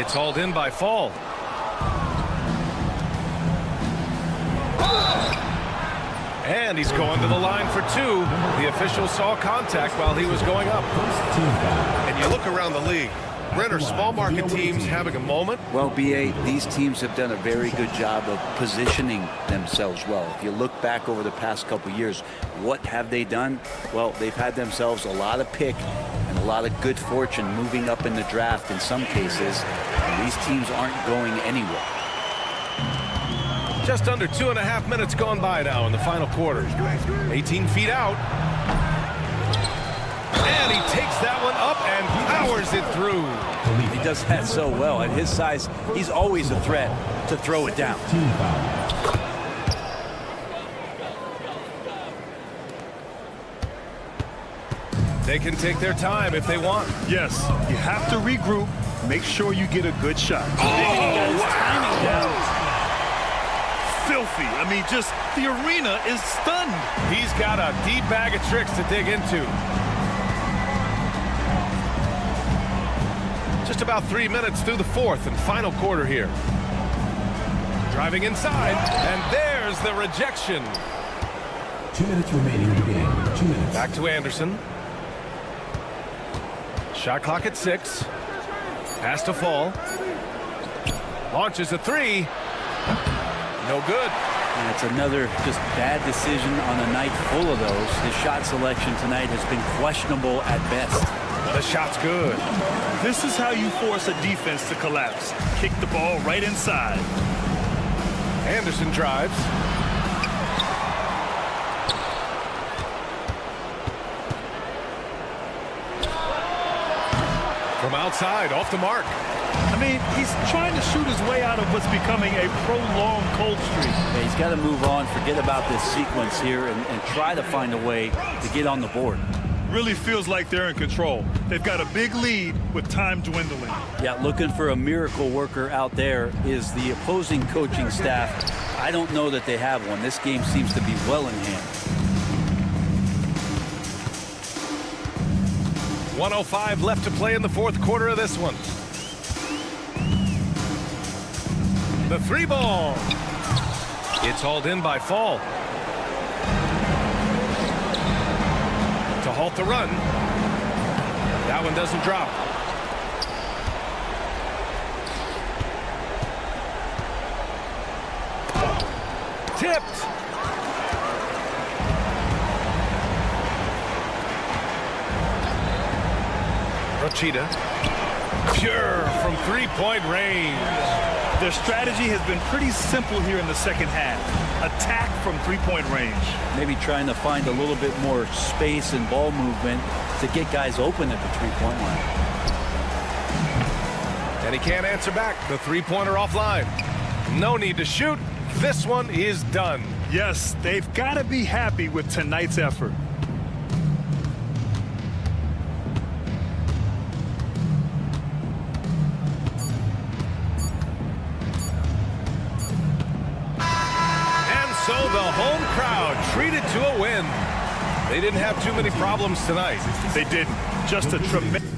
It's hauled in by Fall. And he's going to the line for 2. The official saw contact while he was going up. And you look around the league. Brent, are small market teams having a moment? Well, BA, these teams have done a very good job of positioning themselves well. If you look back over the past couple years, what have they done? Well, they've had themselves a lot of pick and a lot of good fortune moving up in the draft in some cases. And these teams aren't going anywhere. Just under 2.5 minutes gone by now in the final quarter. 18 feet out. And he takes that one up and powers it through. He does that so well. At his size, he's always a threat to throw it down. They can take their time if they want. Yes, you have to regroup. Make sure you get a good shot. Oh, wow. Timing down. mean, just the arena is stunned. He's got a deep bag of tricks to dig into. Just about 3 minutes through the fourth and final quarter here. Driving inside, and there's the rejection. 2 minutes remaining in the game. 2 minutes. Back to Anderson. Shot clock at 6. Pass to Fall. Launches a 3. No good. And it's another just bad decision on a night full of those. His shot selection tonight has been questionable at best. The shot's good. This is how you force a defense to collapse. Kick the ball right inside. Anderson drives. From outside, off the mark. I mean, he's trying to shoot his way out of what's becoming a prolonged cold streak. Yeah, he's got to move on, forget about this sequence here, and try to find a way to get on the board. Really feels like they're in control. They've got a big lead with time dwindling. Yeah, looking for a miracle worker out there is the opposing coaching staff. I don't know that they have one. This game seems to be well in hand. 1:05 left to play in the fourth quarter of this one. The 3 ball. It's hauled in by Fall. To halt the run. That one doesn't drop. Tipped. Rochita. Pure from 3-point range. Their strategy has been pretty simple here in the second half. Attack from 3-point range. Maybe trying to find a little bit more space and ball movement to get guys open at the 3-point line. And he can't answer back. The 3-pointer offline. No need to shoot. This one is done. Yes, they've got to be happy with tonight's effort. So the home crowd treated to a win. They didn't have too many problems tonight. They didn't. Just a tremendous.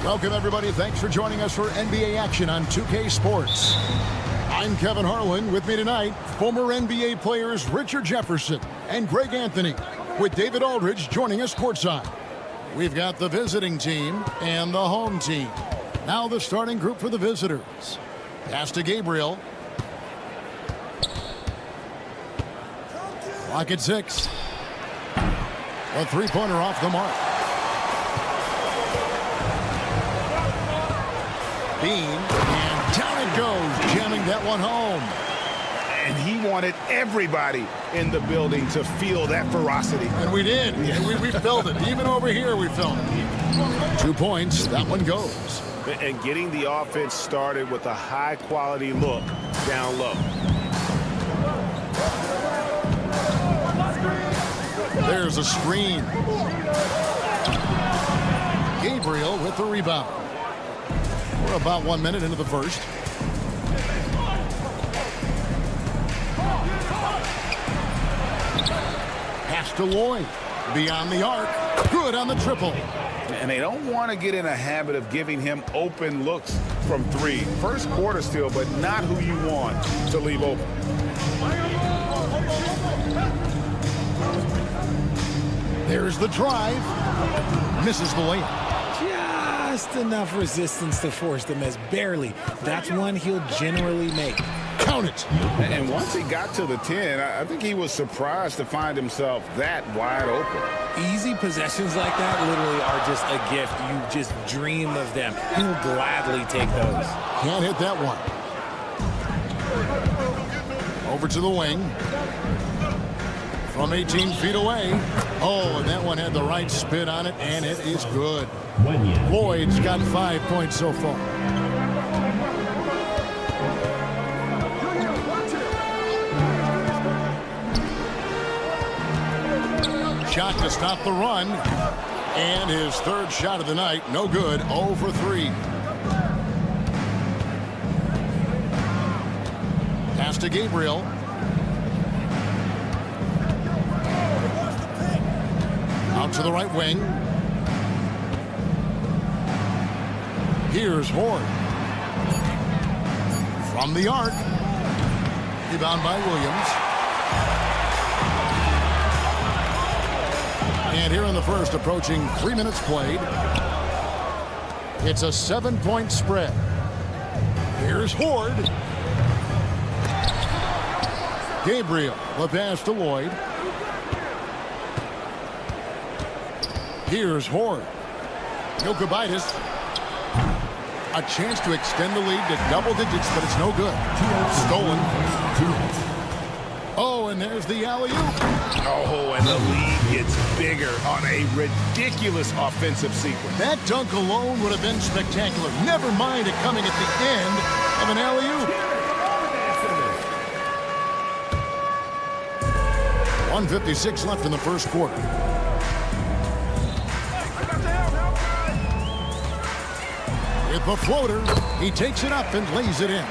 Welcome, everybody. Thanks for joining us for NBA action on 2K Sports. I'm Kevin Harlan. With me tonight, former NBA players Richard Jefferson and Greg Anthony, with David Aldridge joining us courtside. We've got the visiting team and the home team. Now the starting group for the visitors. Pass to Gabriel. Clock at 6. A three-pointer off the mark. Bean, and down it goes, jamming that one home. And he wanted everybody in the building to feel that ferocity. And we did. We felt it. Even over here, we felt it. 2 points. That one goes. And getting the offense started with a high-quality look down low. There's a screen. Gabriel with the rebound. We're about 1 minute into the first. Pass to Lloyd. Beyond the arc. Good on the triple. And they don't want to get in a habit of giving him open looks from three. First quarter still, but not who you want to leave open. There's the drive. Misses the layup. Just enough resistance to force the miss. Barely. That's one he'll generally make. Count it. And once he got to the 10, I think he was surprised to find himself that wide open. Easy possessions like that literally are just a gift. You just dream of them. He'll gladly take those. Can't hit that one. Over to the wing. From 18 feet away. Oh, and that one had the right spin on it, and it is good. Lloyd's got 5 points so far. Shot to stop the run. And his third shot of the night, no good, 0 for 3. Pass to Gabriel. Out to the right wing. Here's Horde. From the arc. Rebound by Williams. And here in the first, approaching 3 minutes played. It's a 7-point spread. Here's Horde. Gabriel, the pass to Lloyd. Here's Horde. Yokubitis. A chance to extend the lead to double digits, but it's no good. Stolen. Oh, and there's the alley-oop. Oh, and the lead gets bigger on a ridiculous offensive sequence. That dunk alone would have been spectacular. Never mind it coming at the end of an alley-oop. 1:56 left in the first quarter. With the floater, he takes it up and lays it in.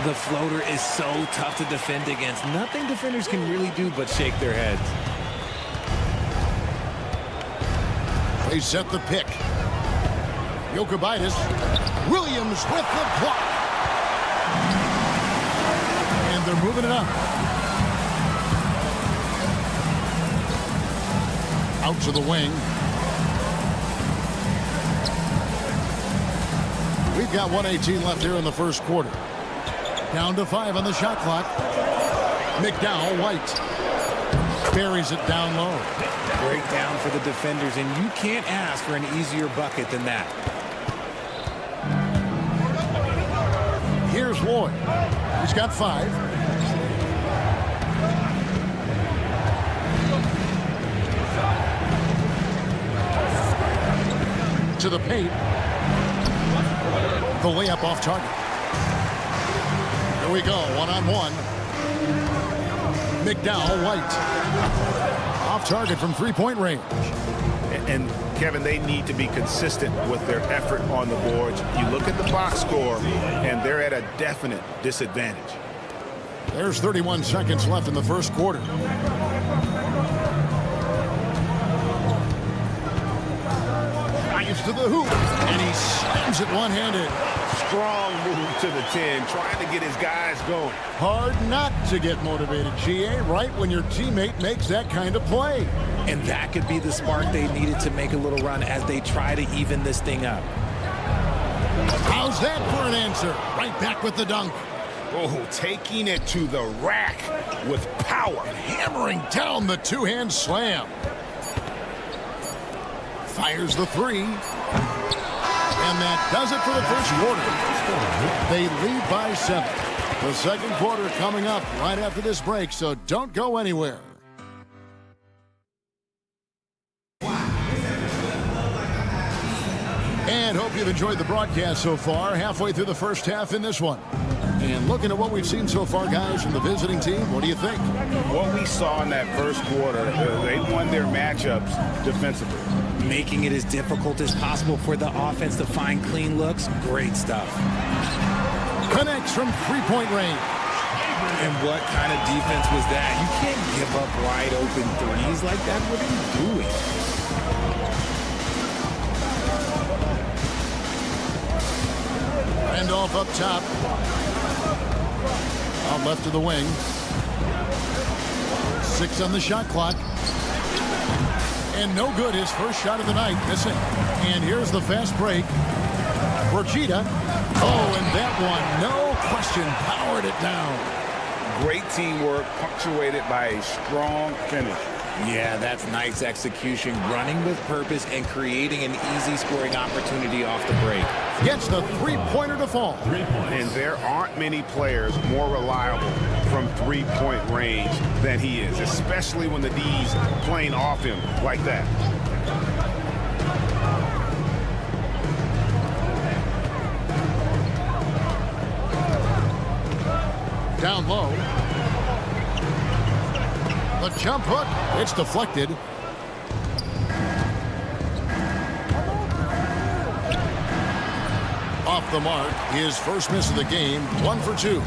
The floater is so tough to defend against. Nothing defenders can really do but shake their heads. They set the pick. Yokubitis. Williams with the block. And they're moving it up. Out to the wing. We've got 1:18 left here in the first quarter. Down to 5 on the shot clock. McDowell White buries it down low. Break down for the defenders, and you can't ask for an easier bucket than that. Here's Lloyd. He's got 5. to the paint. The layup off target. Here we go, one-on-one. McDowell, White. Off target from three-point range. And Kevin, they need to be consistent with their effort on the boards. You look at the box score, and they're at a definite disadvantage. There's 31 seconds left in the first quarter. Drives to the hoop, and he slams it one-handed. Strong move to the 10, trying to get his guys going. Hard not to get motivated, GA, right when your teammate makes that kind of play. And that could be the spark they needed to make a little run as they try to even this thing up. How's that for an answer? Right back with the dunk. Oh, taking it to the rack with power. And hammering down the two-hand slam. Fires the three. And that does it for the first quarter. They lead by 7. The second quarter coming up right after this break, so don't go anywhere. And hope you've enjoyed the broadcast so far. Halfway through the first half in this one. And looking at what we've seen so far, guys, from the visiting team, what do you think? What we saw in that first quarter, they won their matchups defensively. Making it as difficult as possible for the offense to find clean looks. Great stuff. Connects from three-point range. And what kind of defense was that? You can't give up wide open threes like that. What are you doing? Randolph up top. Out left of the wing. 6 on the shot clock. And no good, his first shot of the night, missing. And here's the fast break. Brogita. Oh, and that one, no question, powered it down. Great teamwork, punctuated by a strong finish. Yeah, that's nice execution, running with purpose and creating an easy scoring opportunity off the break. Gets the three-pointer to fall. And there aren't many players more reliable from three-point range than he is, especially when the D's playing off him like that. Down low. The jump hook, it's deflected. Off the mark, his first miss of the game, 1 for 2.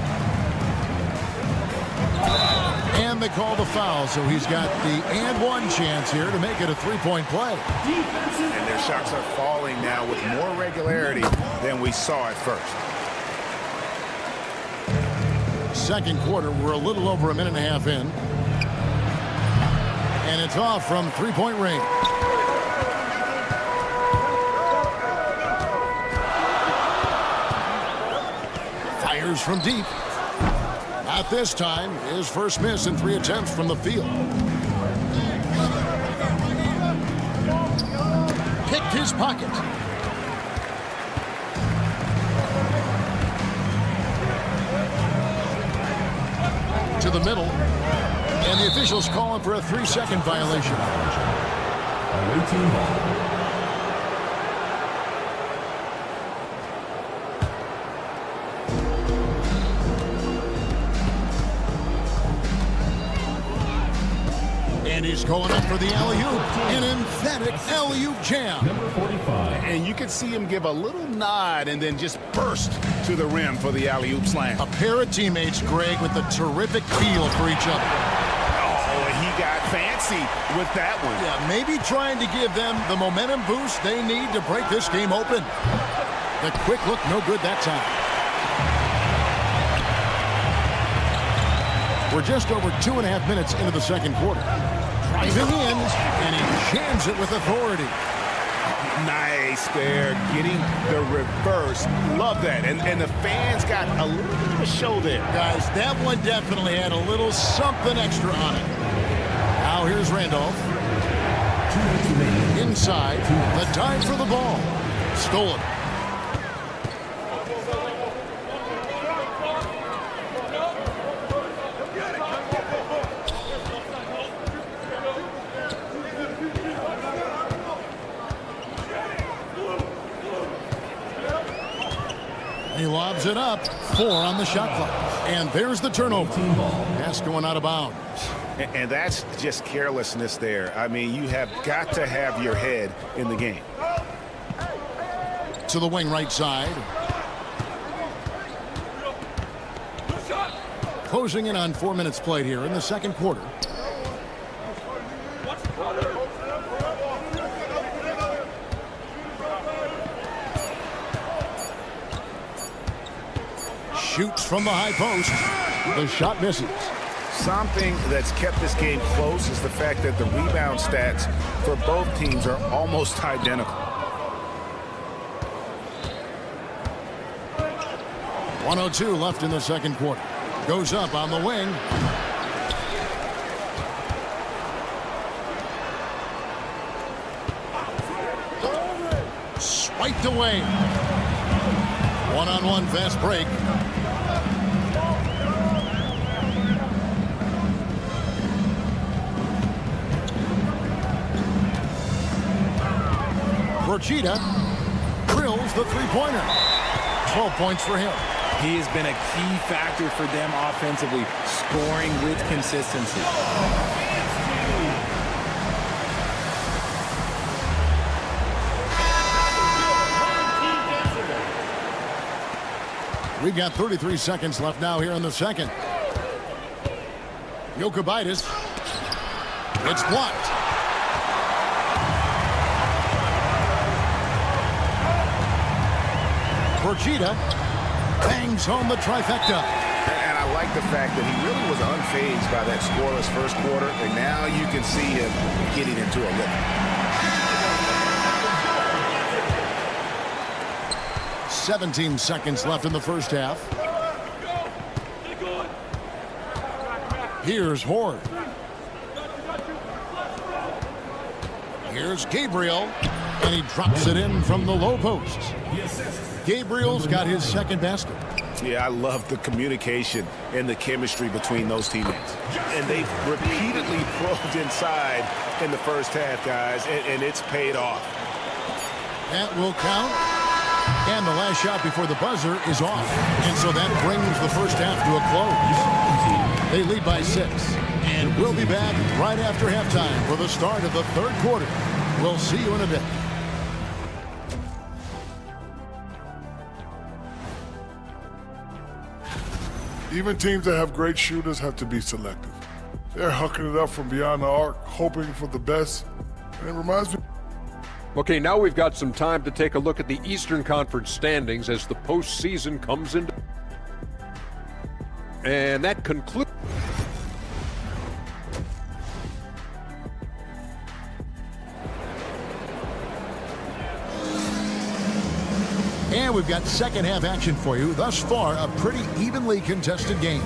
And they call the foul, so he's got the and one chance here to make it a three-point play. And their shots are falling now with more regularity than we saw at first. Second quarter, we're a little over a minute and a half in. And it's off from three-point range. Fires from deep. Not this time. His first miss in 3 attempts from the field. Picked his pocket. To the middle. And the officials calling for a 3-second violation. And he's going up for the alley-oop. An emphatic alley-oop jam. Number 45. And you can see him give a little nod and then just burst to the rim for the alley-oop slam. A pair of teammates, Greg, with a terrific feel for each other. Oh, and he got fancy with that one. Yeah, maybe trying to give them the momentum boost they need to break this game open. The quick look, no good that time. We're just over 2.5 minutes into the second quarter. Driving in, and he jams it with authority. Nice there, getting the reverse. Love that. And the fans got a little bit of a show there. Guys, that one definitely had a little something extra on it. Now here's Randolph. Inside, the dive for the ball. Stolen. He lobs it up. 4 on the shot clock. And there's the turnover. Pass going out of bounds. And that's just carelessness there. I mean, you have got to have your head in the game. To the wing right side. Closing in on 4 minutes played here in the second quarter. Shoots from the high post. The shot misses. Something that's kept this game close is the fact that the rebound stats for both teams are almost identical. 1:02 left in the second quarter. Goes up on the wing. Swiped away. One-on-one fast break. Borchita drills the three-pointer. 12 points for him. He has been a key factor for them offensively, scoring with consistency. We've got 33 seconds left now here in the second. Jokic. It's blocked. Borchita bangs home the trifecta. And I like the fact that he really was unfazed by that scoreless first quarter, and now you can see him getting into a rhythm. 17 seconds left in the first half. Here's Horde. Here's Gabriel, and he drops it in from the low post. Gabriel's got his second basket. Yeah, I love the communication and the chemistry between those teammates. And they've repeatedly probed inside in the first half, guys, and it's paid off. That will count. And the last shot before the buzzer is off. And so that brings the first half to a close. They lead by 6. And we'll be back right after halftime for the start of the third quarter. We'll see you in a bit. Even teams that have great shooters have to be selective. They're hucking it up from beyond the arc, hoping for the best. And it reminds me. Okay, now we've got some time to take a look at the Eastern Conference standings as the postseason comes into. And that concludes. And we've got second half action for you. Thus far, a pretty evenly contested game.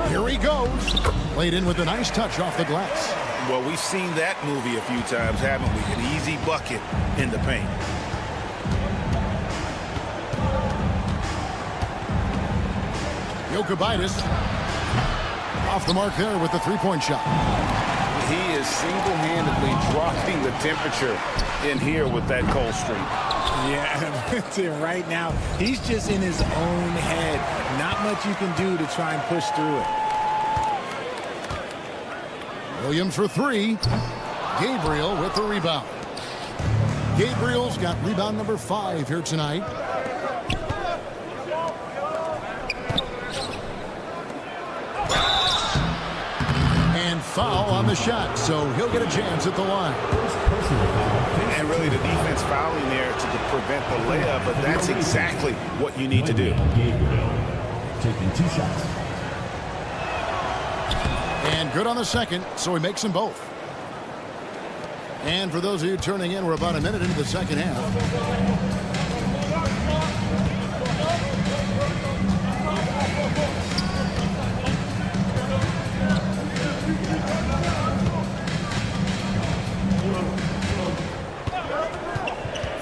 Here he goes. Played in with a nice touch off the glass. Well, we've seen that movie a few times, haven't we? An easy bucket in the paint. Jokic off the mark there with the three-point shot. He is single-handedly dropping the temperature in here with that cold streak. Yeah, right now, he's just in his own head. Not much you can do to try and push through it. Williams for 3. Gabriel with the rebound. Gabriel's got rebound number 5 here tonight. And foul on the shot, so he'll get a chance at the line. And really the defense fouling there to prevent the layup, but that's exactly what you need to do. Taking 2 shots. And good on the second, so he makes them both. And for those of you turning in, we're about a minute into the second half.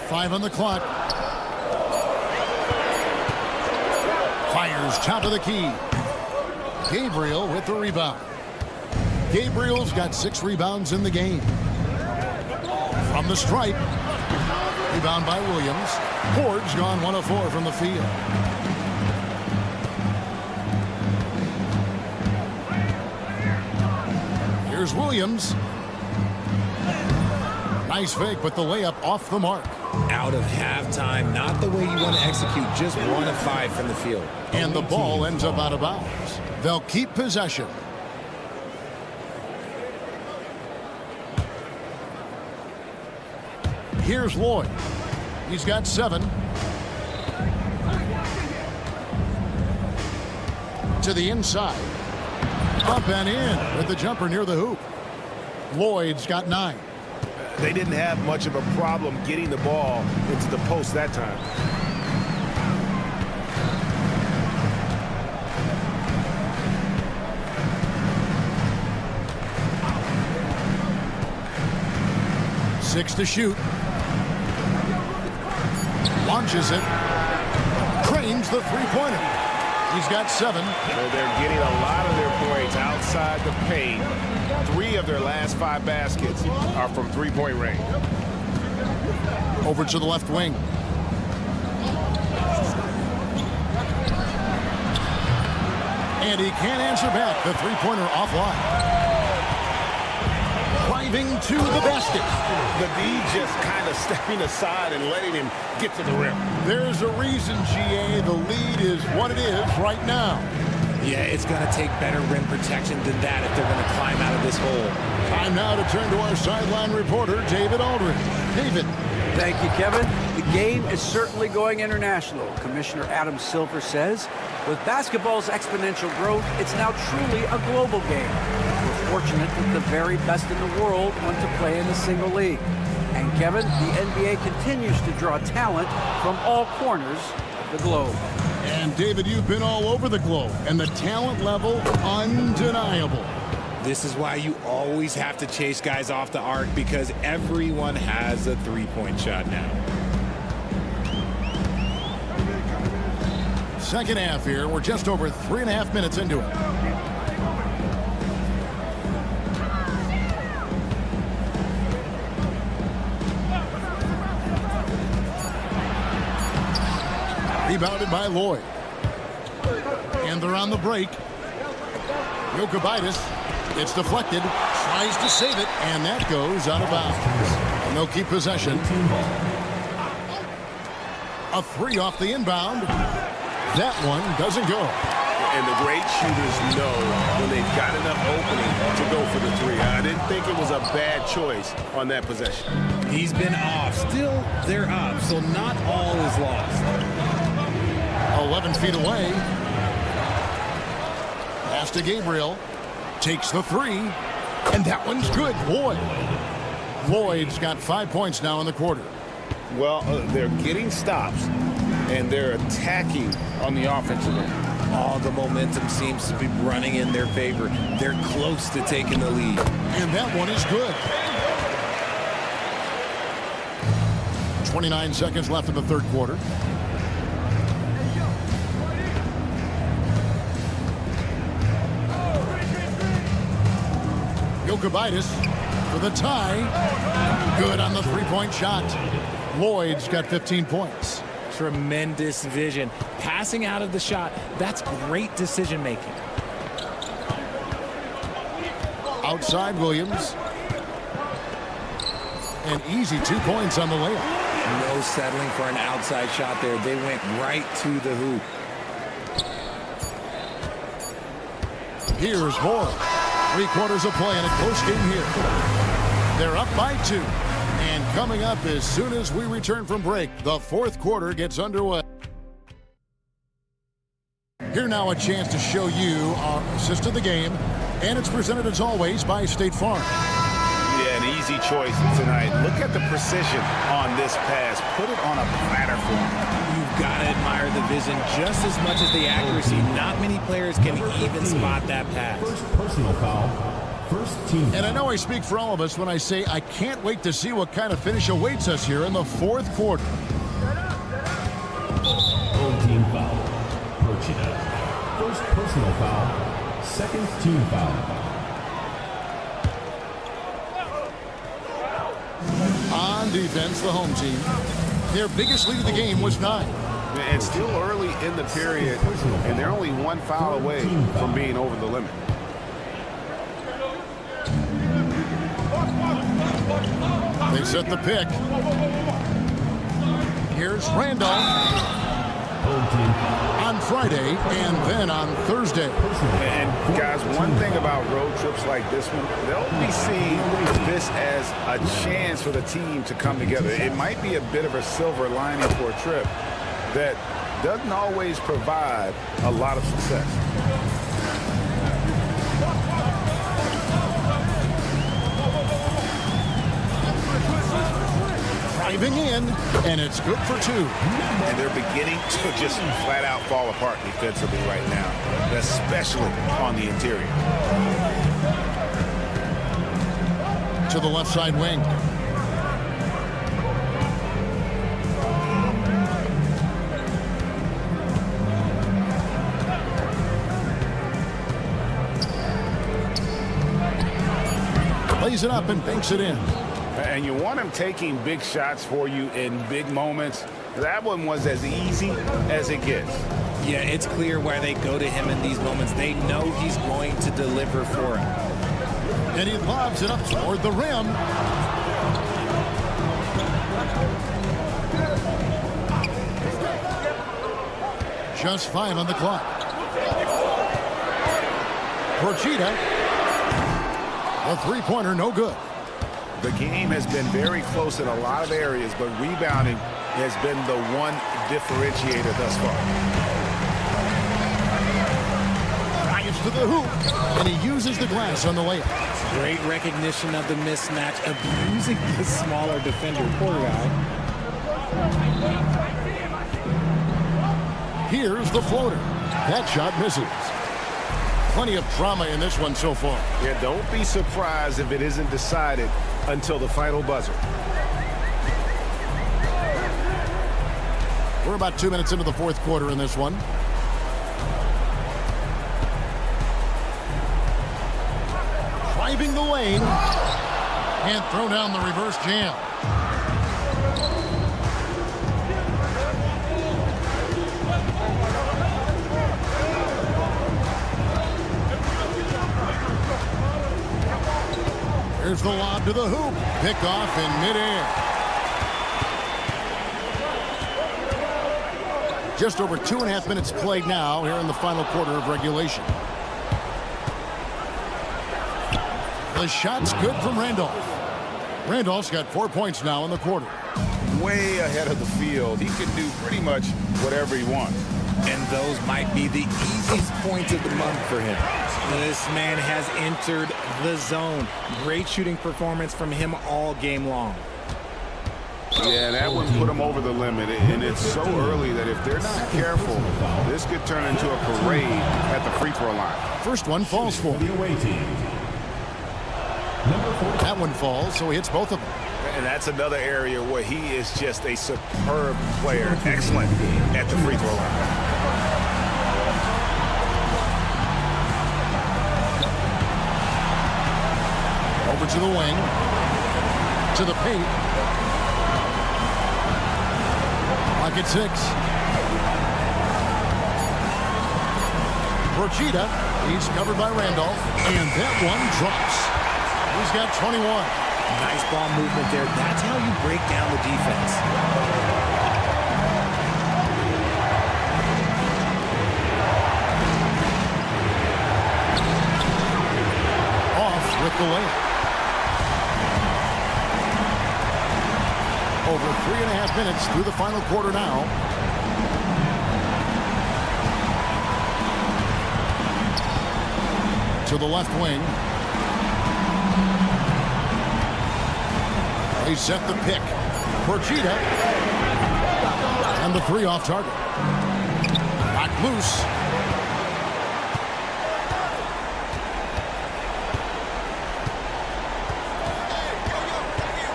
5 on the clock. Fires top of the key. Gabriel with the rebound. Gabriel's got 6 rebounds in the game. From the stripe. Rebound by Williams. Ford's gone 1 of 4 from the field. Here's Williams. Nice fake, but the layup off the mark. Out of halftime, not the way you want to execute, just 1 of 5 from the field. And the ball ends up out of bounds. They'll keep possession. Here's Lloyd. He's got 7. To the inside. Up and in with the jumper near the hoop. Lloyd's got 9. They didn't have much of a problem getting the ball into the post that time. Six to shoot. Launches it. Trains the three-pointer. He's got 7. So they're getting a lot of their points outside the paint. 3 of their last 5 baskets are from three-point range. Over to the left wing. And he can't answer back. The three-pointer offline. Driving to the basket. The D just kind of stepping aside and letting him get to the rim. There's a reason, GA. The lead is what it is right now. Yeah, it's going to take better rim protection than that if they're going to climb out of this hole. Time now to turn to our sideline reporter, David Aldridge. David. Thank you, Kevin. The game is certainly going international. Commissioner Adam Silver says, with basketball's exponential growth, it's now truly a global game. We're fortunate that the very best in the world want to play in a single league. And Kevin, the NBA continues to draw talent from all corners of the globe. And David, you've been all over the globe, and the talent level, undeniable. This is why you always have to chase guys off the arc, because everyone has a three-point shot now. Second half here. We're just over 3.5 minutes into it. Rebounded by Lloyd. And they're on the break. Yoru. It's deflected. Tries to save it. And that goes out of bounds. And they'll keep possession. A 3 off the inbound. That one doesn't go. And the great shooters know when they've got enough opening to go for the 3. I didn't think it was a bad choice on that possession. He's been off. Still, they're up, so not all is lost. 11 feet away. Pass to Gabriel. Takes the 3. And that one's good. Lloyd's got 5 points now in the quarter. Well, they're getting stops, and they're attacking on the offensive end. All the momentum seems to be running in their favor. They're close to taking the lead. And that one is good. 29 seconds left in the third quarter. Yoru for the tie. Good on the three-point shot. Lloyd's got 15 points. Tremendous vision. Passing out of the shot, that's great decision making. Outside Williams. An easy 2 points on the layup. No settling for an outside shot there. They went right to the hoop. Here's Moore. 3 quarters of play in a close game here. They're up by 2. And coming up as soon as we return from break, the fourth quarter gets underway. Here now a chance to show you our assist of the game. And it's presented as always by State Farm. Yeah, an easy choice tonight. Look at the precision on this pass. Put it on a platter for him. You've got to admire the vision just as much as the accuracy. Not many players can even spot that pass. First personal foul. First team. And I know I speak for all of us when I say I can't wait to see what kind of finish awaits us here in the fourth quarter. Home team foul. First personal foul. Second team foul. defense, the home team. Their biggest lead of the game was 9. And still early in the period, and they're only one foul away from being over the limit. They set the pick. Here's Randolph on Friday and then on Thursday. And guys, one thing about road trips like this one, they'll be seeing this as a chance for the team to come together. It might be a bit of a silver lining for a trip that doesn't always provide a lot of success. Driving in, and it's good for 2. And they're beginning to just flat out fall apart defensively right now, especially on the interior. To the left side wing. Lays it up and banks it in. And you want him taking big shots for you in big moments. That one was as easy as it gets. Yeah, it's clear why they go to him in these moments. They know he's going to deliver for him. And he lobs it up toward the rim. Just 5 on the clock. Porchita. A three-pointer, no good. The game has been very close in a lot of areas, but rebounding has been the one differentiator thus far. Drives to the hoop, and he uses the glass on the layup. Great recognition of the mismatch, abusing the smaller defender. Poor guy. Here's the floater. That shot misses. Plenty of drama in this one so far. Yeah, don't be surprised if it isn't decided until the final buzzer. We're about 2 minutes into the fourth quarter in this one. Driving the lane. And throw down the reverse jam. Here's the lob to the hoop. Pick off in midair. Just over 2.5 minutes played now here in the final quarter of regulation. The shot's good from Randolph. Randolph's got 4 points now in the quarter. Way ahead of the field. He can do pretty much whatever he wants. And those might be the easiest points of the month for him. This man has entered the zone. Great shooting performance from him all game long. Yeah, that one put him over the limit, and it's so early that if they're not careful, this could turn into a parade at the free throw line. First one falls for him. That one falls, so he hits both of them. And that's another area where he is just a superb player. Excellent at the free throw line. Over to the wing. To the paint. Pocket 6. Porchita. He's covered by Randolph. And that one drops. He's got 21. Nice ball movement there. That's how you break down the defense. Off with the layup. Over 3.5 minutes through the final quarter now. To the left wing. They set the pick. Porchita. And the three off target. Knocked loose.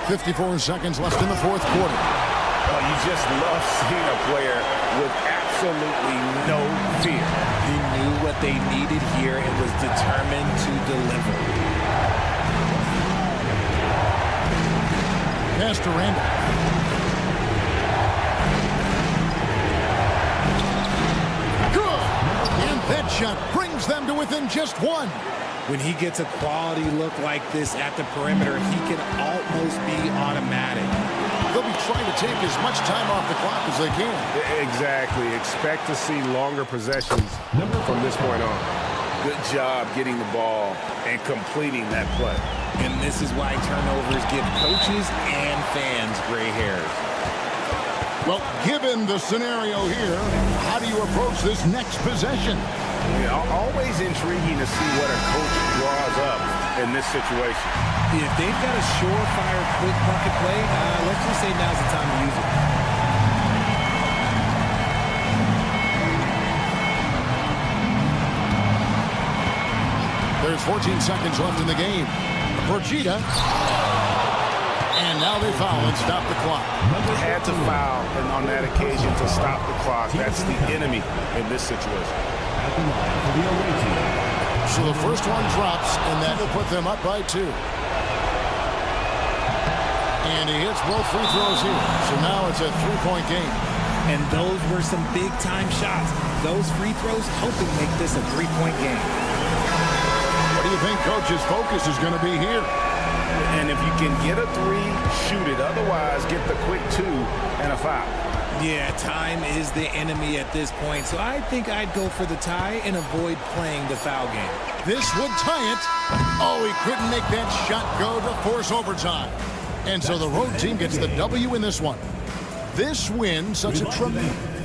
.54 seconds left in the fourth quarter. Oh, you just love seeing a player with absolutely no fear. He knew what they needed here and was determined to deliver. pass to Randall. Good! And that shot brings them to within just one. When he gets a quality look like this at the perimeter, he can almost be automatic. They'll be trying to take as much time off the clock as they can. Exactly. Expect to see longer possessions from this point on. Good job getting the ball and completing that play. And this is why turnovers give coaches and fans gray hairs. Well, given the scenario here, how do you approach this next possession? Yeah, always intriguing to see what a coach draws up in this situation. If they've got a surefire quick bucket play, let's just say now's the time to use it. There's 14 seconds left in the game. Procida. And now they foul and stop the clock. Had to foul and on that occasion to stop the clock. That's the enemy in this situation. So the first one drops, and that will put them up by 2. And he hits both free throws here. So now it's a 3-point game. And those were some big-time shots. Those free throws helping make this a 3-point game. What do you think Coach's focus is going to be here? And if you can get a 3, shoot it. Otherwise, get the quick 2 and a foul. Yeah, time is the enemy at this point, so I think I'd go for the tie and avoid playing the foul game. This would tie it. Oh, he couldn't make that shot go to force overtime. And so the road team gets the W in this one. This win, such a tremendous...